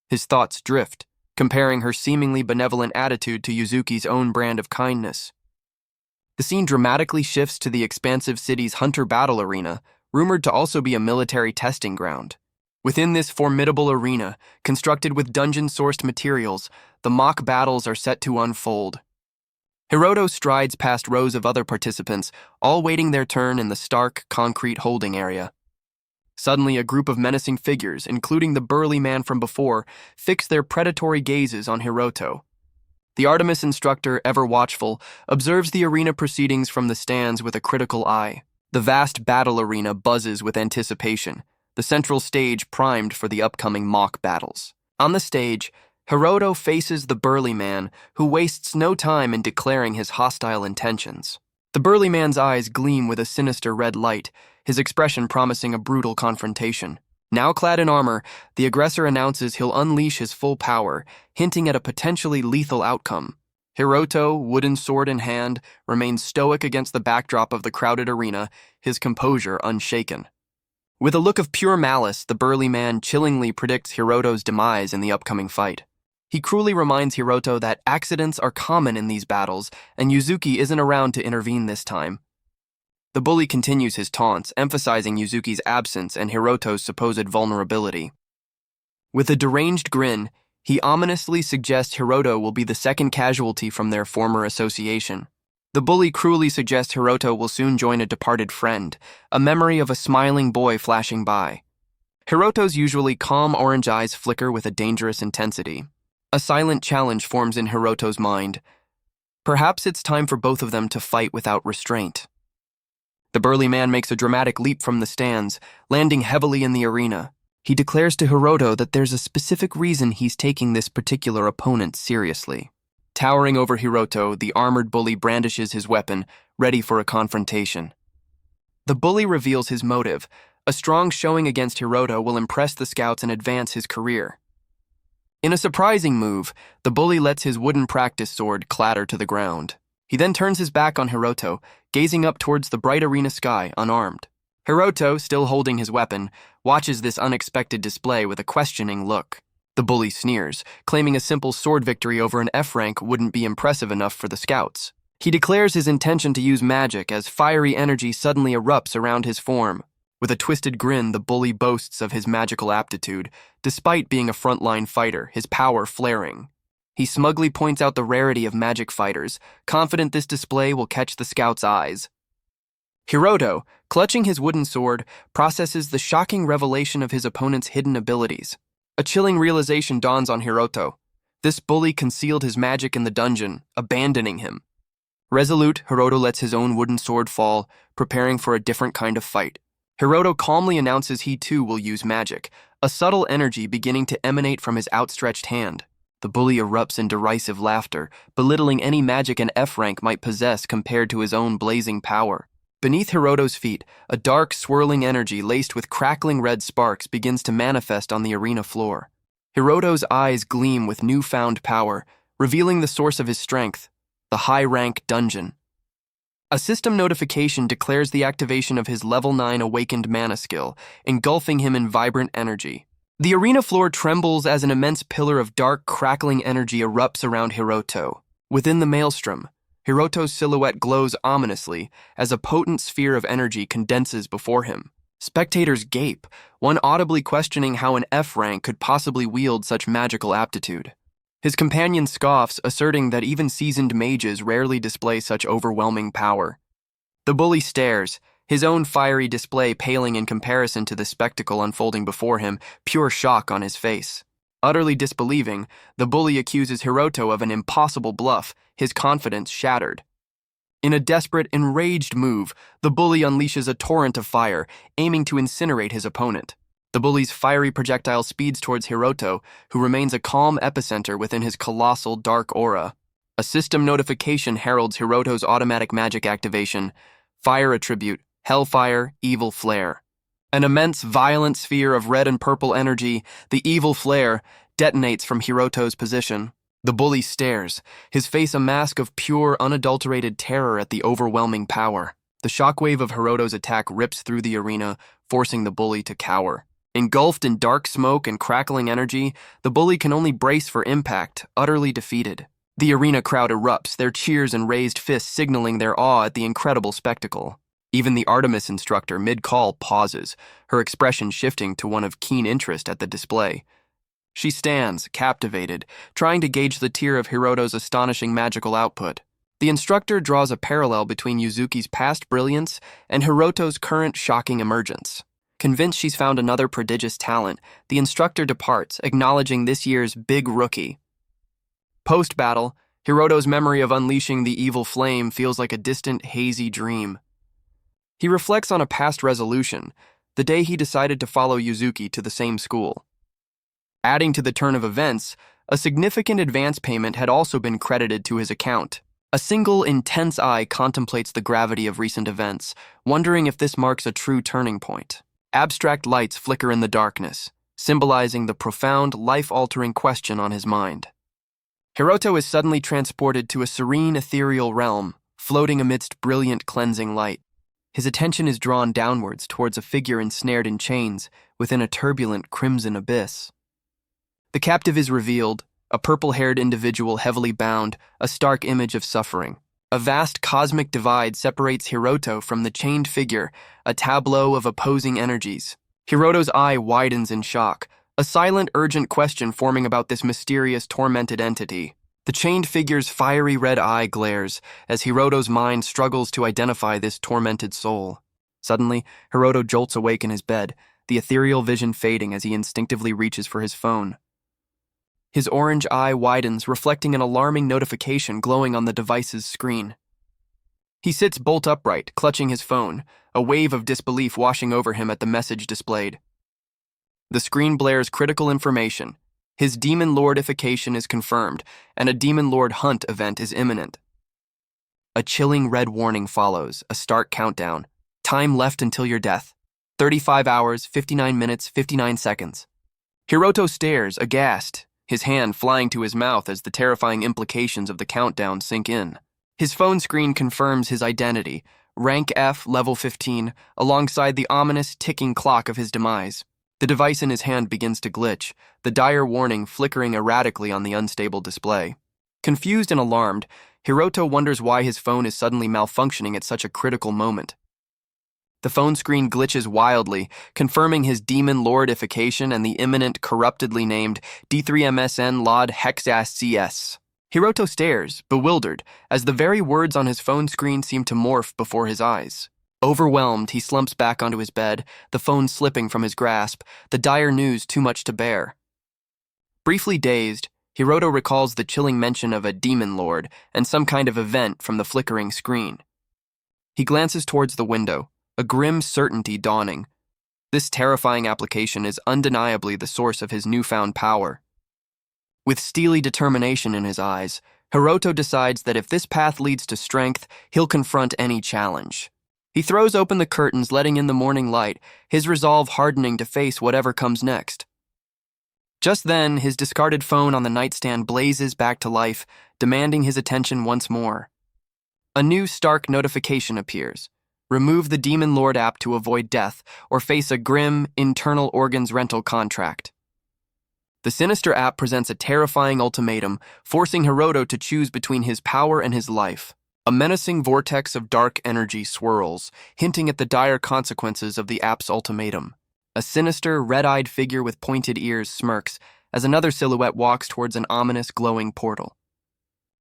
His thoughts drift, comparing her seemingly benevolent attitude to Yuzuki's own brand of kindness. The scene dramatically shifts to the expansive city's hunter battle arena, rumored to also be a military testing ground. Within this formidable arena, constructed with dungeon-sourced materials, the mock battles are set to unfold. Hiroto strides past rows of other participants, all waiting their turn in the stark, concrete holding area. Suddenly, a group of menacing figures, including the burly man from before, fix their predatory gazes on Hiroto. The Artemis instructor, ever watchful, observes the arena proceedings from the stands with a critical eye. The vast battle arena buzzes with anticipation, the central stage primed for the upcoming mock battles. On the stage, Hiroto faces the burly man, who wastes no time in declaring his hostile intentions. The burly man's eyes gleam with a sinister red light, his expression promising a brutal confrontation. Now clad in armor, the aggressor announces he'll unleash his full power, hinting at a potentially lethal outcome. Hiroto, wooden sword in hand, remains stoic against the backdrop of the crowded arena, his composure unshaken. With a look of pure malice, the burly man chillingly predicts Hiroto's demise in the upcoming fight. He cruelly reminds Hiroto that accidents are common in these battles, and Yuzuki isn't around to intervene this time. The bully continues his taunts, emphasizing Yuzuki's absence and Hiroto's supposed vulnerability. With a deranged grin, he ominously suggests Hiroto will be the second casualty from their former association. The bully cruelly suggests Hiroto will soon join a departed friend, a memory of a smiling boy flashing by. Hiroto's usually calm orange eyes flicker with a dangerous intensity. A silent challenge forms in Hiroto's mind. Perhaps it's time for both of them to fight without restraint. The burly man makes a dramatic leap from the stands, landing heavily in the arena. He declares to Hiroto that there's a specific reason he's taking this particular opponent seriously. Towering over Hiroto, the armored bully brandishes his weapon, ready for a confrontation. The bully reveals his motive. A strong showing against Hiroto will impress the scouts and advance his career. In a surprising move, the bully lets his wooden practice sword clatter to the ground. He then turns his back on Hiroto, gazing up towards the bright arena sky, unarmed. Hiroto, still holding his weapon, watches this unexpected display with a questioning look. The bully sneers, claiming a simple sword victory over an F rank wouldn't be impressive enough for the scouts. He declares his intention to use magic as fiery energy suddenly erupts around his form. With a twisted grin, the bully boasts of his magical aptitude, despite being a frontline fighter, his power flaring. He smugly points out the rarity of magic fighters, confident this display will catch the scouts' eyes. Hiroto, clutching his wooden sword, processes the shocking revelation of his opponent's hidden abilities. A chilling realization dawns on Hiroto. This bully concealed his magic in the dungeon, abandoning him. Resolute, Hiroto lets his own wooden sword fall, preparing for a different kind of fight. Hiroto calmly announces he too will use magic, a subtle energy beginning to emanate from his outstretched hand. The bully erupts in derisive laughter, belittling any magic an F rank might possess compared to his own blazing power. Beneath Hiroto's feet, a dark, swirling energy laced with crackling red sparks begins to manifest on the arena floor. Hiroto's eyes gleam with newfound power, revealing the source of his strength, the high-rank dungeon. A system notification declares the activation of his level 9 awakened mana skill, engulfing him in vibrant energy. The arena floor trembles as an immense pillar of dark, crackling energy erupts around Hiroto. Within the maelstrom, Hiroto's silhouette glows ominously as a potent sphere of energy condenses before him. Spectators gape, one audibly questioning how an F rank could possibly wield such magical aptitude. His companion scoffs, asserting that even seasoned mages rarely display such overwhelming power. The bully stares, his own fiery display paling in comparison to the spectacle unfolding before him, pure shock on his face. Utterly disbelieving, the bully accuses Hiroto of an impossible bluff, his confidence shattered. In a desperate, enraged move, the bully unleashes a torrent of fire, aiming to incinerate his opponent. The bully's fiery projectile speeds towards Hiroto, who remains a calm epicenter within his colossal dark aura. A system notification heralds Hiroto's automatic magic activation, fire attribute, Hellfire, Evil Flare. An immense, violent sphere of red and purple energy, the Evil Flare, detonates from Hiroto's position. The bully stares, his face a mask of pure, unadulterated terror at the overwhelming power. The shockwave of Hiroto's attack rips through the arena, forcing the bully to cower. Engulfed in dark smoke and crackling energy, the bully can only brace for impact, utterly defeated. The arena crowd erupts, their cheers and raised fists signaling their awe at the incredible spectacle. Even the Artemis instructor, mid-call, pauses, her expression shifting to one of keen interest at the display. She stands, captivated, trying to gauge the tier of Hiroto's astonishing magical output. The instructor draws a parallel between Yuzuki's past brilliance and Hiroto's current shocking emergence. Convinced she's found another prodigious talent, the instructor departs, acknowledging this year's big rookie. Post-battle, Hiroto's memory of unleashing the evil flame feels like a distant, hazy dream. He reflects on a past resolution, the day he decided to follow Yuzuki to the same school. Adding to the turn of events, a significant advance payment had also been credited to his account. A single, intense eye contemplates the gravity of recent events, wondering if this marks a true turning point. Abstract lights flicker in the darkness, symbolizing the profound, life-altering question on his mind. Hiroto is suddenly transported to a serene, ethereal realm, floating amidst brilliant, cleansing light. His attention is drawn downwards towards a figure ensnared in chains within a turbulent crimson abyss. The captive is revealed, a purple-haired individual heavily bound, a stark image of suffering. A vast cosmic divide separates Hiroto from the chained figure, a tableau of opposing energies. Hiroto's eye widens in shock, a silent, urgent question forming about this mysterious, tormented entity. The chained figure's fiery red eye glares as Hiroto's mind struggles to identify this tormented soul. Suddenly, Hiroto jolts awake in his bed, the ethereal vision fading as he instinctively reaches for his phone. His orange eye widens, reflecting an alarming notification glowing on the device's screen. He sits bolt upright, clutching his phone, a wave of disbelief washing over him at the message displayed. The screen blares critical information. His Demon Lordification is confirmed, and a Demon Lord Hunt event is imminent. A chilling red warning follows, a stark countdown. Time left until your death. 35 hours, 59 minutes, 59 seconds. Hiroto stares, aghast, his hand flying to his mouth as the terrifying implications of the countdown sink in. His phone screen confirms his identity, rank F, level 15, alongside the ominous ticking clock of his demise. The device in his hand begins to glitch, the dire warning flickering erratically on the unstable display. Confused and alarmed, Hiroto wonders why his phone is suddenly malfunctioning at such a critical moment. The phone screen glitches wildly, confirming his Demon Lordification and the imminent, corruptedly named D3MSN Lod Hexas CS. Hiroto stares, bewildered, as the very words on his phone screen seem to morph before his eyes. Overwhelmed, he slumps back onto his bed, the phone slipping from his grasp, the dire news too much to bear. Briefly dazed, Hiroto recalls the chilling mention of a demon lord and some kind of event from the flickering screen. He glances towards the window, a grim certainty dawning. This terrifying application is undeniably the source of his newfound power. With steely determination in his eyes, Hiroto decides that if this path leads to strength, he'll confront any challenge. He throws open the curtains, letting in the morning light, his resolve hardening to face whatever comes next. Just then, his discarded phone on the nightstand blazes back to life, demanding his attention once more. A new stark notification appears. Remove the Demon Lord app to avoid death or face a grim, internal organs rental contract. The sinister app presents a terrifying ultimatum, forcing Hiroto to choose between his power and his life. A menacing vortex of dark energy swirls, hinting at the dire consequences of the app's ultimatum. A sinister, red-eyed figure with pointed ears smirks as another silhouette walks towards an ominous, glowing portal.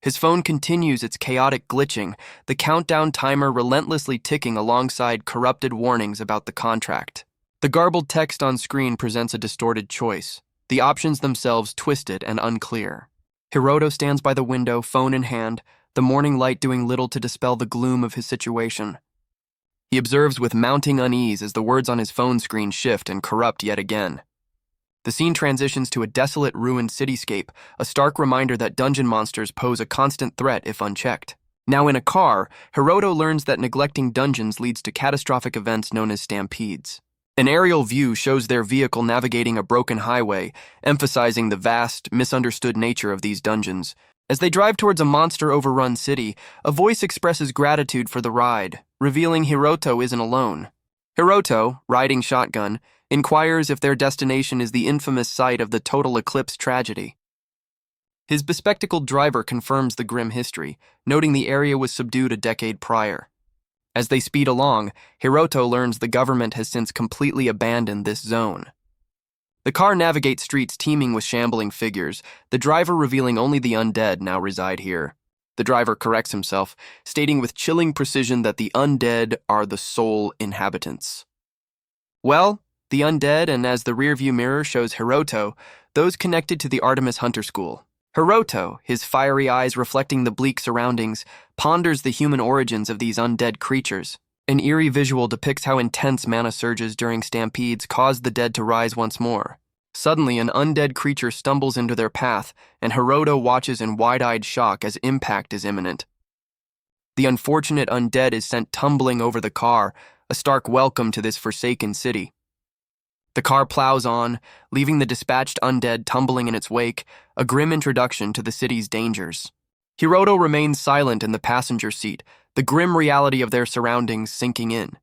His phone continues its chaotic glitching, the countdown timer relentlessly ticking alongside corrupted warnings about the contract. The garbled text on screen presents a distorted choice, the options themselves twisted and unclear. Hiroto stands by the window, phone in hand, the morning light doing little to dispel the gloom of his situation. He observes with mounting unease as the words on his phone screen shift and corrupt yet again. The scene transitions to a desolate, ruined cityscape, a stark reminder that dungeon monsters pose a constant threat if unchecked. Now in a car, Hiroto learns that neglecting dungeons leads to catastrophic events known as stampedes. An aerial view shows their vehicle navigating a broken highway, emphasizing the vast, misunderstood nature of these dungeons. As they drive towards a monster-overrun city, a voice expresses gratitude for the ride, revealing Hiroto isn't alone. Hiroto, riding shotgun, inquires if their destination is the infamous site of the total eclipse tragedy. His bespectacled driver confirms the grim history, noting the area was subdued a decade prior. As they speed along, Hiroto learns the government has since completely abandoned this zone. The car navigates streets teeming with shambling figures, the driver revealing only the undead now reside here. The driver corrects himself, stating with chilling precision that the undead are the sole inhabitants. Well, the undead, and as the rearview mirror shows Hiroto, those connected to the Artemis Hunter School. Hiroto, his fiery eyes reflecting the bleak surroundings, ponders the human origins of these undead creatures. An eerie visual depicts how intense mana surges during stampedes cause the dead to rise once more. Suddenly, an undead creature stumbles into their path, and Hiroto watches in wide-eyed shock as impact is imminent. The unfortunate undead is sent tumbling over the car, a stark welcome to this forsaken city. The car plows on, leaving the dispatched undead tumbling in its wake, a grim introduction to the city's dangers. Hiroto remains silent in the passenger seat, the grim reality of their surroundings sinking in.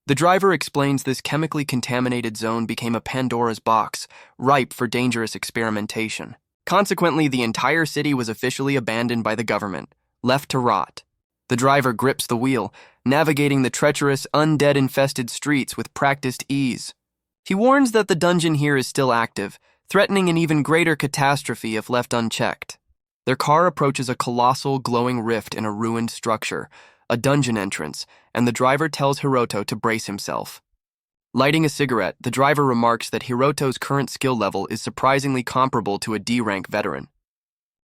The driver explains this chemically contaminated zone became a Pandora's box, ripe for dangerous experimentation. Consequently, the entire city was officially abandoned by the government, left to rot. The driver grips the wheel, navigating the treacherous, undead-infested streets with practiced ease. He warns that the dungeon here is still active, threatening an even greater catastrophe if left unchecked. Their car approaches a colossal, glowing rift in a ruined structure, a dungeon entrance, and the driver tells Hiroto to brace himself. Lighting a cigarette, the driver remarks that Hiroto's current skill level is surprisingly comparable to a D-rank veteran.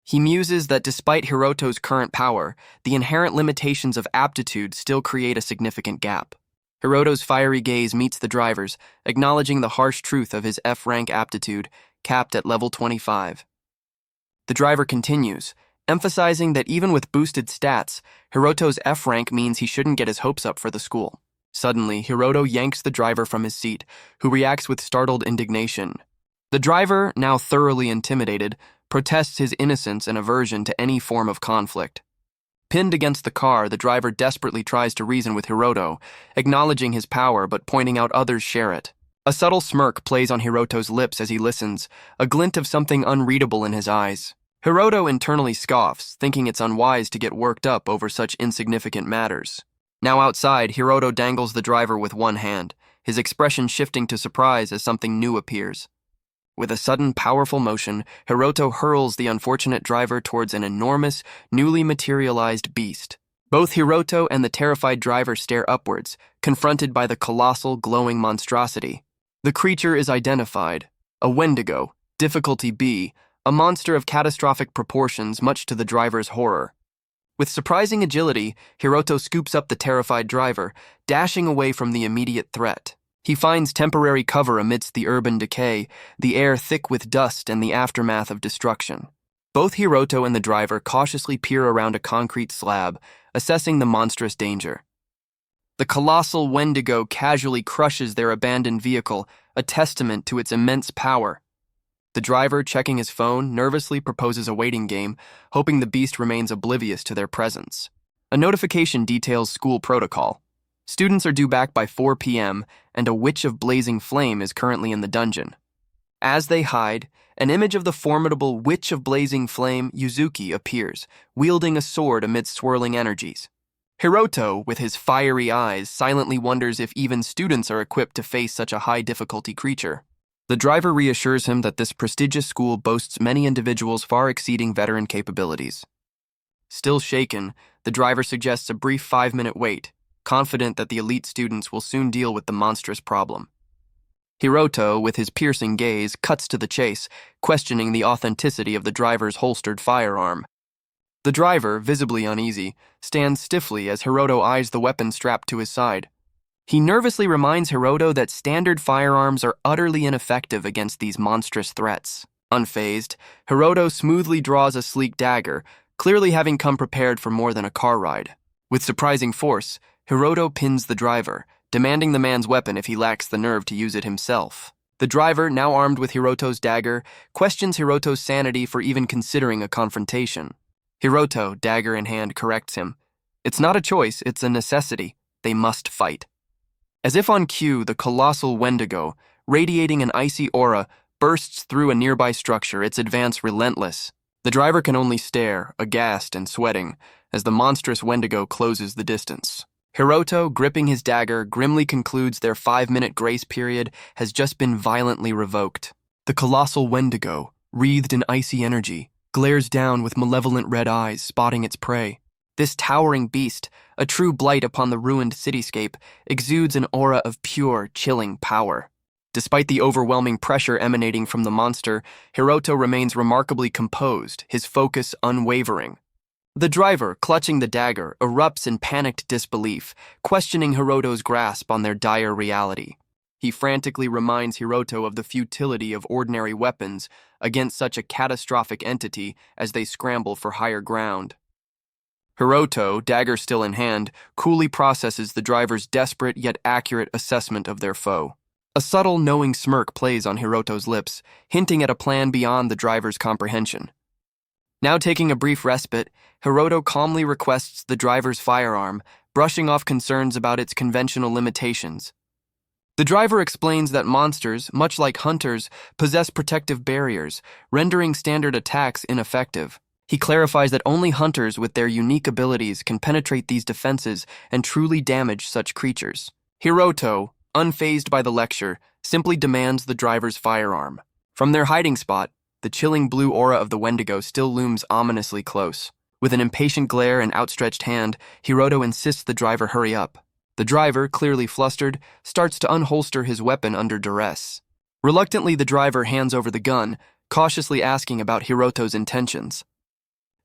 He muses that despite Hiroto's current power, the inherent limitations of aptitude still create a significant gap. Hiroto's fiery gaze meets the driver's, acknowledging the harsh truth of his F-rank aptitude, capped at level 25. The driver continues, emphasizing that even with boosted stats, Hiroto's F-rank means he shouldn't get his hopes up for the school. Suddenly, Hiroto yanks the driver from his seat, who reacts with startled indignation. The driver, now thoroughly intimidated, protests his innocence and aversion to any form of conflict. Pinned against the car, the driver desperately tries to reason with Hiroto, acknowledging his power but pointing out others share it. A subtle smirk plays on Hiroto's lips as he listens, a glint of something unreadable in his eyes. Hiroto internally scoffs, thinking it's unwise to get worked up over such insignificant matters. Now outside, Hiroto dangles the driver with one hand, his expression shifting to surprise as something new appears. With a sudden, powerful motion, Hiroto hurls the unfortunate driver towards an enormous, newly materialized beast. Both Hiroto and the terrified driver stare upwards, confronted by the colossal, glowing monstrosity. The creature is identified, a Wendigo, difficulty B, a monster of catastrophic proportions much to the driver's horror. With surprising agility, Hiroto scoops up the terrified driver, dashing away from the immediate threat. He finds temporary cover amidst the urban decay, the air thick with dust and the aftermath of destruction. Both Hiroto and the driver cautiously peer around a concrete slab, assessing the monstrous danger. The colossal Wendigo casually crushes their abandoned vehicle, a testament to its immense power. The driver, checking his phone, nervously proposes a waiting game, hoping the beast remains oblivious to their presence. A notification details school protocol. Students are due back by 4 p.m., and a witch of blazing flame is currently in the dungeon. As they hide, an image of the formidable witch of blazing flame, Yuzuki, appears, wielding a sword amidst swirling energies. Hiroto, with his fiery eyes, silently wonders if even students are equipped to face such a high-difficulty creature. The driver reassures him that this prestigious school boasts many individuals far exceeding veteran capabilities. Still shaken, the driver suggests a brief 5-minute wait, confident that the elite students will soon deal with the monstrous problem. Hiroto, with his piercing gaze, cuts to the chase, questioning the authenticity of the driver's holstered firearm. The driver, visibly uneasy, stands stiffly as Hiroto eyes the weapon strapped to his side. He nervously reminds Hiroto that standard firearms are utterly ineffective against these monstrous threats. Unfazed, Hiroto smoothly draws a sleek dagger, clearly having come prepared for more than a car ride. With surprising force, Hiroto pins the driver, demanding the man's weapon if he lacks the nerve to use it himself. The driver, now armed with Hiroto's dagger, questions Hiroto's sanity for even considering a confrontation. Hiroto, dagger in hand, corrects him. It's not a choice, it's a necessity. They must fight. As if on cue, the colossal Wendigo, radiating an icy aura, bursts through a nearby structure, its advance relentless. The driver can only stare, aghast and sweating, as the monstrous Wendigo closes the distance. Hiroto, gripping his dagger, grimly concludes their 5-minute grace period has just been violently revoked. The colossal Wendigo, wreathed in icy energy, glares down with malevolent red eyes, spotting its prey. This towering beast, a true blight upon the ruined cityscape, exudes an aura of pure, chilling power. Despite the overwhelming pressure emanating from the monster, Hiroto remains remarkably composed, his focus unwavering. The driver, clutching the dagger, erupts in panicked disbelief, questioning Hiroto's grasp on their dire reality. He frantically reminds Hiroto of the futility of ordinary weapons against such a catastrophic entity as they scramble for higher ground. Hiroto, dagger still in hand, coolly processes the driver's desperate yet accurate assessment of their foe. A subtle, knowing smirk plays on Hiroto's lips, hinting at a plan beyond the driver's comprehension. Now taking a brief respite, Hiroto calmly requests the driver's firearm, brushing off concerns about its conventional limitations. The driver explains that monsters, much like hunters, possess protective barriers, rendering standard attacks ineffective. He clarifies that only hunters with their unique abilities can penetrate these defenses and truly damage such creatures. Hiroto, unfazed by the lecture, simply demands the driver's firearm. From their hiding spot, the chilling blue aura of the Wendigo still looms ominously close. With an impatient glare and outstretched hand, Hiroto insists the driver hurry up. The driver, clearly flustered, starts to unholster his weapon under duress. Reluctantly, the driver hands over the gun, cautiously asking about Hiroto's intentions.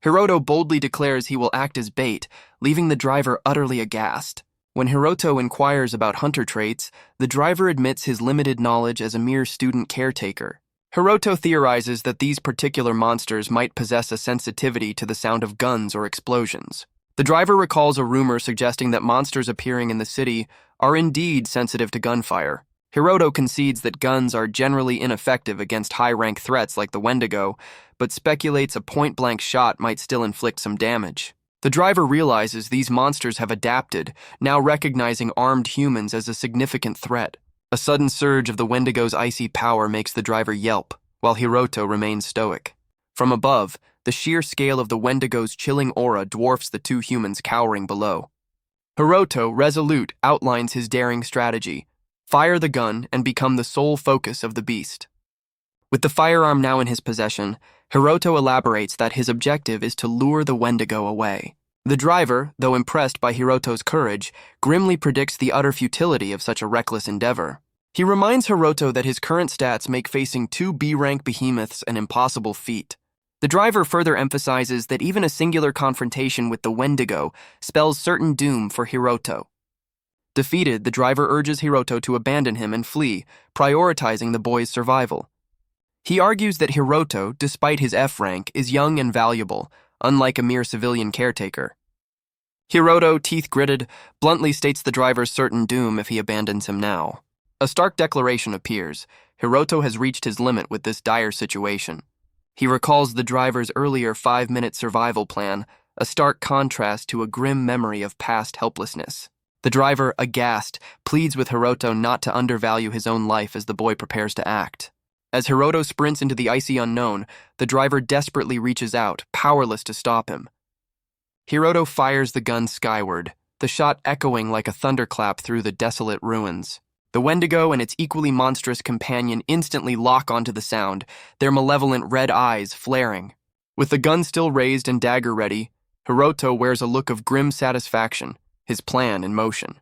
Hiroto boldly declares he will act as bait, leaving the driver utterly aghast. When Hiroto inquires about hunter traits, the driver admits his limited knowledge as a mere student caretaker. Hiroto theorizes that these particular monsters might possess a sensitivity to the sound of guns or explosions. The driver recalls a rumor suggesting that monsters appearing in the city are indeed sensitive to gunfire. Hiroto concedes that guns are generally ineffective against high-rank threats like the Wendigo, but speculates a point-blank shot might still inflict some damage. The driver realizes these monsters have adapted, now recognizing armed humans as a significant threat. A sudden surge of the Wendigo's icy power makes the driver yelp, while Hiroto remains stoic. From above, the sheer scale of the Wendigo's chilling aura dwarfs the two humans cowering below. Hiroto, resolute, outlines his daring strategy: fire the gun and become the sole focus of the beast. With the firearm now in his possession, Hiroto elaborates that his objective is to lure the Wendigo away. The driver, though impressed by Hiroto's courage, grimly predicts the utter futility of such a reckless endeavor. He reminds Hiroto that his current stats make facing two B-rank behemoths an impossible feat. The driver further emphasizes that even a singular confrontation with the Wendigo spells certain doom for Hiroto. Defeated, the driver urges Hiroto to abandon him and flee, prioritizing the boy's survival. He argues that Hiroto, despite his F rank, is young and valuable, unlike a mere civilian caretaker. Hiroto, teeth gritted, bluntly states the driver's certain doom if he abandons him now. A stark declaration appears. Hiroto has reached his limit with this dire situation. He recalls the driver's earlier 5-minute survival plan, a stark contrast to a grim memory of past helplessness. The driver, aghast, pleads with Hiroto not to undervalue his own life as the boy prepares to act. As Hiroto sprints into the icy unknown, the driver desperately reaches out, powerless to stop him. Hiroto fires the gun skyward, the shot echoing like a thunderclap through the desolate ruins. The Wendigo and its equally monstrous companion instantly lock onto the sound, their malevolent red eyes flaring. With the gun still raised and dagger ready, Hiroto wears a look of grim satisfaction, his plan in motion.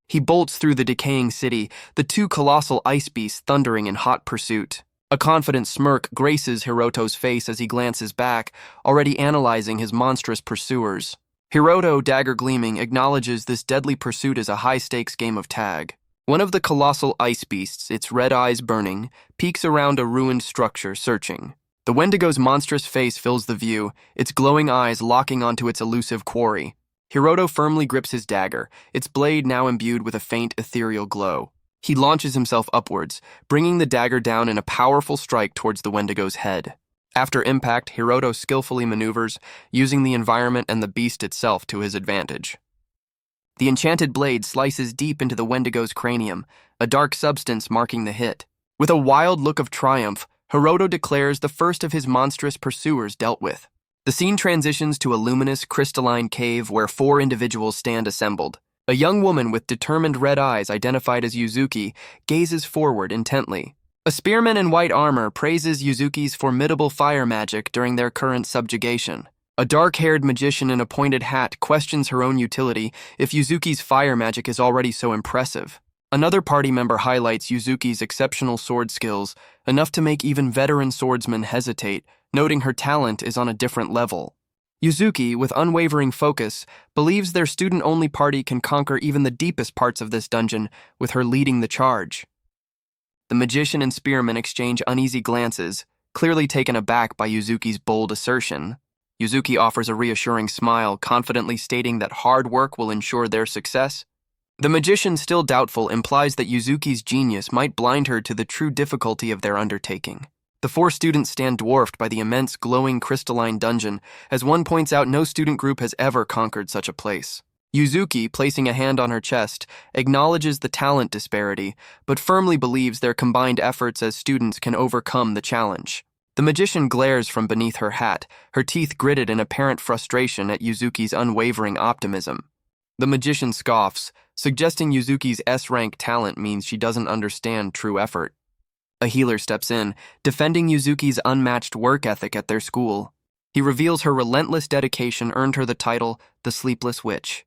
He bolts through the decaying city, the two colossal ice beasts thundering in hot pursuit. A confident smirk graces Hiroto's face as he glances back, already analyzing his monstrous pursuers. Hiroto, dagger gleaming, acknowledges this deadly pursuit as a high-stakes game of tag. One of the colossal ice beasts, its red eyes burning, peeks around a ruined structure, searching. The Wendigo's monstrous face fills the view, its glowing eyes locking onto its elusive quarry. Hiroto firmly grips his dagger, its blade now imbued with a faint ethereal glow. He launches himself upwards, bringing the dagger down in a powerful strike towards the Wendigo's head. After impact, Hiroto skillfully maneuvers, using the environment and the beast itself to his advantage. The enchanted blade slices deep into the Wendigo's cranium, a dark substance marking the hit. With a wild look of triumph, Hiroto declares the first of his monstrous pursuers dealt with. The scene transitions to a luminous, crystalline cave where 4 individuals stand assembled. A young woman with determined red eyes, identified as Yuzuki, gazes forward intently. A spearman in white armor praises Yuzuki's formidable fire magic during their current subjugation. A dark-haired magician in a pointed hat questions her own utility if Yuzuki's fire magic is already so impressive. Another party member highlights Yuzuki's exceptional sword skills, enough to make even veteran swordsmen hesitate, noting her talent is on a different level. Yuzuki, with unwavering focus, believes their student-only party can conquer even the deepest parts of this dungeon, with her leading the charge. The magician and spearman exchange uneasy glances, clearly taken aback by Yuzuki's bold assertion. Yuzuki offers a reassuring smile, confidently stating that hard work will ensure their success. The magician, still doubtful, implies that Yuzuki's genius might blind her to the true difficulty of their undertaking. The four students stand dwarfed by the immense, glowing, crystalline dungeon. As one points out, no student group has ever conquered such a place. Yuzuki, placing a hand on her chest, acknowledges the talent disparity, but firmly believes their combined efforts as students can overcome the challenge. The magician glares from beneath her hat, her teeth gritted in apparent frustration at Yuzuki's unwavering optimism. The magician scoffs, suggesting Yuzuki's S-rank talent means she doesn't understand true effort. A healer steps in, defending Yuzuki's unmatched work ethic at their school. He reveals her relentless dedication earned her the title, the Sleepless Witch.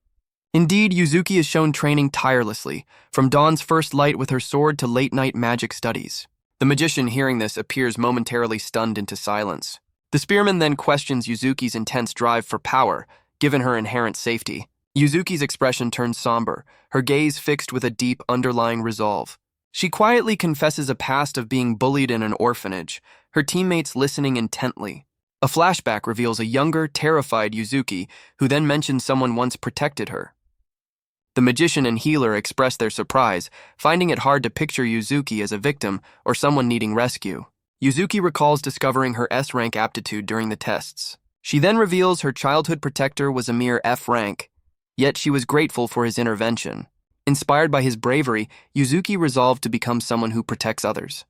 Indeed, Yuzuki is shown training tirelessly, from dawn's first light with her sword to late-night magic studies. The magician, hearing this, appears momentarily stunned into silence. The spearman then questions Yuzuki's intense drive for power, given her inherent safety. Yuzuki's expression turns somber, her gaze fixed with a deep underlying resolve. She quietly confesses a past of being bullied in an orphanage, her teammates listening intently. A flashback reveals a younger, terrified Yuzuki, who then mentions someone once protected her. The magician and healer express their surprise, finding it hard to picture Yuzuki as a victim or someone needing rescue. Yuzuki recalls discovering her S-rank aptitude during the tests. She then reveals her childhood protector was a mere F rank, yet she was grateful for his intervention. Inspired by his bravery, Yuzuki resolved to become someone who protects others.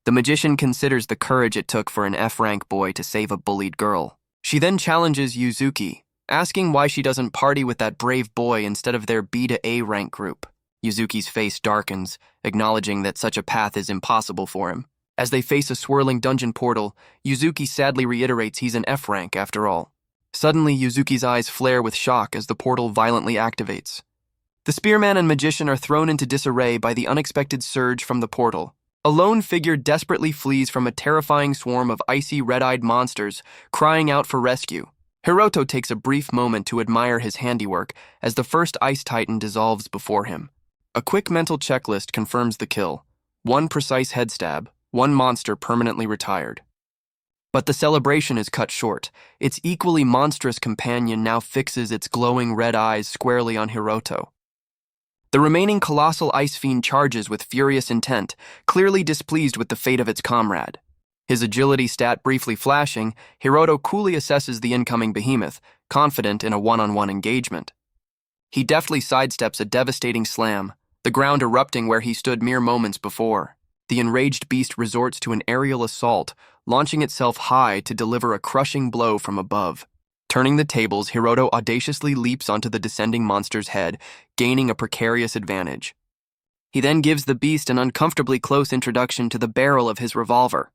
The magician considers the courage it took for an F-rank boy to save a bullied girl. She then challenges Yuzuki, asking why she doesn't party with that brave boy instead of their B to A rank group. Yuzuki's face darkens, acknowledging that such a path is impossible for him. As they face a swirling dungeon portal, Yuzuki sadly reiterates he's an F rank after all. Suddenly, Yuzuki's eyes flare with shock as the portal violently activates. The spearman and magician are thrown into disarray by the unexpected surge from the portal. A lone figure desperately flees from a terrifying swarm of icy, red-eyed monsters, crying out for rescue. Hiroto takes a brief moment to admire his handiwork as the first ice titan dissolves before him. A quick mental checklist confirms the kill. 1 precise head stab, 1 monster permanently retired. But the celebration is cut short. Its equally monstrous companion now fixes its glowing red eyes squarely on Hiroto. The remaining colossal ice fiend charges with furious intent, clearly displeased with the fate of its comrade. His agility stat briefly flashing, Hiroto coolly assesses the incoming behemoth, confident in a one-on-one engagement. He deftly sidesteps a devastating slam, the ground erupting where he stood mere moments before. The enraged beast resorts to an aerial assault, launching itself high to deliver a crushing blow from above. Turning the tables, Hiroto audaciously leaps onto the descending monster's head, gaining a precarious advantage. He then gives the beast an uncomfortably close introduction to the barrel of his revolver.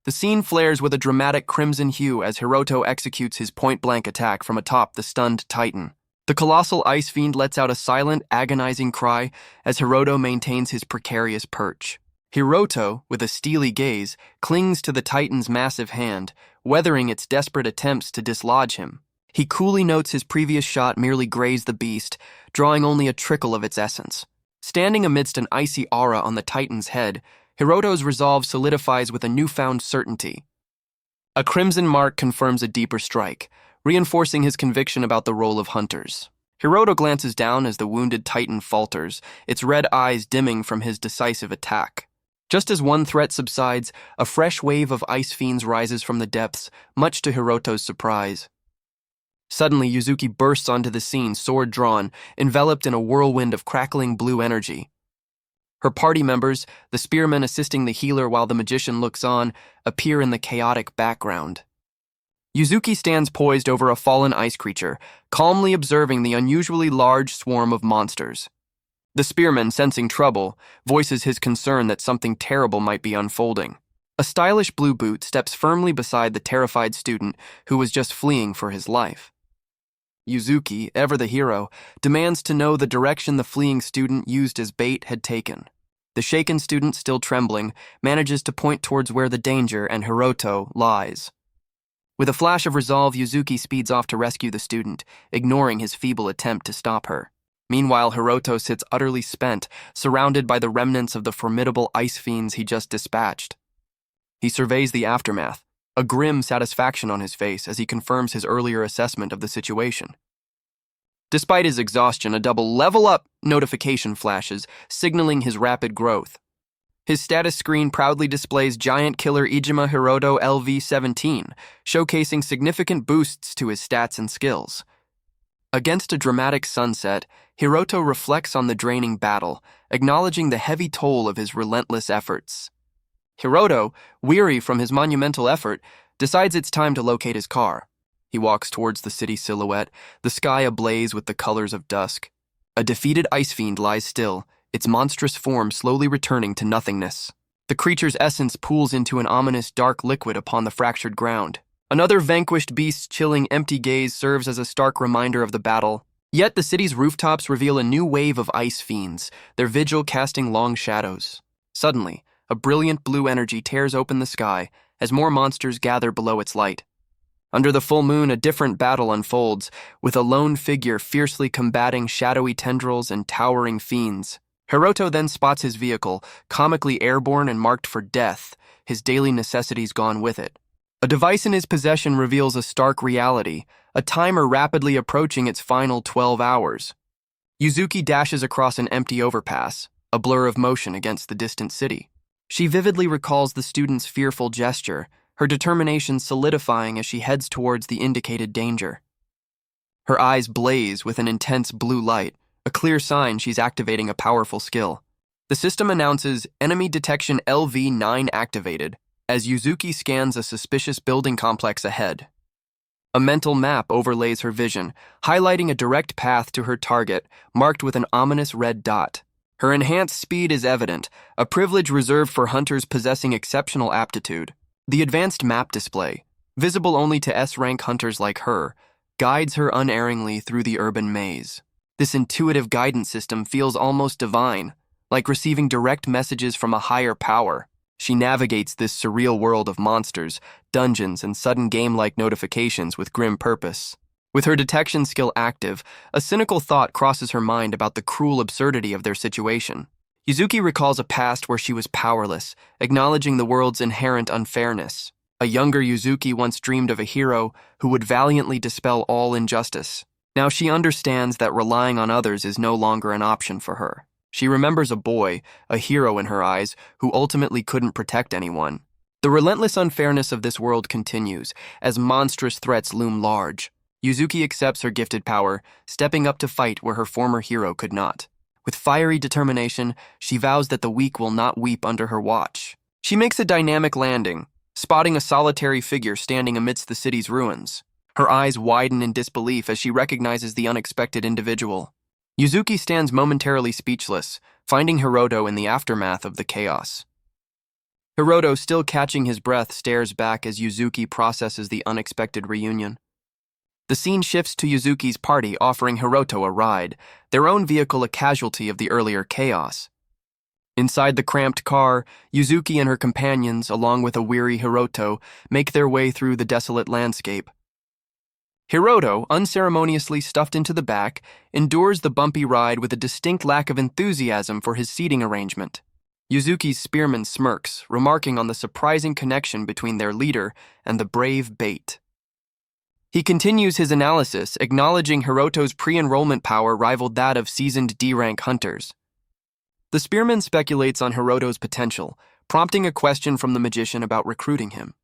The scene flares with a dramatic crimson hue as Hiroto executes his point-blank attack from atop the stunned titan. The colossal ice fiend lets out a silent, agonizing cry as Hiroto maintains his precarious perch. Hiroto, with a steely gaze, clings to the titan's massive hand, weathering its desperate attempts to dislodge him. He coolly notes his previous shot merely grazed the beast, drawing only a trickle of its essence. Standing amidst an icy aura on the titan's head, Hiroto's resolve solidifies with a newfound certainty. A crimson mark confirms a deeper strike, reinforcing his conviction about the role of hunters. Hiroto glances down as the wounded titan falters, its red eyes dimming from his decisive attack. Just as one threat subsides, a fresh wave of ice fiends rises from the depths, much to Hiroto's surprise. Suddenly, Yuzuki bursts onto the scene, sword drawn, enveloped in a whirlwind of crackling blue energy. Her party members, the spearman assisting the healer while the magician looks on, appear in the chaotic background. Yuzuki stands poised over a fallen ice creature, calmly observing the unusually large swarm of monsters. The spearman, sensing trouble, voices his concern that something terrible might be unfolding. A stylish blue boot steps firmly beside the terrified student who was just fleeing for his life. Yuzuki, ever the hero, demands to know the direction the fleeing student used as bait had taken. The shaken student, still trembling, manages to point towards where the danger and Hiroto lies. With a flash of resolve, Yuzuki speeds off to rescue the student, ignoring his feeble attempt to stop her. Meanwhile, Hiroto sits utterly spent, surrounded by the remnants of the formidable ice fiends he just dispatched. He surveys the aftermath, a grim satisfaction on his face as he confirms his earlier assessment of the situation. Despite his exhaustion, a double level-up notification flashes, signaling his rapid growth. His status screen proudly displays Giant Killer Ijima Hiroto LV-17, showcasing significant boosts to his stats and skills. Against a dramatic sunset, Hiroto reflects on the draining battle, acknowledging the heavy toll of his relentless efforts. Hiroto, weary from his monumental effort, decides it's time to locate his car. He walks towards the city silhouette, the sky ablaze with the colors of dusk. A defeated ice fiend lies still, its monstrous form slowly returning to nothingness. The creature's essence pools into an ominous dark liquid upon the fractured ground. Another vanquished beast's chilling, empty gaze serves as a stark reminder of the battle. Yet the city's rooftops reveal a new wave of ice fiends, their vigil casting long shadows. Suddenly, a brilliant blue energy tears open the sky as more monsters gather below its light. Under the full moon, a different battle unfolds, with a lone figure fiercely combating shadowy tendrils and towering fiends. Hiroto then spots his vehicle, comically airborne and marked for death, his daily necessities gone with it. A device in his possession reveals a stark reality, a timer rapidly approaching its final 12 hours. Yuzuki dashes across an empty overpass, a blur of motion against the distant city. She vividly recalls the student's fearful gesture, her determination solidifying as she heads towards the indicated danger. Her eyes blaze with an intense blue light, a clear sign she's activating a powerful skill. The system announces Enemy Detection LV-9 activated as Yuzuki scans a suspicious building complex ahead. A mental map overlays her vision, highlighting a direct path to her target, marked with an ominous red dot. Her enhanced speed is evident, a privilege reserved for hunters possessing exceptional aptitude. The advanced map display, visible only to S-rank hunters like her, guides her unerringly through the urban maze. This intuitive guidance system feels almost divine, like receiving direct messages from a higher power. She navigates this surreal world of monsters, dungeons, and sudden game-like notifications with grim purpose. With her detection skill active, a cynical thought crosses her mind about the cruel absurdity of their situation. Yuzuki recalls a past where she was powerless, acknowledging the world's inherent unfairness. A younger Yuzuki once dreamed of a hero who would valiantly dispel all injustice. Now she understands that relying on others is no longer an option for her. She remembers a boy, a hero in her eyes, who ultimately couldn't protect anyone. The relentless unfairness of this world continues, as monstrous threats loom large. Yuzuki accepts her gifted power, stepping up to fight where her former hero could not. With fiery determination, she vows that the weak will not weep under her watch. She makes a dynamic landing, spotting a solitary figure standing amidst the city's ruins. Her eyes widen in disbelief as she recognizes the unexpected individual. Yuzuki stands momentarily speechless, finding Hiroto in the aftermath of the chaos. Hiroto, still catching his breath, stares back as Yuzuki processes the unexpected reunion. The scene shifts to Yuzuki's party offering Hiroto a ride, their own vehicle a casualty of the earlier chaos. Inside the cramped car, Yuzuki and her companions, along with a weary Hiroto, make their way through the desolate landscape. Hiroto, unceremoniously stuffed into the back, endures the bumpy ride with a distinct lack of enthusiasm for his seating arrangement. Yuzuki's spearman smirks, remarking on the surprising connection between their leader and the brave bait. He continues his analysis, acknowledging Hiroto's pre-enrollment power rivaled that of seasoned D-rank hunters. The spearman speculates on Hiroto's potential, prompting a question from the magician about recruiting him.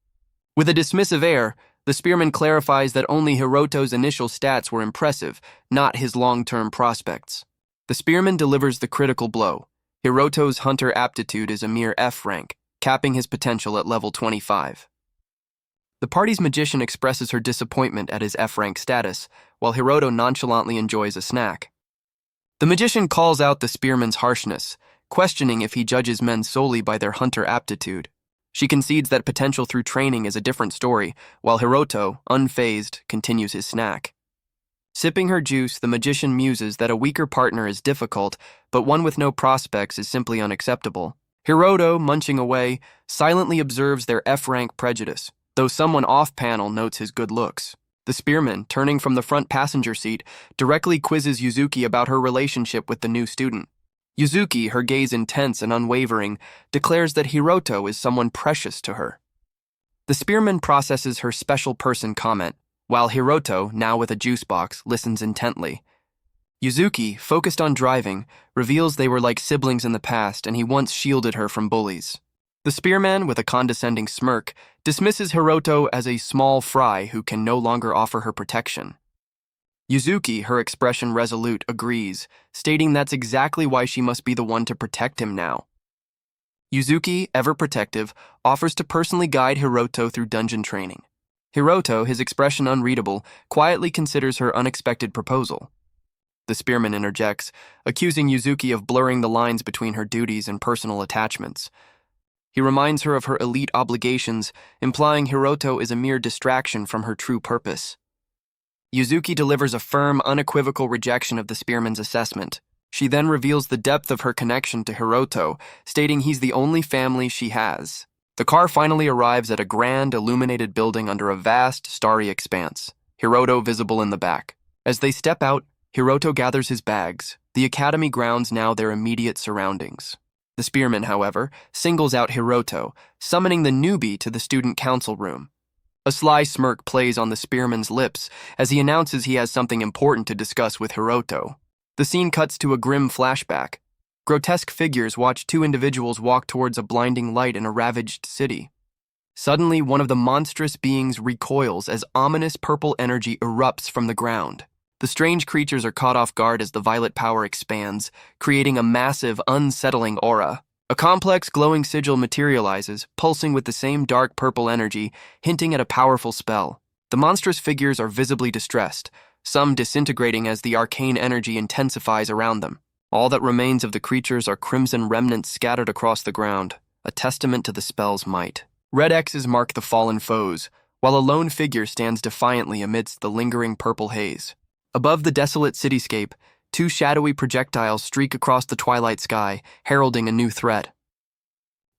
With a dismissive air, the spearman clarifies that only Hiroto's initial stats were impressive, not his long-term prospects. The spearman delivers the critical blow. Hiroto's hunter aptitude is a mere F rank, capping his potential at level 25. The party's magician expresses her disappointment at his F-rank status, while Hiroto nonchalantly enjoys a snack. The magician calls out the spearman's harshness, questioning if he judges men solely by their hunter aptitude. She concedes that potential through training is a different story, while Hiroto, unfazed, continues his snack. Sipping her juice, the magician muses that a weaker partner is difficult, but one with no prospects is simply unacceptable. Hiroto, munching away, silently observes their F-rank prejudice, though someone off-panel notes his good looks. The spearman, turning from the front passenger seat, directly quizzes Yuzuki about her relationship with the new student. Yuzuki, her gaze intense and unwavering, declares that Hiroto is someone precious to her. The spearman processes her special person comment, while Hiroto, now with a juice box, listens intently. Yuzuki, focused on driving, reveals they were like siblings in the past and he once shielded her from bullies. The spearman, with a condescending smirk, dismisses Hiroto as a small fry who can no longer offer her protection. Yuzuki, her expression resolute, agrees, stating that's exactly why she must be the one to protect him now. Yuzuki, ever protective, offers to personally guide Hiroto through dungeon training. Hiroto, his expression unreadable, quietly considers her unexpected proposal. The spearman interjects, accusing Yuzuki of blurring the lines between her duties and personal attachments. He reminds her of her elite obligations, implying Hiroto is a mere distraction from her true purpose. Yuzuki delivers a firm, unequivocal rejection of the spearman's assessment. She then reveals the depth of her connection to Hiroto, stating he's the only family she has. The car finally arrives at a grand, illuminated building under a vast, starry expanse, Hiroto visible in the back. As they step out, Hiroto gathers his bags, the academy grounds now their immediate surroundings. The spearman, however, singles out Hiroto, summoning the newbie to the student council room. A sly smirk plays on the spearman's lips as he announces he has something important to discuss with Hiroto. The scene cuts to a grim flashback. Grotesque figures watch two individuals walk towards a blinding light in a ravaged city. Suddenly, one of the monstrous beings recoils as ominous purple energy erupts from the ground. The strange creatures are caught off guard as the violet power expands, creating a massive, unsettling aura. A complex, glowing sigil materializes, pulsing with the same dark purple energy, hinting at a powerful spell. The monstrous figures are visibly distressed, some disintegrating as the arcane energy intensifies around them. All that remains of the creatures are crimson remnants scattered across the ground, a testament to the spell's might. Red X's mark the fallen foes, while a lone figure stands defiantly amidst the lingering purple haze. Above the desolate cityscape, two shadowy projectiles streak across the twilight sky, heralding a new threat.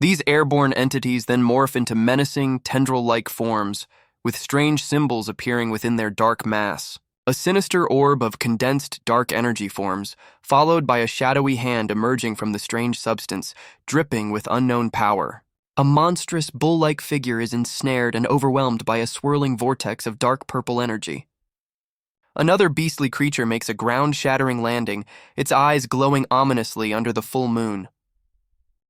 These airborne entities then morph into menacing, tendril-like forms, with strange symbols appearing within their dark mass. A sinister orb of condensed dark energy forms, followed by a shadowy hand emerging from the strange substance, dripping with unknown power. A monstrous, bull-like figure is ensnared and overwhelmed by a swirling vortex of dark purple energy. Another beastly creature makes a ground-shattering landing, its eyes glowing ominously under the full moon.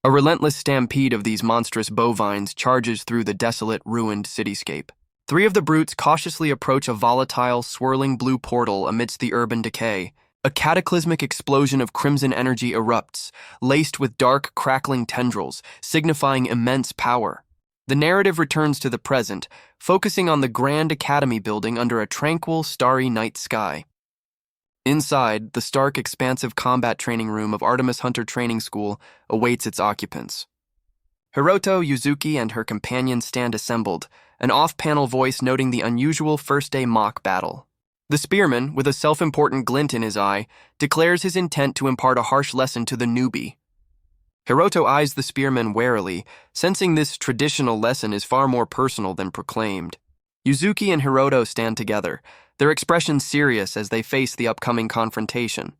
A relentless stampede of these monstrous bovines charges through the desolate, ruined cityscape. Three of the brutes cautiously approach a volatile, swirling blue portal amidst the urban decay. A cataclysmic explosion of crimson energy erupts, laced with dark, crackling tendrils, signifying immense power. The narrative returns to the present, focusing on the Grand Academy building under a tranquil, starry night sky. Inside, the stark, expansive combat training room of Artemis Hunter Training School awaits its occupants. Hiroto, Yuzuki, and her companions stand assembled, an off-panel voice noting the unusual first-day mock battle. The spearman, with a self-important glint in his eye, declares his intent to impart a harsh lesson to the newbie. Hiroto eyes the spearman warily, sensing this traditional lesson is far more personal than proclaimed. Yuzuki and Hiroto stand together, their expressions serious as they face the upcoming confrontation.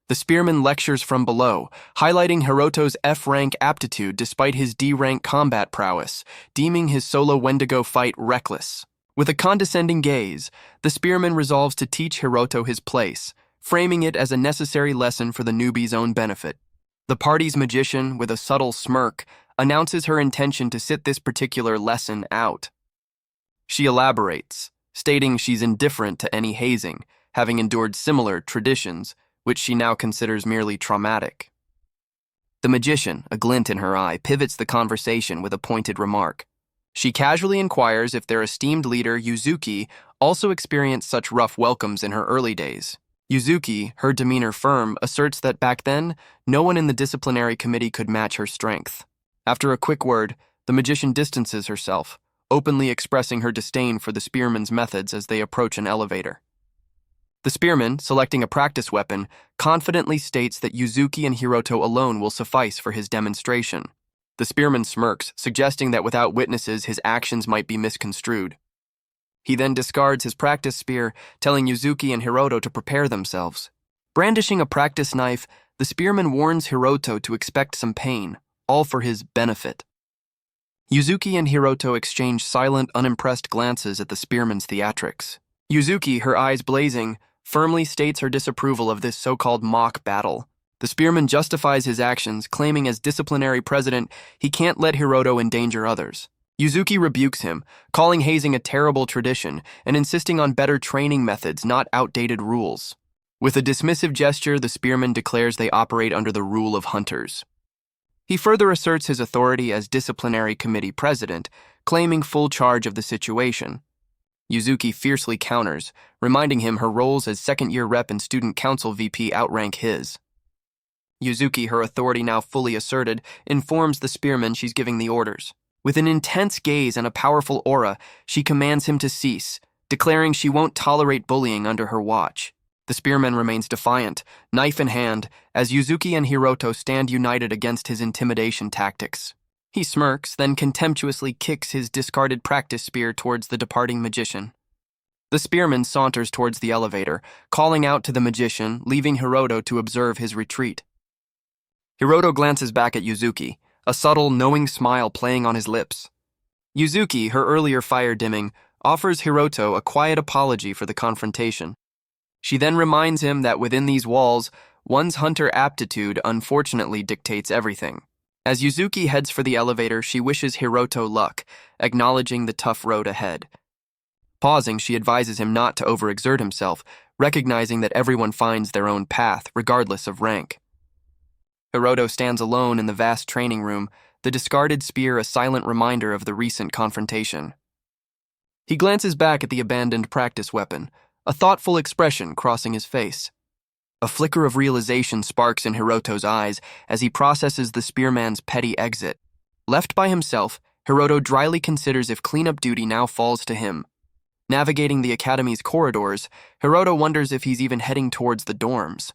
The spearman lectures from below, highlighting Hiroto's F-rank aptitude despite his D-rank combat prowess, deeming his solo Wendigo fight reckless. With a condescending gaze, the spearman resolves to teach Hiroto his place, framing it as a necessary lesson for the newbie's own benefit. The party's magician, with a subtle smirk, announces her intention to sit this particular lesson out. She elaborates, stating she's indifferent to any hazing, having endured similar traditions, which she now considers merely traumatic. The magician, a glint in her eye, pivots the conversation with a pointed remark. She casually inquires if their esteemed leader, Yuzuki, also experienced such rough welcomes in her early days. Yuzuki, her demeanor firm, asserts that back then, no one in the disciplinary committee could match her strength. After a quick word, the magician distances herself, openly expressing her disdain for the spearman's methods as they approach an elevator. The spearman, selecting a practice weapon, confidently states that Yuzuki and Hiroto alone will suffice for his demonstration. The spearman smirks, suggesting that without witnesses his actions might be misconstrued. He then discards his practice spear, telling Yuzuki and Hiroto to prepare themselves. Brandishing a practice knife, the spearman warns Hiroto to expect some pain, all for his benefit. Yuzuki and Hiroto exchange silent, unimpressed glances at the spearman's theatrics. Yuzuki, her eyes blazing, firmly states her disapproval of this so-called mock battle. The spearman justifies his actions, claiming as disciplinary president he can't let Hiroto endanger others. Yuzuki rebukes him, calling hazing a terrible tradition and insisting on better training methods, not outdated rules. With a dismissive gesture, the spearman declares they operate under the rule of hunters. He further asserts his authority as disciplinary committee president, claiming full charge of the situation. Yuzuki fiercely counters, reminding him her roles as second-year rep and student council VP outrank his. Yuzuki, her authority now fully asserted, informs the spearman she's giving the orders. With an intense gaze and a powerful aura, she commands him to cease, declaring she won't tolerate bullying under her watch. The spearman remains defiant, knife in hand, as Yuzuki and Hiroto stand united against his intimidation tactics. He smirks, then contemptuously kicks his discarded practice spear towards the departing magician. The spearman saunters towards the elevator, calling out to the magician, leaving Hiroto to observe his retreat. Hiroto glances back at Yuzuki, a subtle, knowing smile playing on his lips. Yuzuki, her earlier fire dimming, offers Hiroto a quiet apology for the confrontation. She then reminds him that within these walls, one's hunter aptitude unfortunately dictates everything. As Yuzuki heads for the elevator, she wishes Hiroto luck, acknowledging the tough road ahead. Pausing, she advises him not to overexert himself, recognizing that everyone finds their own path, regardless of rank. Hiroto stands alone in the vast training room, the discarded spear a silent reminder of the recent confrontation. He glances back at the abandoned practice weapon, a thoughtful expression crossing his face. A flicker of realization sparks in Hiroto's eyes as he processes the spearman's petty exit. Left by himself, Hiroto dryly considers if cleanup duty now falls to him. Navigating the academy's corridors, Hiroto wonders if he's even heading towards the dorms.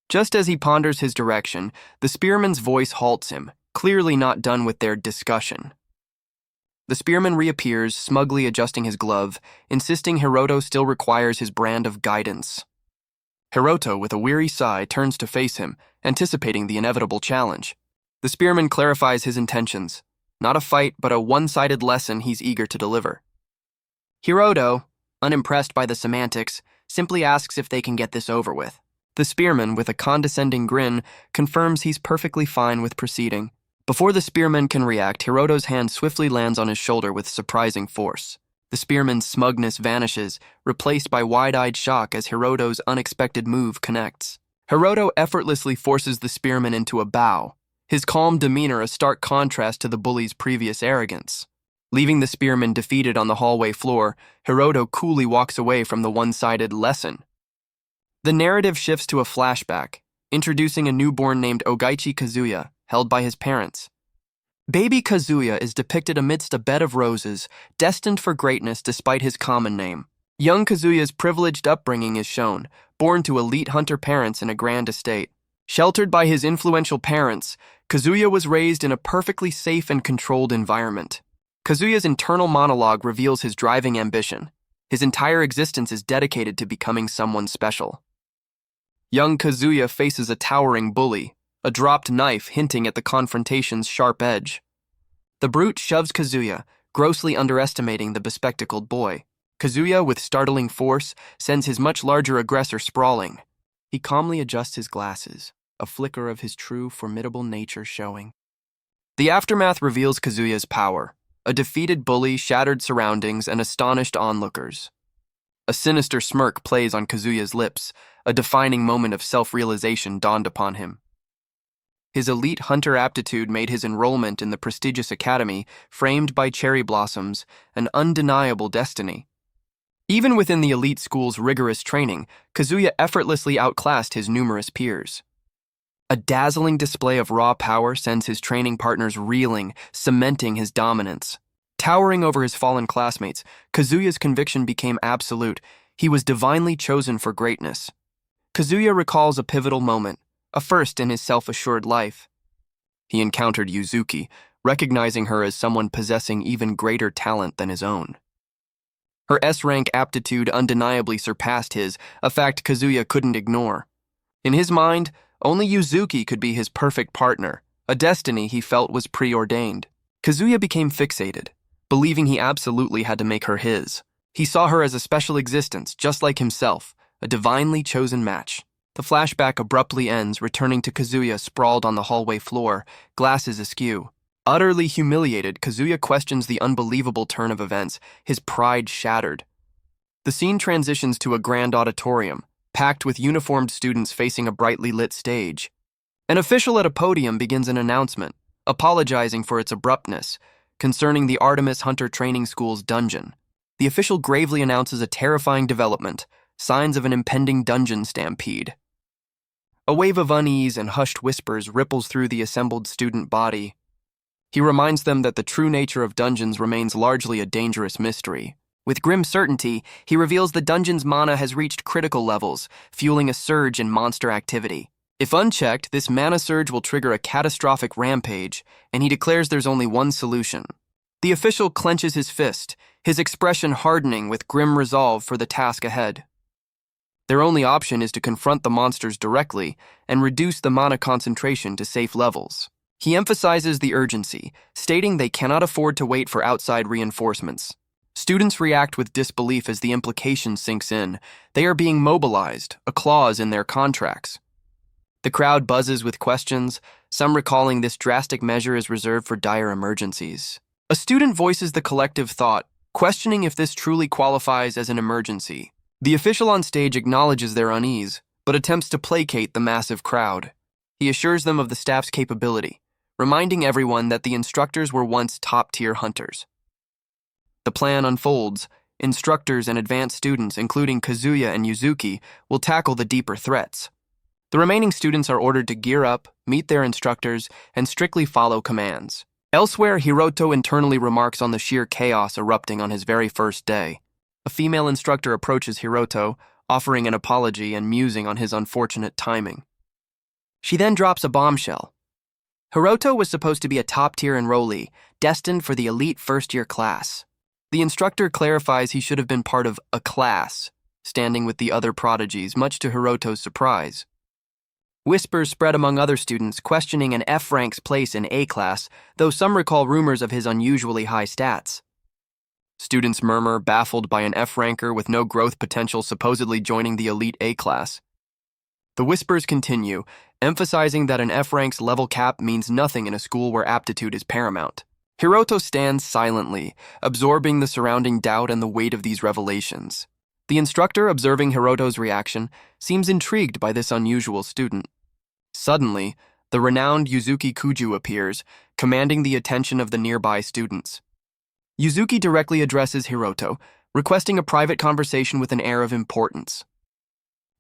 Just as he ponders his direction, the spearman's voice halts him, clearly not done with their discussion. The spearman reappears, smugly adjusting his glove, insisting Hiroto still requires his brand of guidance. Hiroto, with a weary sigh, turns to face him, anticipating the inevitable challenge. The spearman clarifies his intentions. Not a fight, but a one-sided lesson he's eager to deliver. Hiroto, unimpressed by the semantics, simply asks if they can get this over with. The spearman, with a condescending grin, confirms he's perfectly fine with proceeding. Before the spearman can react, Hiroto's hand swiftly lands on his shoulder with surprising force. The spearman's smugness vanishes, replaced by wide-eyed shock as Hiroto's unexpected move connects. Hiroto effortlessly forces the spearman into a bow, his calm demeanor a stark contrast to the bully's previous arrogance. Leaving the spearman defeated on the hallway floor, Hiroto coolly walks away from the one-sided lesson. The narrative shifts to a flashback, introducing a newborn named Ogaichi Kazuya, held by his parents. Baby Kazuya is depicted amidst a bed of roses, destined for greatness despite his common name. Young Kazuya's privileged upbringing is shown, born to elite hunter parents in a grand estate. Sheltered by his influential parents, Kazuya was raised in a perfectly safe and controlled environment. Kazuya's internal monologue reveals his driving ambition. His entire existence is dedicated to becoming someone special. Young Kazuya faces a towering bully, a dropped knife hinting at the confrontation's sharp edge. The brute shoves Kazuya, grossly underestimating the bespectacled boy. Kazuya, with startling force, sends his much larger aggressor sprawling. He calmly adjusts his glasses, a flicker of his true, formidable nature showing. The aftermath reveals Kazuya's power, a defeated bully, shattered surroundings, and astonished onlookers. A sinister smirk plays on Kazuya's lips, a defining moment of self-realization dawned upon him. His elite hunter aptitude made his enrollment in the prestigious academy, framed by cherry blossoms, an undeniable destiny. Even within the elite school's rigorous training, Kazuya effortlessly outclassed his numerous peers. A dazzling display of raw power sends his training partners reeling, cementing his dominance. Towering over his fallen classmates, Kazuya's conviction became absolute. He was divinely chosen for greatness. Kazuya recalls a pivotal moment, a first in his self-assured life. He encountered Yuzuki, recognizing her as someone possessing even greater talent than his own. Her S-rank aptitude undeniably surpassed his, a fact Kazuya couldn't ignore. In his mind, only Yuzuki could be his perfect partner, a destiny he felt was preordained. Kazuya became fixated, believing he absolutely had to make her his. He saw her as a special existence, just like himself, a divinely chosen match. The flashback abruptly ends, returning to Kazuya sprawled on the hallway floor, glasses askew. Utterly humiliated, Kazuya questions the unbelievable turn of events, his pride shattered. The scene transitions to a grand auditorium, packed with uniformed students facing a brightly lit stage. An official at a podium begins an announcement, apologizing for its abruptness, concerning the Artemis Hunter Training School's dungeon. The official gravely announces a terrifying development, signs of an impending dungeon stampede. A wave of unease and hushed whispers ripples through the assembled student body. He reminds them that the true nature of dungeons remains largely a dangerous mystery. With grim certainty, he reveals the dungeon's mana has reached critical levels, fueling a surge in monster activity. If unchecked, this mana surge will trigger a catastrophic rampage, and he declares there's only one solution. The official clenches his fist, his expression hardening with grim resolve for the task ahead. Their only option is to confront the monsters directly and reduce the mana concentration to safe levels. He emphasizes the urgency, stating they cannot afford to wait for outside reinforcements. Students react with disbelief as the implication sinks in. They are being mobilized, a clause in their contracts. The crowd buzzes with questions, some recalling this drastic measure is reserved for dire emergencies. A student voices the collective thought, questioning if this truly qualifies as an emergency. The official on stage acknowledges their unease, but attempts to placate the massive crowd. He assures them of the staff's capability, reminding everyone that the instructors were once top-tier hunters. The plan unfolds. Instructors and advanced students, including Kazuya and Yuzuki, will tackle the deeper threats. The remaining students are ordered to gear up, meet their instructors, and strictly follow commands. Elsewhere, Hiroto internally remarks on the sheer chaos erupting on his very first day. A female instructor approaches Hiroto, offering an apology and musing on his unfortunate timing. She then drops a bombshell. Hiroto was supposed to be a top-tier enrollee, destined for the elite first-year class. The instructor clarifies he should have been part of a class, standing with the other prodigies, much to Hiroto's surprise. Whispers spread among other students, questioning an F-rank's place in A class, though some recall rumors of his unusually high stats. Students murmur, baffled by an F-ranker with no growth potential supposedly joining the elite A class. The whispers continue, emphasizing that an F-rank's level cap means nothing in a school where aptitude is paramount. Hiroto stands silently, absorbing the surrounding doubt and the weight of these revelations. The instructor, observing Hiroto's reaction, seems intrigued by this unusual student. Suddenly, the renowned Yuzuki Kuju appears, commanding the attention of the nearby students. Yuzuki directly addresses Hiroto, requesting a private conversation with an air of importance.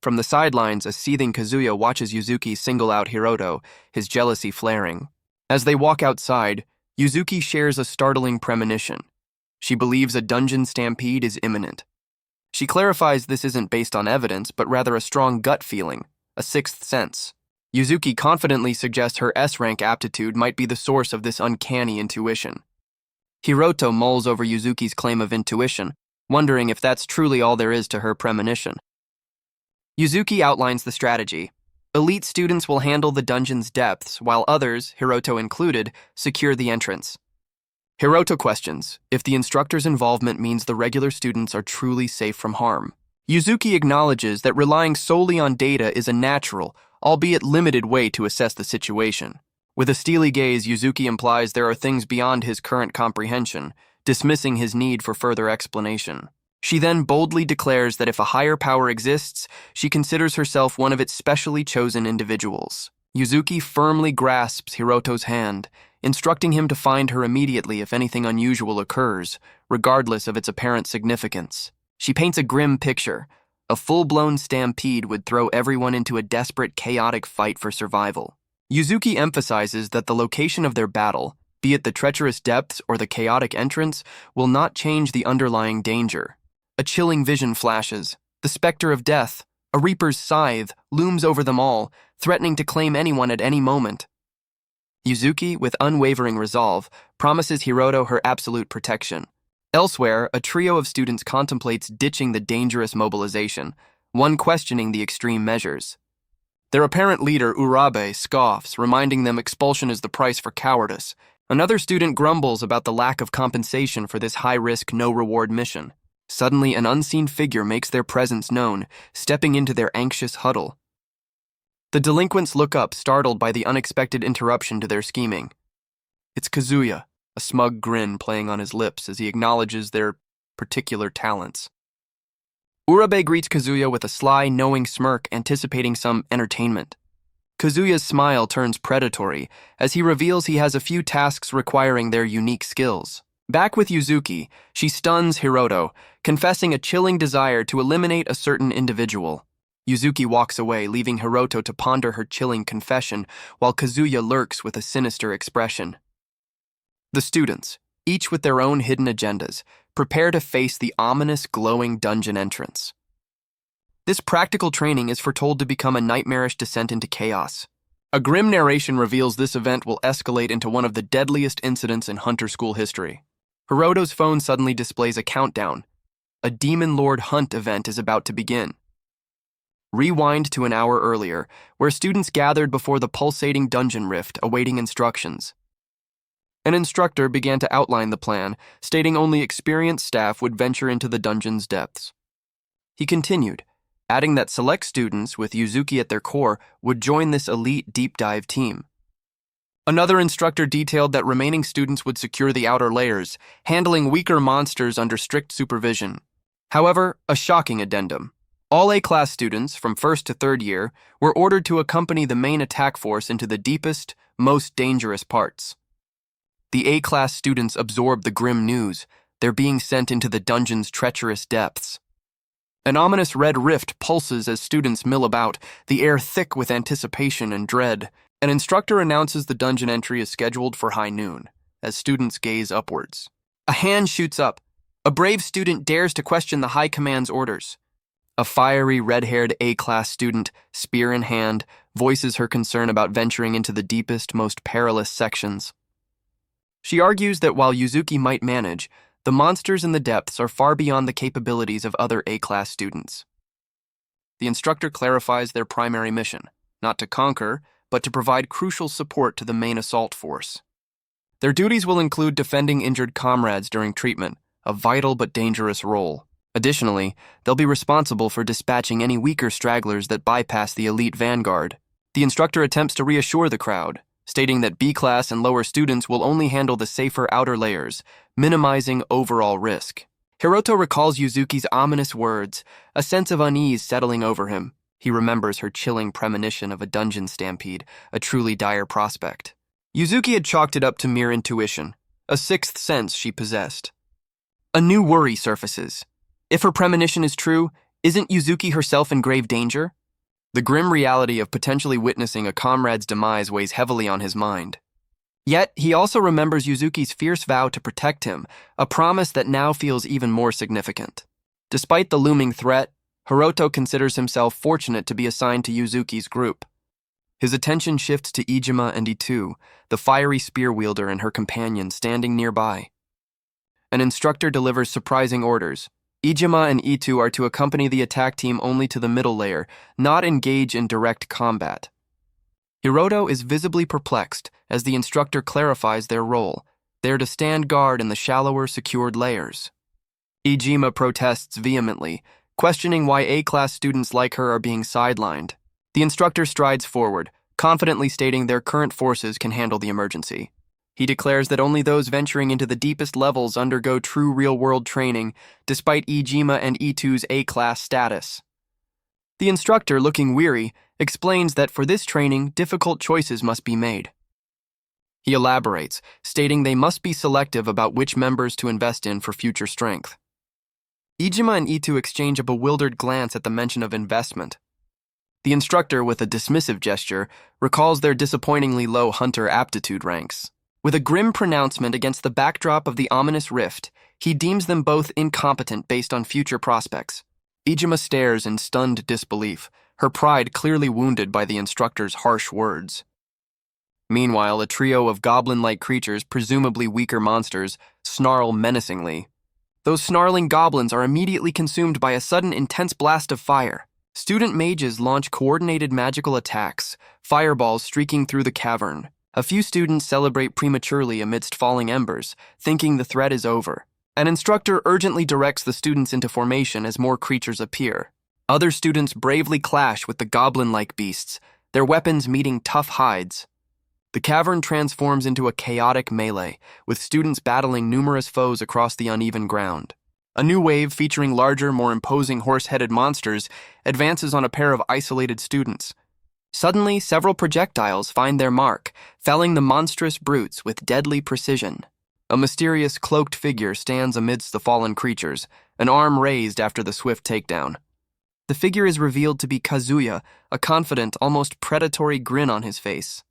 From the sidelines, a seething Kazuya watches Yuzuki single out Hiroto, his jealousy flaring. As they walk outside, Yuzuki shares a startling premonition. She believes a dungeon stampede is imminent. She clarifies this isn't based on evidence, but rather a strong gut feeling, a sixth sense. Yuzuki confidently suggests her S-rank aptitude might be the source of this uncanny intuition. Hiroto mulls over Yuzuki's claim of intuition, wondering if that's truly all there is to her premonition. Yuzuki outlines the strategy. Elite students will handle the dungeon's depths, while others, Hiroto included, secure the entrance. Hiroto questions if the instructor's involvement means the regular students are truly safe from harm. Yuzuki acknowledges that relying solely on data is a natural, albeit limited way to assess the situation. With a steely gaze, Yuzuki implies there are things beyond his current comprehension, dismissing his need for further explanation. She then boldly declares that if a higher power exists, she considers herself one of its specially chosen individuals. Yuzuki firmly grasps Hiroto's hand, instructing him to find her immediately if anything unusual occurs, regardless of its apparent significance. She paints a grim picture. A full-blown stampede would throw everyone into a desperate, chaotic fight for survival. Yuzuki emphasizes that the location of their battle, be it the treacherous depths or the chaotic entrance, will not change the underlying danger. A chilling vision flashes. The specter of death, a reaper's scythe, looms over them all, threatening to claim anyone at any moment. Yuzuki, with unwavering resolve, promises Hiroto her absolute protection. Elsewhere, a trio of students contemplates ditching the dangerous mobilization, one questioning the extreme measures. Their apparent leader, Urabe, scoffs, reminding them expulsion is the price for cowardice. Another student grumbles about the lack of compensation for this high-risk, no-reward mission. Suddenly, an unseen figure makes their presence known, stepping into their anxious huddle. The delinquents look up, startled by the unexpected interruption to their scheming. It's Kazuya, a smug grin playing on his lips as he acknowledges their particular talents. Urabe greets Kazuya with a sly, knowing smirk, anticipating some entertainment. Kazuya's smile turns predatory as he reveals he has a few tasks requiring their unique skills. Back with Yuzuki, she stuns Hiroto, confessing a chilling desire to eliminate a certain individual. Yuzuki walks away, leaving Hiroto to ponder her chilling confession, while Kazuya lurks with a sinister expression. The students, each with their own hidden agendas, prepare to face the ominous, glowing dungeon entrance. This practical training is foretold to become a nightmarish descent into chaos. A grim narration reveals this event will escalate into one of the deadliest incidents in Hunter School history. Hiroto's phone suddenly displays a countdown. A Demon Lord Hunt event is about to begin. Rewind to an hour earlier, where students gathered before the pulsating dungeon rift, awaiting instructions. An instructor began to outline the plan, stating only experienced staff would venture into the dungeon's depths. He continued, adding that select students, with Yuzuki at their core, would join this elite deep dive team. Another instructor detailed that remaining students would secure the outer layers, handling weaker monsters under strict supervision. However, a shocking addendum. All A-class students, from first to third year, were ordered to accompany the main attack force into the deepest, most dangerous parts. The A-class students absorbed the grim news. They're being sent into the dungeon's treacherous depths. An ominous red rift pulses as students mill about, the air thick with anticipation and dread. An instructor announces the dungeon entry is scheduled for high noon, as students gaze upwards. A hand shoots up. A brave student dares to question the high command's orders. A fiery, red-haired A-class student, spear in hand, voices her concern about venturing into the deepest, most perilous sections. She argues that while Yuzuki might manage, the monsters in the depths are far beyond the capabilities of other A-class students. The instructor clarifies their primary mission, not to conquer, but to provide crucial support to the main assault force. Their duties will include defending injured comrades during treatment, a vital but dangerous role. Additionally, they'll be responsible for dispatching any weaker stragglers that bypass the elite vanguard. The instructor attempts to reassure the crowd, stating that B-class and lower students will only handle the safer outer layers, minimizing overall risk. Hiroto recalls Yuzuki's ominous words, a sense of unease settling over him. He remembers her chilling premonition of a dungeon stampede, a truly dire prospect. Yuzuki had chalked it up to mere intuition, a sixth sense she possessed. A new worry surfaces. If her premonition is true, isn't Yuzuki herself in grave danger? The grim reality of potentially witnessing a comrade's demise weighs heavily on his mind. Yet, he also remembers Yuzuki's fierce vow to protect him, a promise that now feels even more significant. Despite the looming threat, Hiroto considers himself fortunate to be assigned to Yuzuki's group. His attention shifts to Iijima and Itu, the fiery spear wielder and her companion standing nearby. An instructor delivers surprising orders. Iijima and Itu are to accompany the attack team only to the middle layer, not engage in direct combat. Hiroto is visibly perplexed as the instructor clarifies their role. They're to stand guard in the shallower, secured layers. Iijima protests vehemently, questioning why A-class students like her are being sidelined. The instructor strides forward, confidently stating their current forces can handle the emergency. He declares that only those venturing into the deepest levels undergo true real-world training, despite Iijima and Itu's A-class status. The instructor, looking weary, explains that for this training, difficult choices must be made. He elaborates, stating they must be selective about which members to invest in for future strength. Iijima and Itu exchange a bewildered glance at the mention of investment. The instructor, with a dismissive gesture, recalls their disappointingly low hunter aptitude ranks. With a grim pronouncement against the backdrop of the ominous rift, he deems them both incompetent based on future prospects. Ijima stares in stunned disbelief, her pride clearly wounded by the instructor's harsh words. Meanwhile, a trio of goblin-like creatures, presumably weaker monsters, snarl menacingly. Those snarling goblins are immediately consumed by a sudden intense blast of fire. Student mages launch coordinated magical attacks, fireballs streaking through the cavern. A few students celebrate prematurely amidst falling embers, thinking the threat is over. An instructor urgently directs the students into formation as more creatures appear. Other students bravely clash with the goblin-like beasts, their weapons meeting tough hides. The cavern transforms into a chaotic melee, with students battling numerous foes across the uneven ground. A new wave featuring larger, more imposing horse-headed monsters advances on a pair of isolated students. Suddenly, several projectiles find their mark, felling the monstrous brutes with deadly precision. A mysterious cloaked figure stands amidst the fallen creatures, an arm raised after the swift takedown. The figure is revealed to be Kazuya, a confident, almost predatory grin on his face.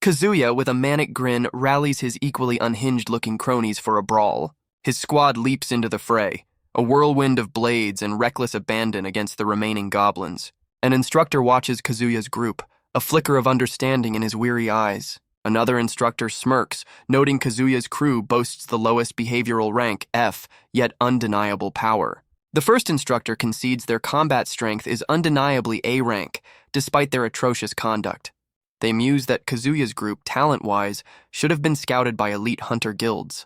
Kazuya, with a manic grin, rallies his equally unhinged-looking cronies for a brawl. His squad leaps into the fray, a whirlwind of blades and reckless abandon against the remaining goblins. An instructor watches Kazuya's group, a flicker of understanding in his weary eyes. Another instructor smirks, noting Kazuya's crew boasts the lowest behavioral rank, F, yet undeniable power. The first instructor concedes their combat strength is undeniably A rank, despite their atrocious conduct. They muse that Kazuya's group, talent-wise, should have been scouted by elite hunter guilds.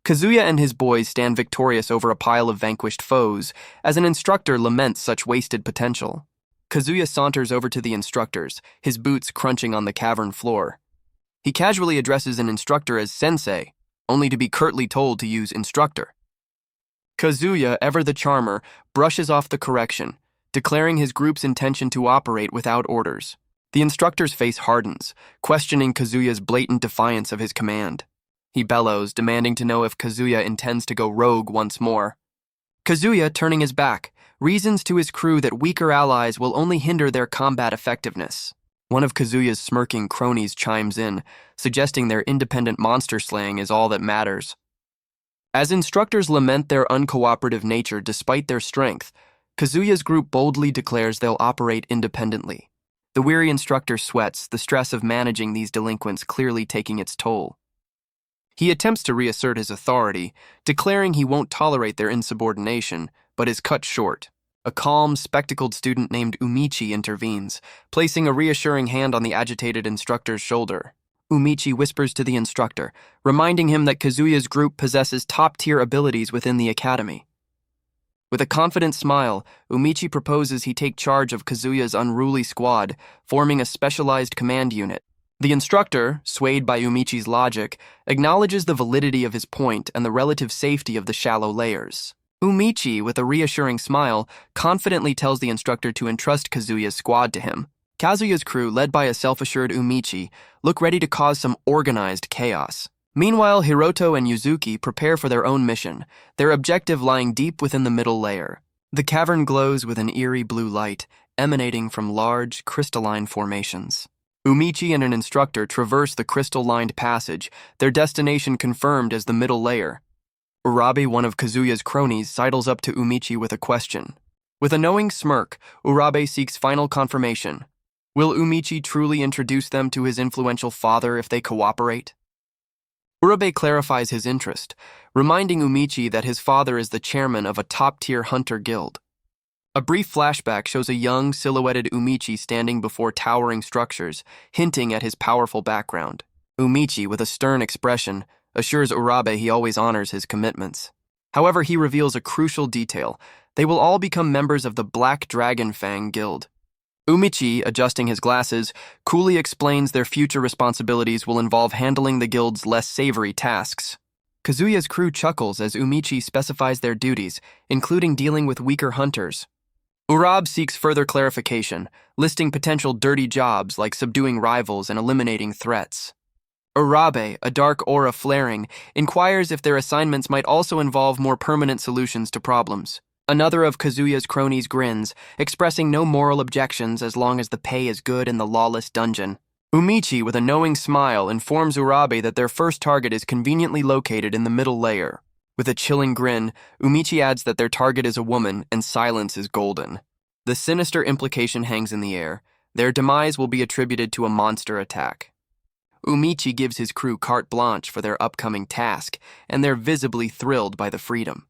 Kazuya and his boys stand victorious over a pile of vanquished foes, as an instructor laments such wasted potential. Kazuya saunters over to the instructors, his boots crunching on the cavern floor. He casually addresses an instructor as sensei, only to be curtly told to use instructor. Kazuya, ever the charmer, brushes off the correction, declaring his group's intention to operate without orders. The instructor's face hardens, questioning Kazuya's blatant defiance of his command. He bellows, demanding to know if Kazuya intends to go rogue once more. Kazuya, turning his back, reasons to his crew that weaker allies will only hinder their combat effectiveness. One of Kazuya's smirking cronies chimes in, suggesting their independent monster slaying is all that matters. As instructors lament their uncooperative nature despite their strength, Kazuya's group boldly declares they'll operate independently. The weary instructor sweats, the stress of managing these delinquents clearly taking its toll. He attempts to reassert his authority, declaring he won't tolerate their insubordination, but is cut short. A calm, spectacled student named Umichi intervenes, placing a reassuring hand on the agitated instructor's shoulder. Umichi whispers to the instructor, reminding him that Kazuya's group possesses top-tier abilities within the academy. With a confident smile, Umichi proposes he take charge of Kazuya's unruly squad, forming a specialized command unit. The instructor, swayed by Umichi's logic, acknowledges the validity of his point and the relative safety of the shallow layers. Umichi, with a reassuring smile, confidently tells the instructor to entrust Kazuya's squad to him. Kazuya's crew, led by a self-assured Umichi, look ready to cause some organized chaos. Meanwhile, Hiroto and Yuzuki prepare for their own mission, their objective lying deep within the middle layer. The cavern glows with an eerie blue light, emanating from large, crystalline formations. Umichi and an instructor traverse the crystal-lined passage, their destination confirmed as the middle layer. Urabe, one of Kazuya's cronies, sidles up to Umichi with a question. With a knowing smirk, Urabe seeks final confirmation. Will Umichi truly introduce them to his influential father if they cooperate? Urabe clarifies his interest, reminding Umichi that his father is the chairman of a top-tier hunter guild. A brief flashback shows a young, silhouetted Umichi standing before towering structures, hinting at his powerful background. Umichi, with a stern expression, assures Urabe he always honors his commitments. However, he reveals a crucial detail. They will all become members of the Black Dragon Fang Guild. Umichi, adjusting his glasses, coolly explains their future responsibilities will involve handling the guild's less savory tasks. Kazuya's crew chuckles as Umichi specifies their duties, including dealing with weaker hunters. Urabe seeks further clarification, listing potential dirty jobs like subduing rivals and eliminating threats. Urabe, a dark aura flaring, inquires if their assignments might also involve more permanent solutions to problems. Another of Kazuya's cronies grins, expressing no moral objections as long as the pay is good in the lawless dungeon. Umichi, with a knowing smile, informs Urabe that their first target is conveniently located in the middle layer. With a chilling grin, Umichi adds that their target is a woman and silence is golden. The sinister implication hangs in the air. Their demise will be attributed to a monster attack. Umichi gives his crew carte blanche for their upcoming task, and they're visibly thrilled by the freedom.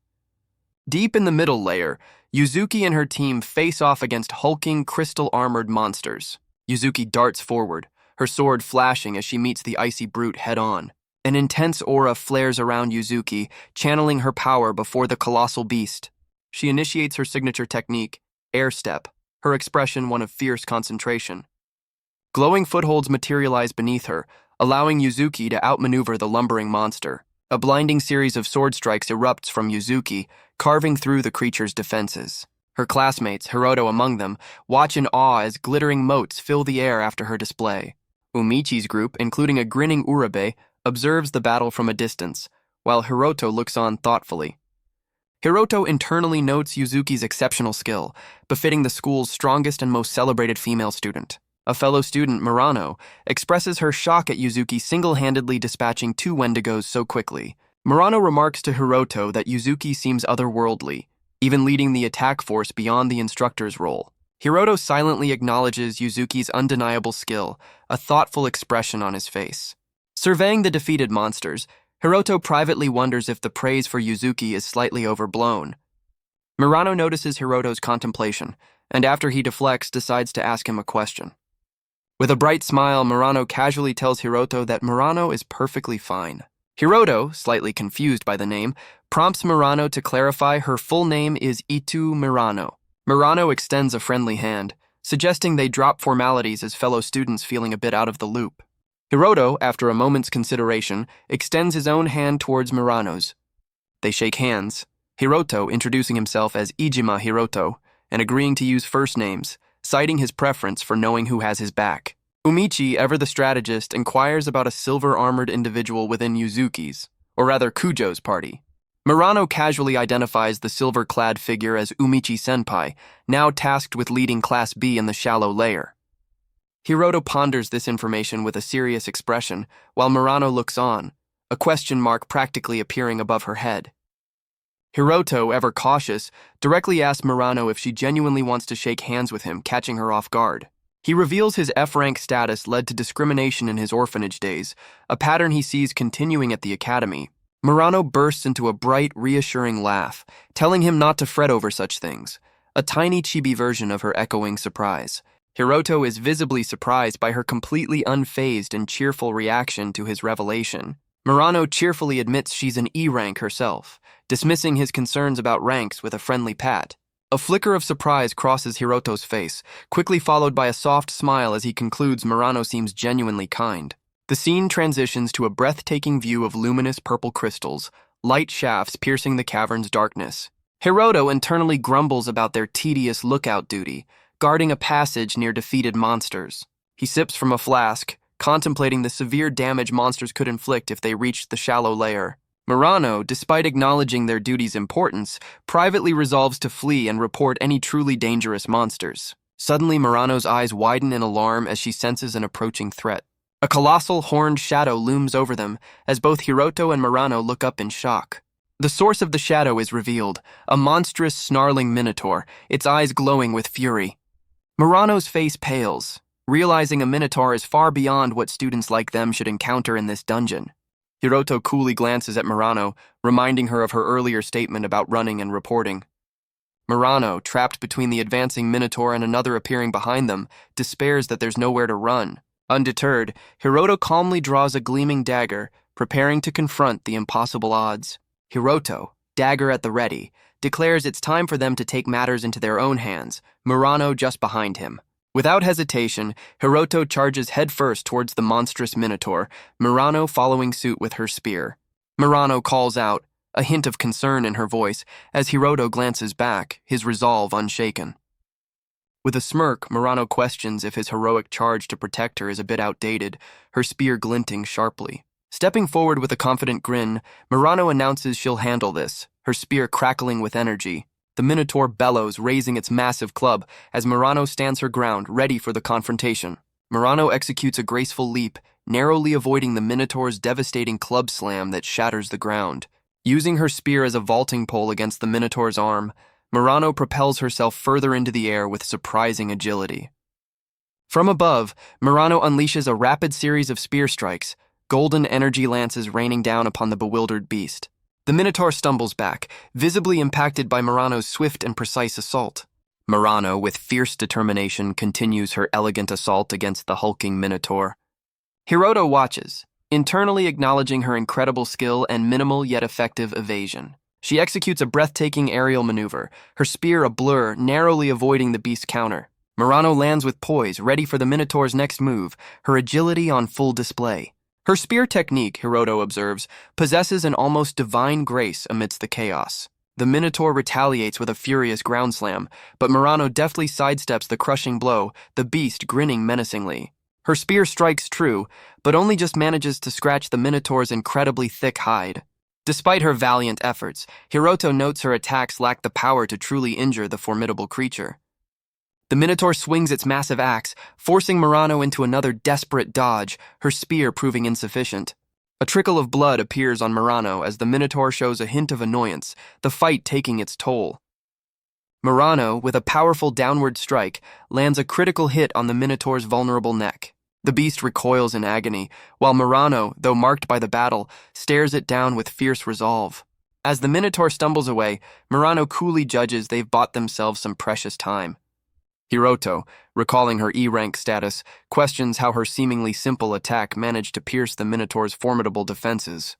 Deep in the middle layer, Yuzuki and her team face off against hulking, crystal-armored monsters. Yuzuki darts forward, her sword flashing as she meets the icy brute head-on. An intense aura flares around Yuzuki, channeling her power before the colossal beast. She initiates her signature technique, air step, her expression one of fierce concentration. Glowing footholds materialize beneath her, allowing Yuzuki to outmaneuver the lumbering monster. A blinding series of sword strikes erupts from Yuzuki, carving through the creature's defenses. Her classmates, Hiroto among them, watch in awe as glittering motes fill the air after her display. Umichi's group, including a grinning Urabe, observes the battle from a distance, while Hiroto looks on thoughtfully. Hiroto internally notes Yuzuki's exceptional skill, befitting the school's strongest and most celebrated female student. A fellow student, Murano, expresses her shock at Yuzuki single-handedly dispatching 2 Wendigos so quickly. Murano remarks to Hiroto that Yuzuki seems otherworldly, even leading the attack force beyond the instructor's role. Hiroto silently acknowledges Yuzuki's undeniable skill, a thoughtful expression on his face. Surveying the defeated monsters, Hiroto privately wonders if the praise for Yuzuki is slightly overblown. Murano notices Hiroto's contemplation, and after he deflects, decides to ask him a question. With a bright smile, Murano casually tells Hiroto that Murano is perfectly fine. Hiroto, slightly confused by the name, prompts Murano to clarify her full name is Itu Murano. Murano extends a friendly hand, suggesting they drop formalities as fellow students feeling a bit out of the loop. Hiroto, after a moment's consideration, extends his own hand towards Murano's. They shake hands, Hiroto introducing himself as Ijima Hiroto and agreeing to use first names, citing his preference for knowing who has his back. Umichi, ever the strategist, inquires about a silver-armored individual within Yuzuki's, or rather Kujo's party. Murano casually identifies the silver-clad figure as Umichi-senpai, now tasked with leading Class B in the shallow layer. Hiroto ponders this information with a serious expression, while Murano looks on, a question mark practically appearing above her head. Hiroto, ever cautious, directly asks Murano if she genuinely wants to shake hands with him, catching her off guard. He reveals his F-rank status led to discrimination in his orphanage days, a pattern he sees continuing at the academy. Murano bursts into a bright, reassuring laugh, telling him not to fret over such things, a tiny chibi version of her echoing surprise. Hiroto is visibly surprised by her completely unfazed and cheerful reaction to his revelation. Murano cheerfully admits she's an E-rank herself, dismissing his concerns about ranks with a friendly pat. A flicker of surprise crosses Hiroto's face, quickly followed by a soft smile as he concludes Murano seems genuinely kind. The scene transitions to a breathtaking view of luminous purple crystals, light shafts piercing the cavern's darkness. Hiroto internally grumbles about their tedious lookout duty, guarding a passage near defeated monsters. He sips from a flask, contemplating the severe damage monsters could inflict if they reached the shallow layer. Murano, despite acknowledging their duty's importance, privately resolves to flee and report any truly dangerous monsters. Suddenly, Murano's eyes widen in alarm as she senses an approaching threat. A colossal horned shadow looms over them as both Hiroto and Murano look up in shock. The source of the shadow is revealed, a monstrous, snarling minotaur, its eyes glowing with fury. Murano's face pales, realizing a minotaur is far beyond what students like them should encounter in this dungeon. Hiroto coolly glances at Murano, reminding her of her earlier statement about running and reporting. Murano, trapped between the advancing minotaur and another appearing behind them, despairs that there's nowhere to run. Undeterred, Hiroto calmly draws a gleaming dagger, preparing to confront the impossible odds. Hiroto, dagger at the ready, declares it's time for them to take matters into their own hands, Murano just behind him. Without hesitation, Hiroto charges headfirst towards the monstrous minotaur, Murano following suit with her spear. Murano calls out, a hint of concern in her voice, as Hiroto glances back, his resolve unshaken. With a smirk, Murano questions if his heroic charge to protect her is a bit outdated, her spear glinting sharply. Stepping forward with a confident grin, Murano announces she'll handle this, her spear crackling with energy. The minotaur bellows, raising its massive club, as Murano stands her ground, ready for the confrontation. Murano executes a graceful leap, narrowly avoiding the minotaur's devastating club slam that shatters the ground. Using her spear as a vaulting pole against the Minotaur's arm, Murano propels herself further into the air with surprising agility. From above, Murano unleashes a rapid series of spear strikes, golden energy lances raining down upon the bewildered beast. The Minotaur stumbles back, visibly impacted by Murano's swift and precise assault. Murano, with fierce determination, continues her elegant assault against the hulking Minotaur. Hiroto watches, internally acknowledging her incredible skill and minimal yet effective evasion. She executes a breathtaking aerial maneuver, her spear a blur, narrowly avoiding the beast's counter. Murano lands with poise, ready for the Minotaur's next move, her agility on full display. Her spear technique, Hiroto observes, possesses an almost divine grace amidst the chaos. The Minotaur retaliates with a furious ground slam, but Murano deftly sidesteps the crushing blow, the beast grinning menacingly. Her spear strikes true, but only just manages to scratch the Minotaur's incredibly thick hide. Despite her valiant efforts, Hiroto notes her attacks lack the power to truly injure the formidable creature. The Minotaur swings its massive axe, forcing Murano into another desperate dodge, her spear proving insufficient. A trickle of blood appears on Murano as the Minotaur shows a hint of annoyance, the fight taking its toll. Murano, with a powerful downward strike, lands a critical hit on the Minotaur's vulnerable neck. The beast recoils in agony, while Murano, though marked by the battle, stares it down with fierce resolve. As the Minotaur stumbles away, Murano coolly judges they've bought themselves some precious time. Hiroto, recalling her E-rank status, questions how her seemingly simple attack managed to pierce the Minotaur's formidable defenses.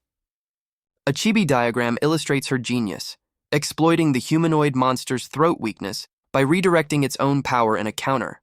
A chibi diagram illustrates her genius, exploiting the humanoid monster's throat weakness by redirecting its own power in a counter.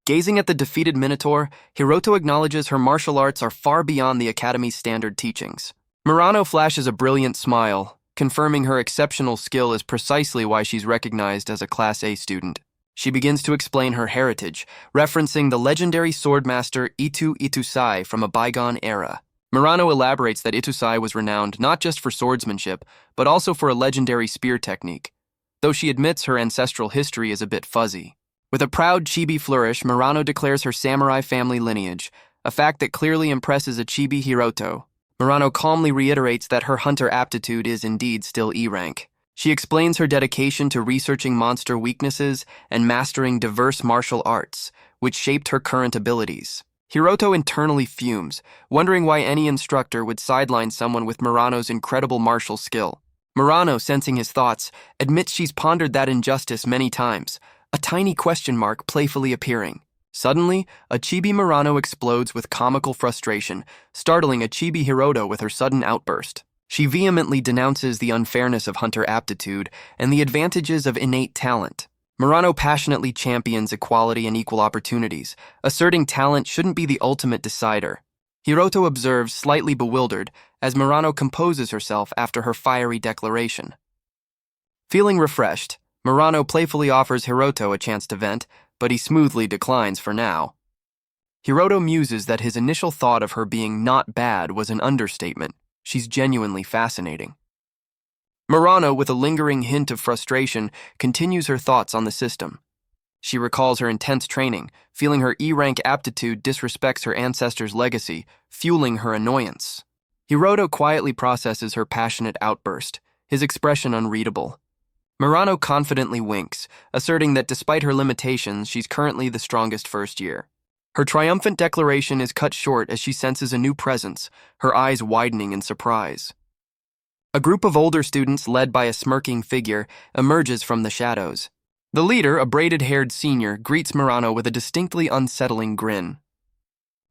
Gazing at the defeated Minotaur, Hiroto acknowledges her martial arts are far beyond the Academy's standard teachings. Murano flashes a brilliant smile, confirming her exceptional skill is precisely why she's recognized as a Class A student. She begins to explain her heritage, referencing the legendary swordmaster Itu Itusai from a bygone era. Murano elaborates that Itusai was renowned not just for swordsmanship, but also for a legendary spear technique, though she admits her ancestral history is a bit fuzzy. With a proud chibi flourish, Murano declares her samurai family lineage, a fact that clearly impresses a chibi Hiroto. Murano calmly reiterates that her hunter aptitude is indeed still E-rank. She explains her dedication to researching monster weaknesses and mastering diverse martial arts, which shaped her current abilities. Hiroto internally fumes, wondering why any instructor would sideline someone with Murano's incredible martial skill. Murano, sensing his thoughts, admits she's pondered that injustice many times, a tiny question mark playfully appearing. Suddenly, a chibi Murano explodes with comical frustration, startling a chibi Hiroto with her sudden outburst. She vehemently denounces the unfairness of hunter aptitude and the advantages of innate talent. Murano passionately champions equality and equal opportunities, asserting talent shouldn't be the ultimate decider. Hiroto observes, slightly bewildered, as Murano composes herself after her fiery declaration. Feeling refreshed, Murano playfully offers Hiroto a chance to vent, but he smoothly declines for now. Hiroto muses that his initial thought of her being not bad was an understatement. She's genuinely fascinating. Murano, with a lingering hint of frustration, continues her thoughts on the system. She recalls her intense training, feeling her E-rank aptitude disrespects her ancestors' legacy, fueling her annoyance. Hiroto quietly processes her passionate outburst, his expression unreadable. Murano confidently winks, asserting that despite her limitations, she's currently the strongest first year. Her triumphant declaration is cut short as she senses a new presence, her eyes widening in surprise. A group of older students, led by a smirking figure, emerges from the shadows. The leader, a braided-haired senior, greets Murano with a distinctly unsettling grin.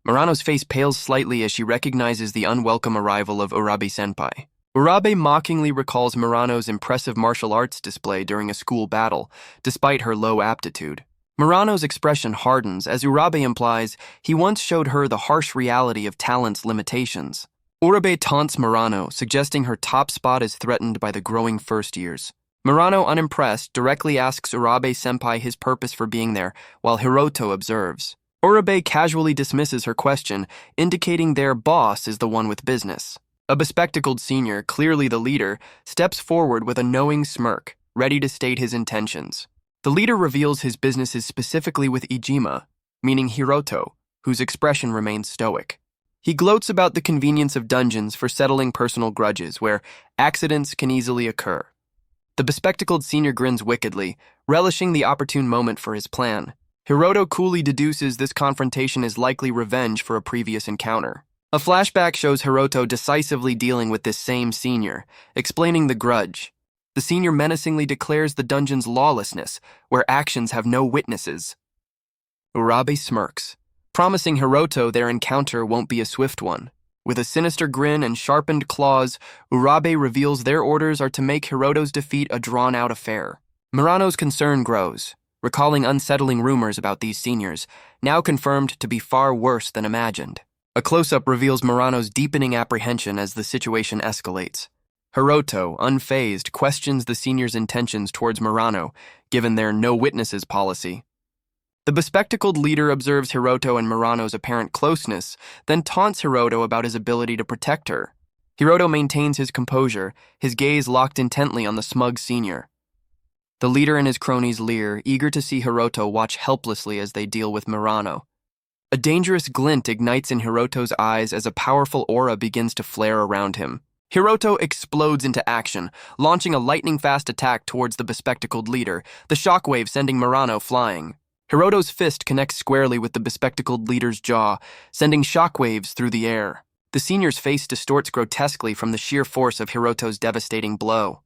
Murano's face pales slightly as she recognizes the unwelcome arrival of Urabe-senpai. Urabe mockingly recalls Murano's impressive martial arts display during a school battle, despite her low aptitude. Murano's expression hardens as Urabe implies he once showed her the harsh reality of talent's limitations. Urabe taunts Murano, suggesting her top spot is threatened by the growing first years. Murano, unimpressed, directly asks Urabe-senpai his purpose for being there, while Hiroto observes. Urabe casually dismisses her question, indicating their boss is the one with business. A bespectacled senior, clearly the leader, steps forward with a knowing smirk, ready to state his intentions. The leader reveals his business is specifically with Ijima, meaning Hiroto, whose expression remains stoic. He gloats about the convenience of dungeons for settling personal grudges, where accidents can easily occur. The bespectacled senior grins wickedly, relishing the opportune moment for his plan. Hiroto coolly deduces this confrontation is likely revenge for a previous encounter. A flashback shows Hiroto decisively dealing with this same senior, explaining the grudge. The senior menacingly declares the dungeon's lawlessness, where actions have no witnesses. Urabe smirks, promising Hiroto their encounter won't be a swift one. With a sinister grin and sharpened claws, Urabe reveals their orders are to make Hiroto's defeat a drawn-out affair. Murano's concern grows, recalling unsettling rumors about these seniors, now confirmed to be far worse than imagined. A close-up reveals Murano's deepening apprehension as the situation escalates. Hiroto, unfazed, questions the seniors' intentions towards Murano, given their no-witnesses policy. The bespectacled leader observes Hiroto and Murano's apparent closeness, then taunts Hiroto about his ability to protect her. Hiroto maintains his composure, his gaze locked intently on the smug senior. The leader and his cronies leer, eager to see Hiroto watch helplessly as they deal with Murano. A dangerous glint ignites in Hiroto's eyes as a powerful aura begins to flare around him. Hiroto explodes into action, launching a lightning-fast attack towards the bespectacled leader, the shockwave sending Murano flying. Hiroto's fist connects squarely with the bespectacled leader's jaw, sending shockwaves through the air. The senior's face distorts grotesquely from the sheer force of Hiroto's devastating blow.